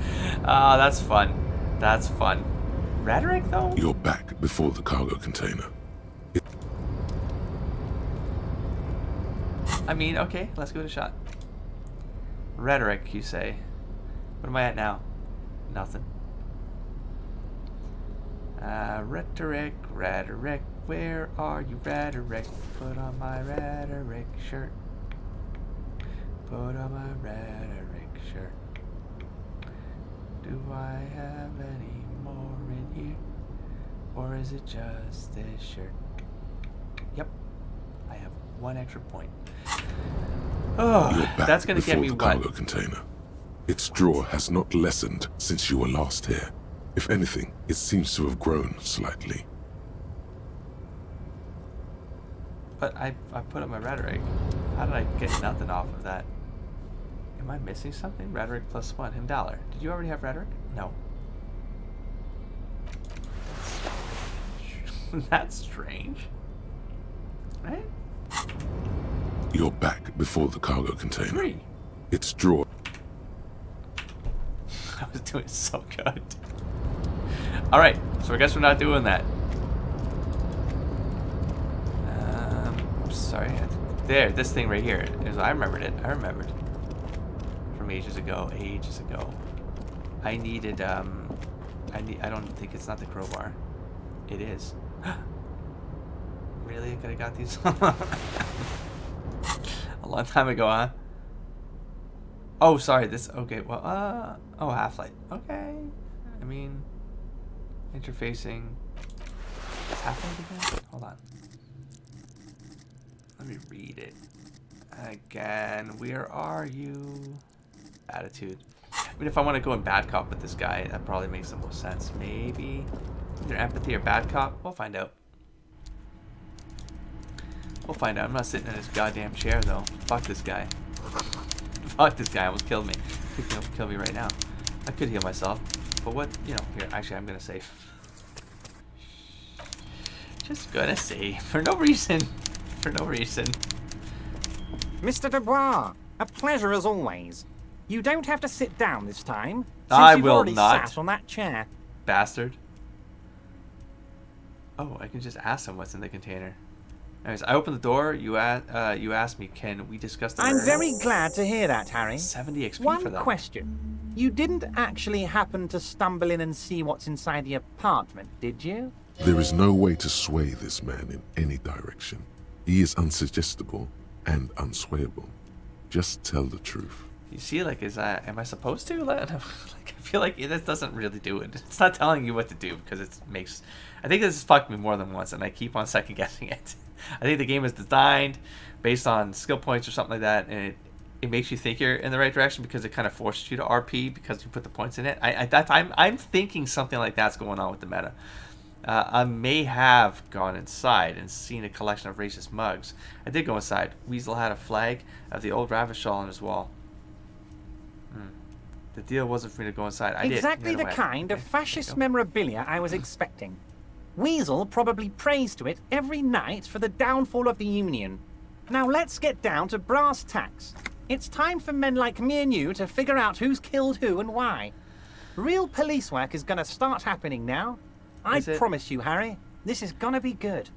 That's fun. That's fun. Rhetoric, though? You're back before the cargo container. I mean, okay, let's give it a shot. Rhetoric, you say. What am I at now? Nothing. Rhetoric, where are you, rhetoric? Put on my rhetoric shirt. Put on my rhetoric shirt. Do I have any more in here? Or is it just this shirt? Yep. I have 1 extra point. Oh, that's gonna get me what? Cargo container. Its drawer has not lessened since you were last here. If anything, it seems to have grown slightly. But I put up my rhetoric. How did I get nothing off of that? Am I missing something? Rhetoric +1. Him dollar. Did you already have rhetoric? No. That's strange. Right? You're back before the cargo container. 3. Its drawer. I was doing so good. Alright, so I guess we're not doing that. Sorry. There, this thing right here. I remembered it. I remembered. From ages ago. I needed, I don't think it's not the crowbar. It is. Really? I could have got these a long time ago, huh? Oh, sorry. Okay, well, oh, Half-Light. Okay. I mean, interfacing. What's happening again? Hold on. Let me read it. Again, where are you? Attitude. I mean, if I want to go in bad cop with this guy, that probably makes the most sense. Maybe either empathy or bad cop. We'll find out. We'll find out. I'm not sitting in this goddamn chair, though. Fuck this guy. Fuck this guy. Almost killed me. He could kill me right now. I could heal myself. But what, you know, here, actually, I'm going to save. Just going to save. For no reason. For no reason. Mr. Dubois, a pleasure as always. You don't have to sit down this time, since I you've will already not. sat on that chair. Bastard. Oh, I can just ask him what's in the container. Anyways, I opened the door. You asked me, can we discuss the I'm very glad to hear that, Harry. 70 XP One for that. question. You didn't actually happen to stumble in and see what's inside the apartment, did you? There is no way to sway this man in any direction. He is unsuggestible and unswayable. Just tell the truth. You see, like, am I supposed to? Like, I feel like this doesn't really do it. It's not telling you what to do because it makes. I think this has fucked me more than once, and I keep on second guessing it. I think the game is designed based on skill points or something like that, and it makes you think you're in the right direction because it kind of forces you to RP because you put the points in it. I'm thinking something like that's going on with the meta. I may have gone inside and seen a collection of racist mugs. I did go inside. Weasel had a flag of the old Ravishal on his wall. The deal wasn't for me to go inside. I exactly did. the kind of fascist memorabilia I was expecting. Weasel probably prays to it every night for the downfall of the Union. Now let's get down to brass tacks. It's time for men like me and you to figure out who's killed who and why. Real police work is going to start happening now. I promise you, Harry, this is going to be good.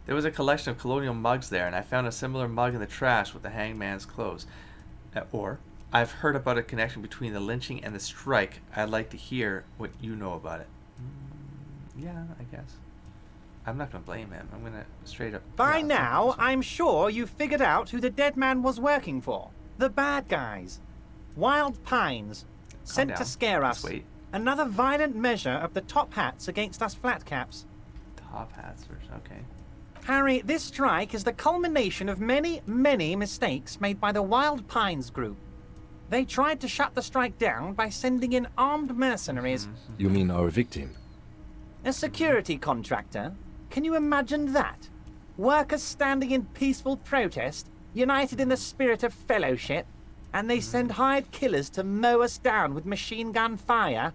There was a collection of colonial mugs there, and I found a similar mug in the trash with the hangman's clothes. Or, I've heard about a connection between the lynching and the strike. I'd like to hear what you know about it. Yeah, I guess. I'm not going to blame him. I'm going to straight up... By now, I'm sure you've figured out who the dead man was working for. The bad guys. Wild Pines. Sent to scare us. Wait. Another violent measure of the top hats against us flatcaps. Top hats, okay. Harry, this strike is the culmination of many, many mistakes made by the Wild Pines group. They tried to shut the strike down by sending in armed mercenaries. You mean our victim? A security contractor? Can you imagine that? Workers standing in peaceful protest, united in the spirit of fellowship, and they send hired killers to mow us down with machine gun fire?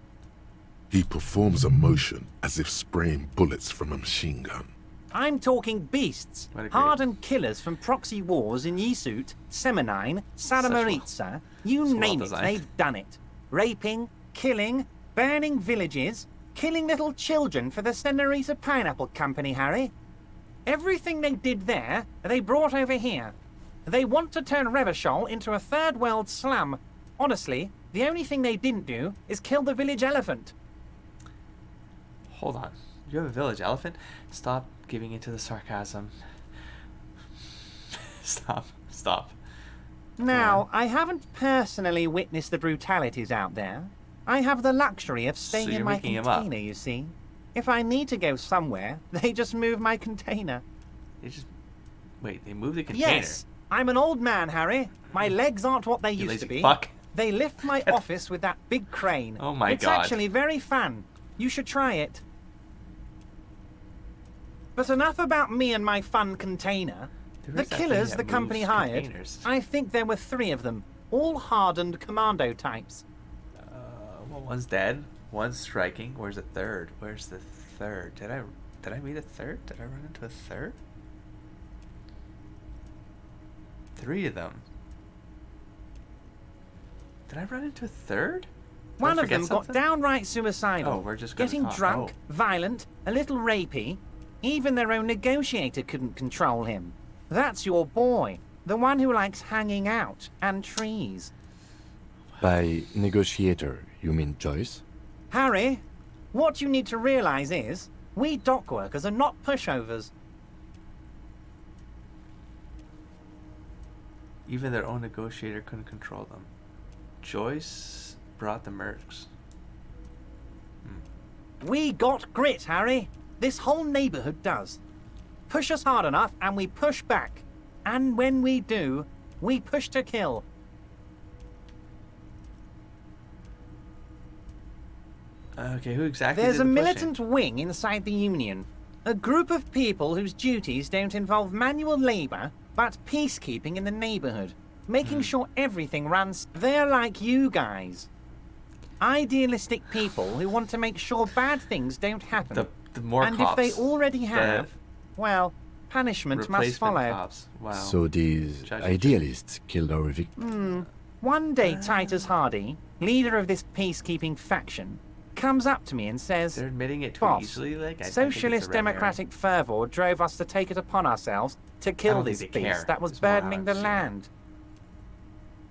He performs a motion as if spraying bullets from a machine gun. I'm talking beasts, hardened killers from proxy wars in Yisut, Semenine, Santa Maritza, you name it, they've done it. Raping, killing, burning villages, killing little children for the Senorita Pineapple Company, Harry. Everything they did there, they brought over here. They want to turn Revachol into a third world slum. Honestly, the only thing they didn't do is kill the village elephant. Hold on. You have a village elephant? Stop giving into the sarcasm. Stop. Now, I haven't personally witnessed the brutalities out there. I have the luxury of staying in my container, you see. If I need to go somewhere, they just move my container. Wait, they move the container? Yes. I'm an old man, Harry. My legs aren't what they used to be. Fuck. They lift my office with that big crane. Oh my God. It's actually very fun. You should try it. But enough about me and my fun container. The killers the company hired, I think there were 3 of them, all hardened commando types. Well, one's dead, one's striking. Where's the third? Where's the third? Did I meet a third? Did I run into a third? 3 of them. Did I run into a third? One of them got downright suicidal. Oh, we're just getting drunk, violent, a little rapey. Even their own negotiator couldn't control him. That's your boy, the one who likes hanging out and trees. By negotiator, you mean Joyce? Harry, what you need to realize is, we dock workers are not pushovers. Even their own negotiator couldn't control them. Joyce brought the mercs. We got grit, Harry. This whole neighborhood does. Push us hard enough and we push back. And when we do, we push to kill. Okay, who exactly There's did a the militant wing inside the Union. A group of people whose duties don't involve manual labor, but peacekeeping in the neighborhood. Making sure everything runs. They're like you guys. Idealistic people who want to make sure bad things don't happen. The more and cops, if they already have, well, punishment must follow. Cops. Wow. So these idealists killed our victim. One day Titus Hardy, leader of this peacekeeping faction, comes up to me and says, "They're admitting it too Boss, easily. Like, socialist democratic fervor drove us to take it upon ourselves to kill this beast that was burdening the land."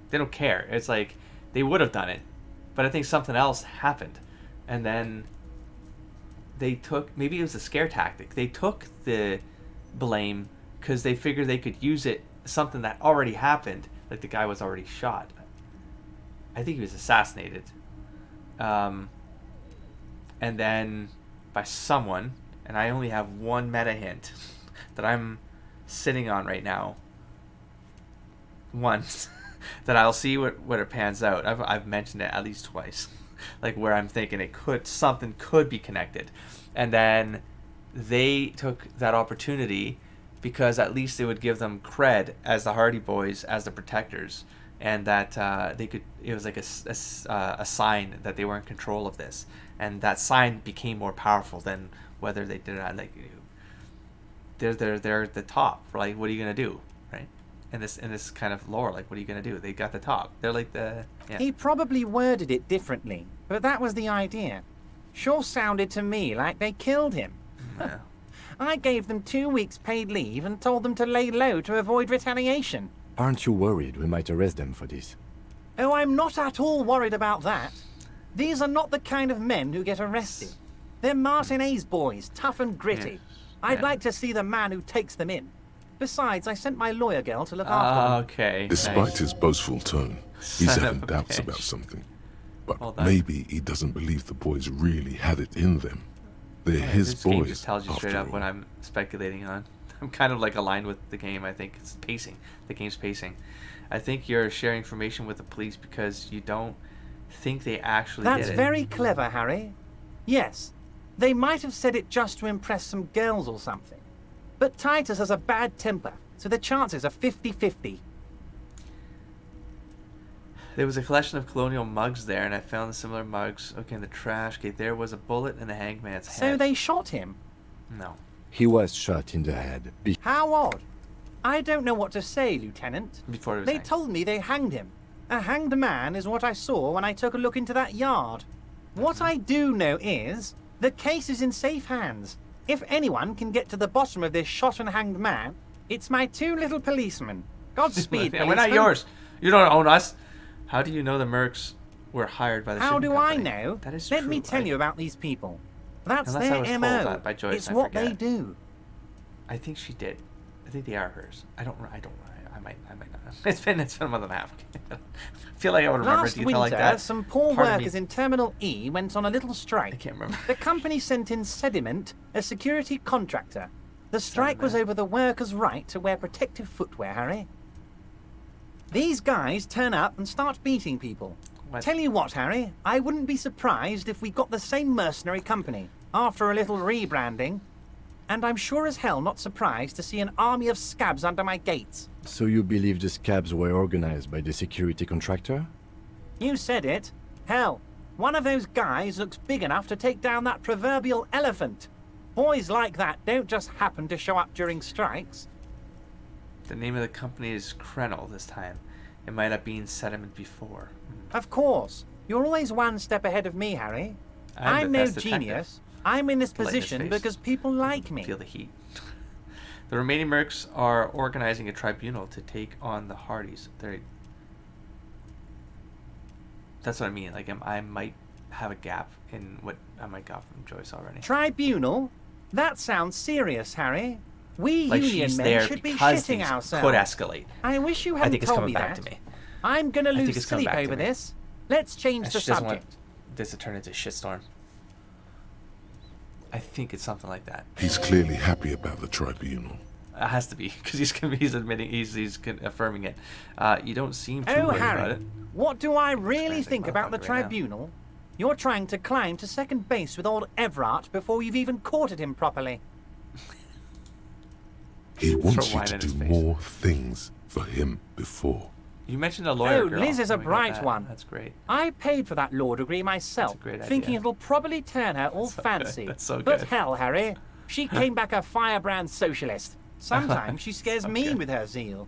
They don't care. It's like they would have done it, but I think something else happened, and then they took, maybe it was a scare tactic. They took the blame because they figured they could use it, something that already happened, like the guy was already shot. I think he was assassinated. And then by someone, and I only have one meta hint that I'm sitting on right now. Once that I'll see what it pans out. I've mentioned it at least twice, like where I'm thinking something could be connected, and then they took that opportunity because at least it would give them cred as the Hardy Boys, as the protectors, and that they could. It was like a sign that they were in control of this, and that sign became more powerful than whether they did it. Like they're at the top. Like, what are you gonna do, right? In this kind of lore, like, what are you gonna do? They got the top. They're like the. Yeah. He probably worded it differently, but that was the idea. Sure sounded to me like they killed him. Yeah. I gave them 2 weeks paid leave and told them to lay low to avoid retaliation. Aren't you worried we might arrest them for this? Oh, I'm not at all worried about that. These are not the kind of men who get arrested. They're Martinez boys, tough and gritty. Yeah. I'd like to see the man who takes them in. Besides, I sent my lawyer girl to look after them. Okay. Despite his boastful tone, he's having doubts about something. But maybe he doesn't believe the boys really had it in them. They're his this boys. Game just tells you straight up all. what I'm speculating on. I'm kind of like aligned with the game. I think it's pacing. The game's pacing. I think you're sharing information with the police because you don't think they actually did it. That's very clever, Harry. Yes, they might have said it just to impress some girls or something. But Titus has a bad temper, so the chances are 50-50. There was a collection of colonial mugs there, and I found the similar mugs. Okay, in the trash. Okay, there was a bullet in the hangman's head. So they shot him? No. He was shot in the head. How odd. I don't know what to say, Lieutenant. Before it was They hanged. told me they hanged him. A hanged man is what I saw when I took a look into that yard. What I do know is, the case is in safe hands. If anyone can get to the bottom of this shot and hanged man, it's my 2 little policemen. Godspeed, We're not yours. You don't own us. How do you know the mercs were hired by the How shipping do company? I know? That is Let true. me tell you about these people. That's Unless I their was told MO. that by Joyce, It's I what forget. they do. I think she did. I think they are hers. I might not. It's been a month and a half. I feel like I would remember Last detail winter, like that. some poor Part of workers me- in Terminal E went on a little strike. I can't remember. The company sent in Sediment, a security contractor. The strike was over the workers' right to wear protective footwear, Harry. These guys turn up and start beating people. What? Tell you what, Harry, I wouldn't be surprised if we got the same mercenary company after a little rebranding. And I'm sure as hell not surprised to see an army of scabs under my gates. So you believe the scabs were organized by the security contractor? You said it. Hell, one of those guys looks big enough to take down that proverbial elephant. Boys like that don't just happen to show up during strikes. The name of the company is Krenel this time. It might have been Sediment before. Of course. You're always one step ahead of me, Harry. I'm I'm the no best detective. genius. I'm in this Light in his position face. because people like me. Feel the heat. The remaining mercs are organizing a tribunal to take on the Hardys. That's what I mean. Like, I might have a gap in what I might got from Joyce already. Tribunal? That sounds serious, Harry. We Like, union she's men there should be because shitting things ourselves. could escalate. I wish you I hadn't think it's told coming me back that. to me. I'm gonna I think lose it's coming sleep back to over me. this. Let's change the She doesn't subject. want this to turn into a shitstorm. I think it's something like that. He's clearly happy about the tribunal. It has to be, because he's admitting, he's affirming it. You don't seem too Oh, worried about Harry, it. what do I really think about the motherfucker right now. tribunal? You're trying to climb to second base with old Everard before you've even courted him properly. He wants you wine to in his do face. more things for him before. You mentioned a lawyer Oh, girl. Liz is a Let me get bright that. one. That's great. I paid for that law degree myself, That's a great thinking idea. it'll probably turn her all That's so good. fancy. That's so But good. hell, Harry, she came back a firebrand socialist. Sometimes she scares So me good. with her zeal.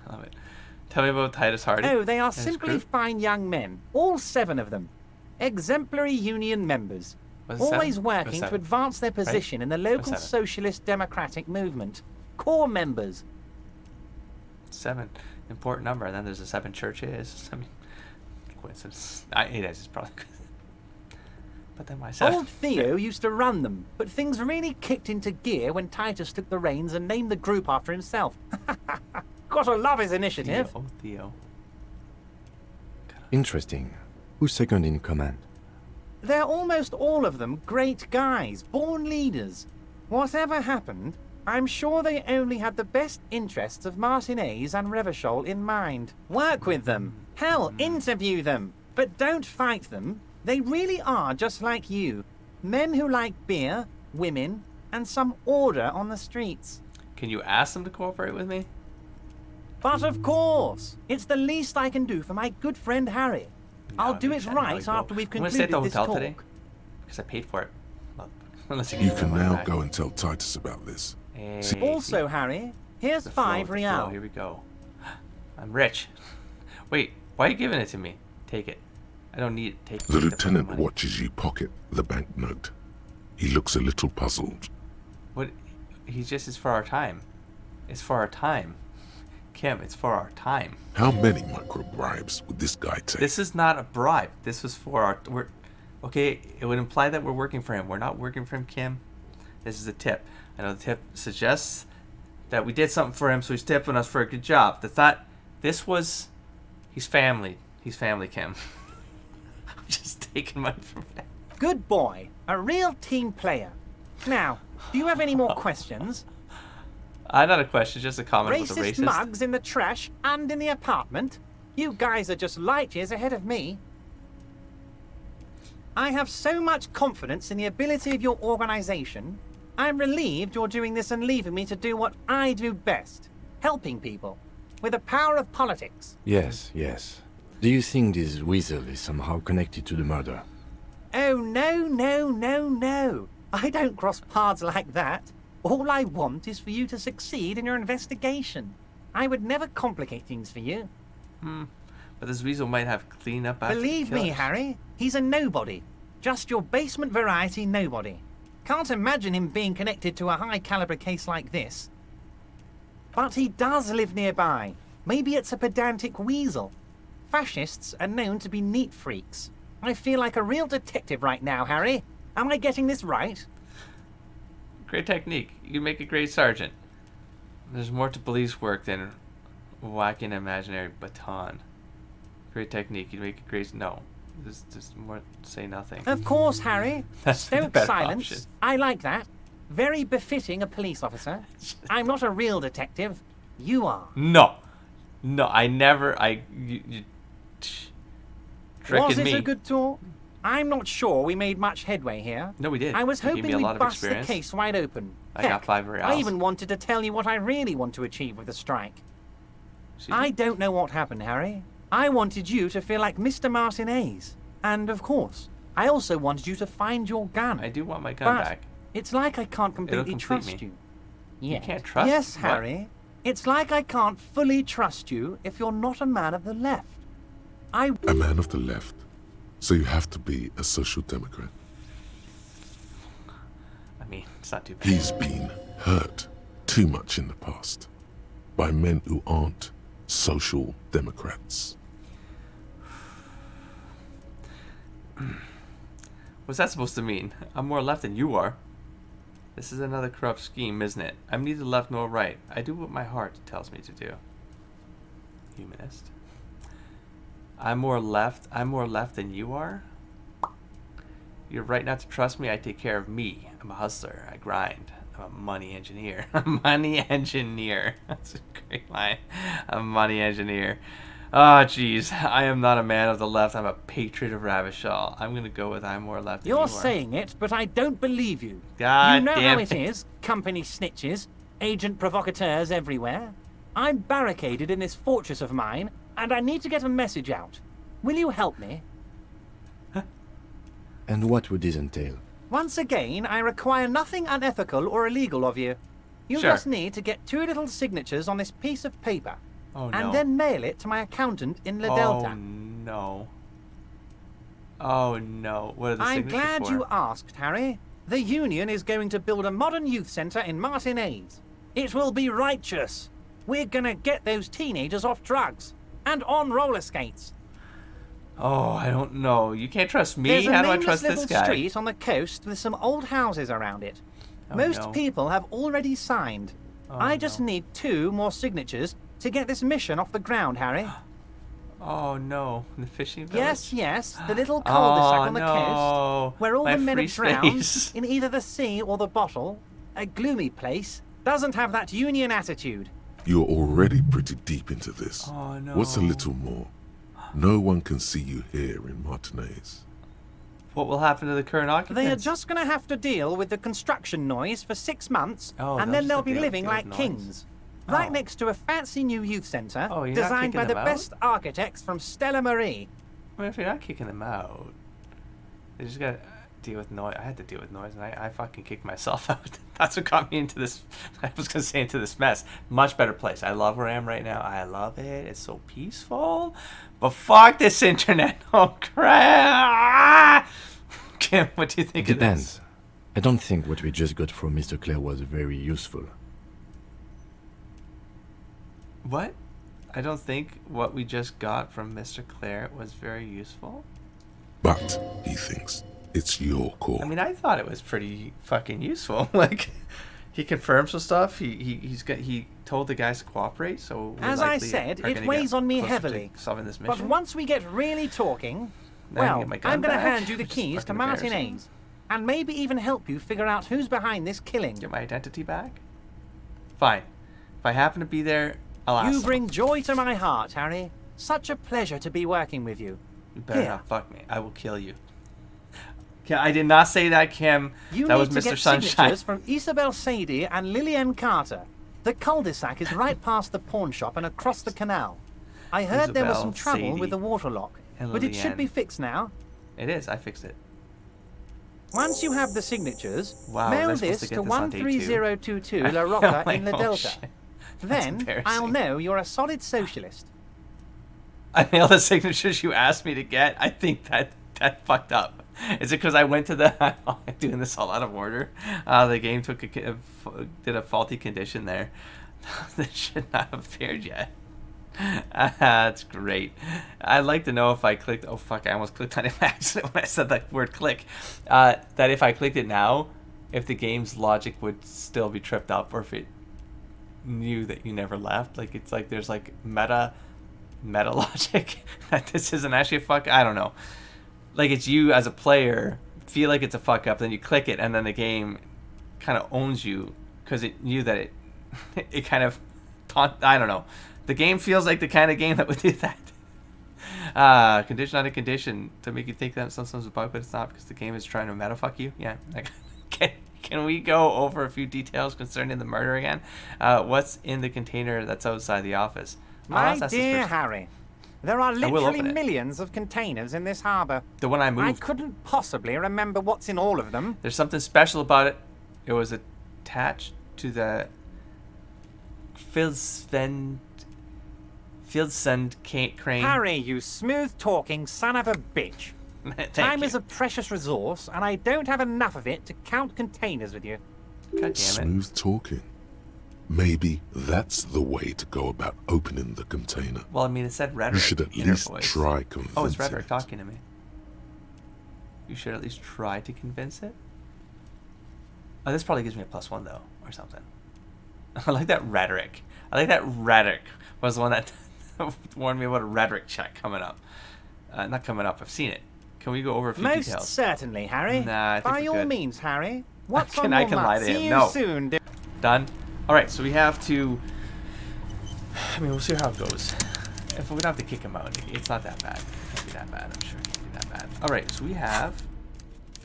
I love it. Tell me about Titus Hardy. Oh, they are and his simply crew. fine young men, all 7 of them. Exemplary union members. Was it Always 7? working to 7. advance their position in the local 7. socialist democratic movement. Core members. 7. Important number. And then there's the 7 churches. I mean, coincidence. It is. It's probably. But then why 7? Old Theo used to run them, but things really kicked into gear when Titus took the reins and named the group after himself. Gotta love his initiative. Theo. Interesting. Who's second in command? They're almost all of them great guys, born leaders. Whatever happened, I'm sure they only had the best interests of Martinez and Revachol in mind. Work with them. Hell, interview them. But don't fight them. They really are just like you. Men who like beer, women, and some order on the streets. Can you ask them to cooperate with me? But of course, it's the least I can do for my good friend Harry. I'll do it right after we've concluded this talk. Today, because I paid for it. Well, unless you can now go and tell Titus about this. Hey, also, Harry, here's 5 real. Here we go. I'm rich. Wait, why are you giving it to me? Take it. I don't need it. Take it. The lieutenant watches you pocket the banknote. He looks a little puzzled. What? It's for our time. It's for our time. Kim, it's for our time. How many micro bribes would this guy take? This is not a bribe. This was for our... okay, it would imply that we're working for him. We're not working for him, Kim. This is a tip. I know the tip suggests that we did something for him, so he's tipping us for a good job. The thought... This was... He's family. He's family, Kim. I'm just taking money from him. Good boy. A real team player. Now, do you have any more questions? Not a question, just a comment with a racist. Mugs in the trash and in the apartment? You guys are just light years ahead of me. I have so much confidence in the ability of your organization. I'm relieved you're doing this and leaving me to do what I do best. Helping people. With the power of politics. Yes, yes. Do you think this weasel is somehow connected to the murder? Oh, no. I don't cross paths like that. All I want is for you to succeed in your investigation. I would never complicate things for you. But this weasel might have cleaned up after Believe me, Harry, he's a nobody. Just your basement variety nobody. Can't imagine him being connected to a high-caliber case like this. But he does live nearby. Maybe it's a pedantic weasel. Fascists are known to be neat freaks. I feel like a real detective right now, Harry. Am I getting this right? Great technique. You make a great sergeant. There's more to police work than whacking an imaginary baton. Great technique. You make a great... No. There's more... Say nothing. Of course, Harry. That's Stoic the silence. option. I like that. Very befitting a police officer. I'm not a real detective. You are. No, I never. You tricking Was it me. a good tour? I'm not sure we made much headway here. No, we did. I was You gave hoping me a we'd lot of bust the experience. case wide open. I Heck, got 5 reals. I even wanted to tell you what I really want to achieve with the strike. I don't know what happened, Harry. I wanted you to feel like Mr. Martinez. And, of course, I also wanted you to find your gun. I do want my gun But back. it's like I can't completely complete trust me. you. You can't trust Yes, what? Harry. It's like I can't fully trust you if you're not a man of the left. A man of the left? So you have to be a social democrat? I mean, it's not too bad. He's been hurt too much in the past by men who aren't social democrats. What's that supposed to mean? I'm more left than you are. This is another corrupt scheme, isn't it? I'm neither left nor right. I do what my heart tells me to do. Humanist. I'm more left than you are? You're right not to trust me. I take care of me. I'm a hustler. I grind. I'm a money engineer. Money engineer. That's a great line. I'm a money engineer. Oh, jeez. I am not a man of the left. I'm a patriot of Ravachol. I'm going to go with I'm more left than you You're are. saying it, but I don't believe you. God you know damn how it is. Company snitches, agent provocateurs everywhere. I'm barricaded in this fortress of mine, and I need to get a message out. Will you help me? And what would this entail? Once again, I require nothing unethical or illegal of you. You Sure. just need to get 2 little signatures on this piece of paper. Oh, no. And then mail it to my accountant in La Oh, Delta. no. Oh, no. What are the I'm signatures glad for? you asked, Harry. The Union is going to build a modern youth centre in Martinez. It will be righteous. We're gonna get those teenagers off drugs and on roller skates. Oh, I don't know. You can't trust me? There's a How do I nameless trust little this guy? street on the coast with some old houses around it. Oh, Most no. people have already signed. Oh, I just need 2 more signatures to get this mission off the ground, Harry. Oh no, the fishing village? Yes, yes, the little cul-de-sac on the no. coast, where all My the men free have drowned space. in either the sea or the bottle. A gloomy place, doesn't have that union attitude. You're already pretty deep into this. Oh no. What's a little more? No one can see you here in Martinez. What will happen to the current occupants? They are just going to have to deal with the construction noise for 6 months, Oh, and they'll then just they'll have to be deal living with like noise. kings. Right Oh. next to a fancy new youth centre, Oh, you're not designed by kicking the them best architects from Stella Marie. Well, if you're not kicking them out, they just gotta deal with noise. I had to deal with noise, and I fucking kicked myself out. That's what got me into this. I was gonna say into this mess. Much better place. I love where I am right now. I love it. It's so peaceful. But fuck this internet. Oh crap! Kim, what do you think It of this? depends. I don't think what we just got from Mr. Clare was very useful. What? I don't think what we just got from Mr. Clare was very useful. But, he thinks, it's your call. I mean, I thought it was pretty fucking useful. Like, he confirmed some stuff. He told the guys to cooperate. So we As I likely said, are it gonna weighs get on me closer to heavily. solving this But mission. once we get really talking, Now I can well, get my gun I'm going to back, hand you the which is keys to fucking Martin embarrassing. A's, and maybe even help you figure out who's behind this killing. Get my identity back. Fine. If I happen to be there, I'll ask. You them. bring joy to my heart, Harry. Such a pleasure to be working with you. You better Here. not fuck me. I will kill you. Kim, I did not say that, Kim. You That need was to Mr. get Sunshine. signatures from Isabel Sadie and Lillian Carter. The cul-de-sac is right past the pawn shop and across the canal. I heard there was some Isabel trouble Sadie with the water lock, and but it should Lillian. be fixed now. It is. I fixed it. Once you have the signatures, Wow, was I mail supposed this to to get this on day 13022 2? La Rocca Like, in the oh, Delta. shit. That's Then embarrassing. I'll know you're a solid socialist. I mailed the signatures you asked me to get. I think that fucked up. Is it because I went to the... I'm doing this all out of order. The game did a faulty condition there. This should not have appeared yet. That's great. I'd like to know if I clicked... Oh, fuck. I almost clicked on it by accident when I said that word click. That if I clicked it now, if the game's logic would still be tripped up, or if it knew that you never left. Like, it's like there's like meta logic that this isn't actually a fuck. I don't know. Like, it's you as a player feel like it's a fuck up, then you click it, and then the game kind of owns you because it knew that it kind of I don't know. The game feels like the kind of game that would do that. Condition on a condition to make you think that sometimes a bug, but it's not, because the game is trying to meta fuck you. Yeah. Like, can we go over a few details concerning the murder again? What's in the container that's outside the office? My That's this dear first. Harry, there are will literally open it. millions of containers in this harbour. The one I I moved. couldn't possibly remember what's in all of them. There's something special about it. It was attached to the Filsend crane. Harry, you smooth-talking son of a bitch. Time is a precious resource, and I don't have enough of it to count containers with you. God damn it. Smooth talking. Maybe that's the way to go about opening the container. Well, I mean, it said rhetoric. You should at inner least voice. try convincing Oh, it's rhetoric it. talking to me. You should at least try to convince it. Oh, this probably gives me a +1 though, or something. I like that rhetoric. I like that rhetoric was the one that warned me about a rhetoric check coming up. Not coming up. I've seen it. Can we go over a few Most details? certainly, Harry. Nah, I think By we're all good. means, Harry. What's on I your can mind? lie to See him. you No. soon. Done. All right, so we have to. I mean, we'll see how it goes. If we don't have to kick him out, it's not that bad. It can't be that bad. I'm sure it can't be that bad. All right, so we have.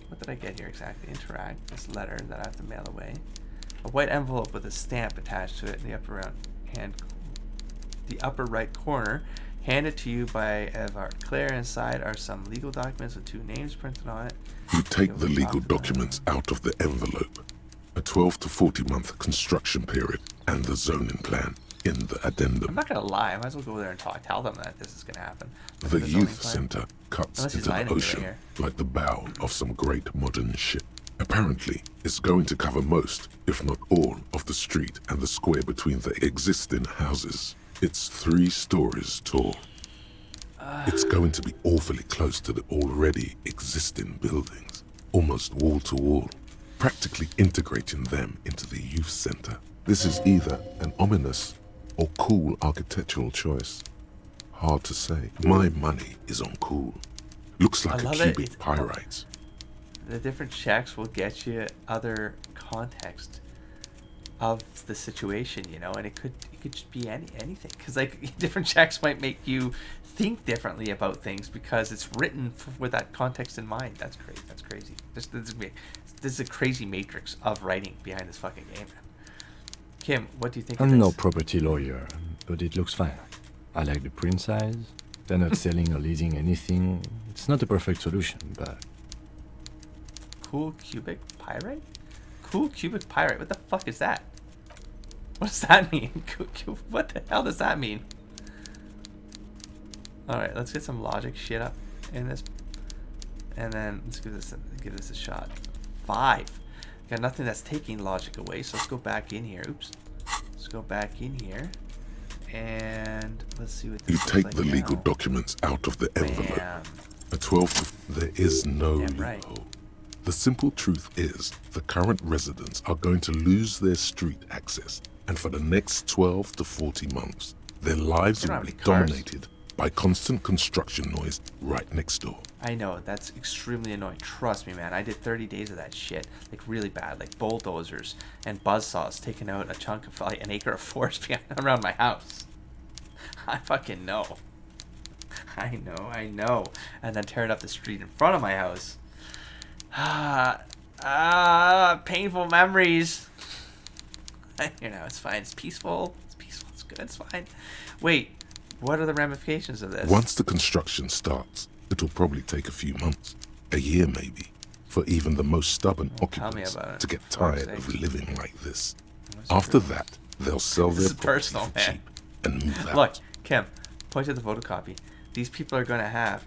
What did I get here exactly? Interact. This letter that I have to mail away. A white envelope with a stamp attached to it in the upper right corner. Handed to you by Evart Claire. Inside are some legal documents with 2 names printed on it. You take the legal documents out of the envelope. A 12 to 40 month construction period and the zoning plan in the addendum. I'm not gonna lie. I might as well go there and tell them that this is gonna happen. Look The at zoning youth plan. center cuts Unless he's into lying the to me right ocean here. like the bow of some great modern ship. Apparently, it's going to cover most, if not all, of the street and the square between the existing houses. It's 3 stories tall. It's going to be awfully close to the already existing buildings, almost wall to wall, practically integrating them into the youth center. This is either an ominous or cool architectural choice. Hard to say. My money is on cool. Looks like a cubic pyrite. The different checks will get you other context of the situation, you know, and it could just be anything, because like different checks might make you think differently about things because it's written with that context in mind. That's crazy. This is a crazy matrix of writing behind this fucking game. Kim, what do you think? I'm no property lawyer, but it looks fine. I like the print size. They're not selling or leasing anything. It's not a perfect solution, but... Cool cubic pyrite? Cool cubic pyrite? What the fuck is that? What does that mean? What the hell does that mean? Alright, let's get some logic shit up in this. And then let's give this a shot. 5. Got nothing that's taking logic away, so let's go back in here. Oops. Let's go back in here. And let's see what this You take the legal documents out of the envelope. Bam. A 12 there is no loophole. Right. The simple truth is the current residents are going to lose their street access, and for the next 12 to 40 months, their lives will be dominated by constant construction noise right next door. I know, that's extremely annoying. Trust me, man. I did 30 days of that shit. Like, really bad. Like, bulldozers and buzzsaws taking out a chunk of, like, an acre of forest around my house. I fucking know. I know. And then tearing up the street in front of my house. Painful memories. You know, it's fine. It's peaceful. It's good. It's fine. Wait, what are the ramifications of this? Once the construction starts, it'll probably take a few months, a year maybe, for even the most stubborn occupants to get tired of living like this. After that, they'll sell their property for cheap and move out. Look, Kim, point to the photocopy. These people are going to have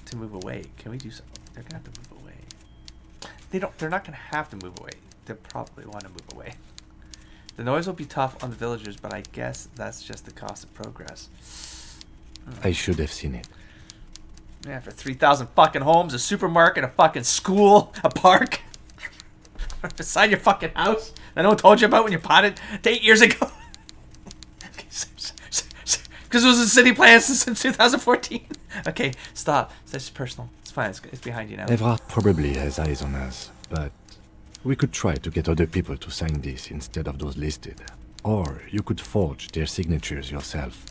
to move away. Can we do something? They're going to have to move away. They're not going to have to move away. They'll probably want to move away. The noise will be tough on the villagers, but I guess that's just the cost of progress. I should have seen it. Yeah, for 3,000 fucking homes, a supermarket, a fucking school, a park, beside your fucking house that no one told you about when you bought it 8 years ago. Because it was in city plans since 2014. Okay, stop. That's personal. It's fine. It's behind you now. Evrard probably has eyes on us, but we could try to get other people to sign this instead of those listed. Or you could forge their signatures yourself.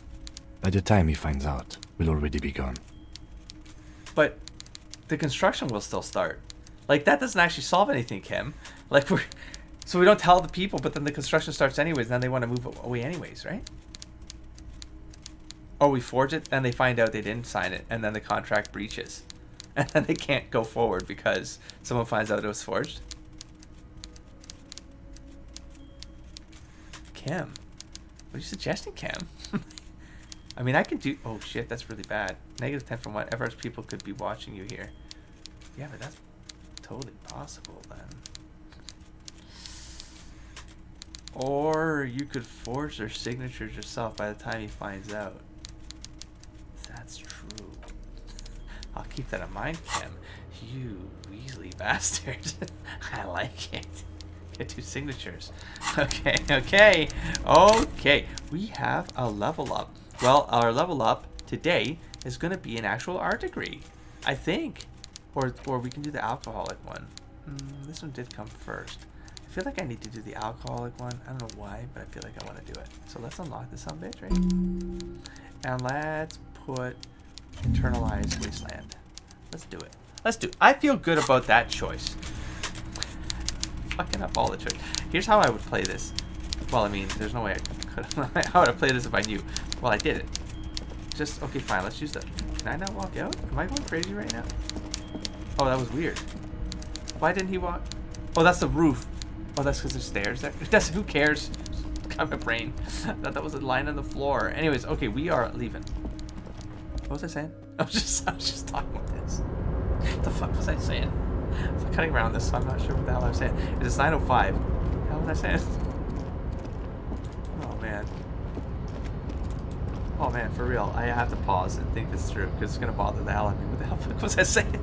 By the time he finds out, we'll already be gone. But the construction will still start. Like, that doesn't actually solve anything, Kim. Like, so we don't tell the people, but then the construction starts anyways, and then they want to move away anyways, right? Or we forge it, and they find out they didn't sign it, and then the contract breaches. And then they can't go forward because someone finds out it was forged. Kim, what are you suggesting, Kim? I mean, I can do... Oh, shit, that's really bad. -10 from whatever people could be watching you here. Yeah, but that's totally possible, then. Or you could forge their signatures yourself by the time he finds out. That's true. I'll keep that in mind, Kim. You Weasley bastard. I like it. Get 2 signatures. Okay. We have a level up. Well, our level up today is going to be an actual art degree, I think. Or we can do the alcoholic one. This one did come first. I feel like I need to do the alcoholic one. I don't know why, but I feel like I want to do it. So let's unlock this son of a bitch, right? And let's put internalized wasteland. Let's do it. I feel good about that choice. Fucking up all the choice. Here's how I would play this. Well, I mean, there's no way I could. How would I play this if I knew? Well, I did it. Just, okay, fine. Let's use that. Can I not walk out? Am I going crazy right now? Oh, that was weird. Why didn't he walk? Oh, that's the roof. Oh, that's because there's stairs there. Who cares? Got my brain. I thought that was a line on the floor. Anyways, okay, we are leaving. What was I saying? I was just talking about this. What the fuck was I saying? I was cutting around this, so I'm not sure what the hell I was saying. It's 9:05. How was I saying? Oh man, for real. I have to pause and think this through because it's gonna bother the hell out of me. What the hell was I saying?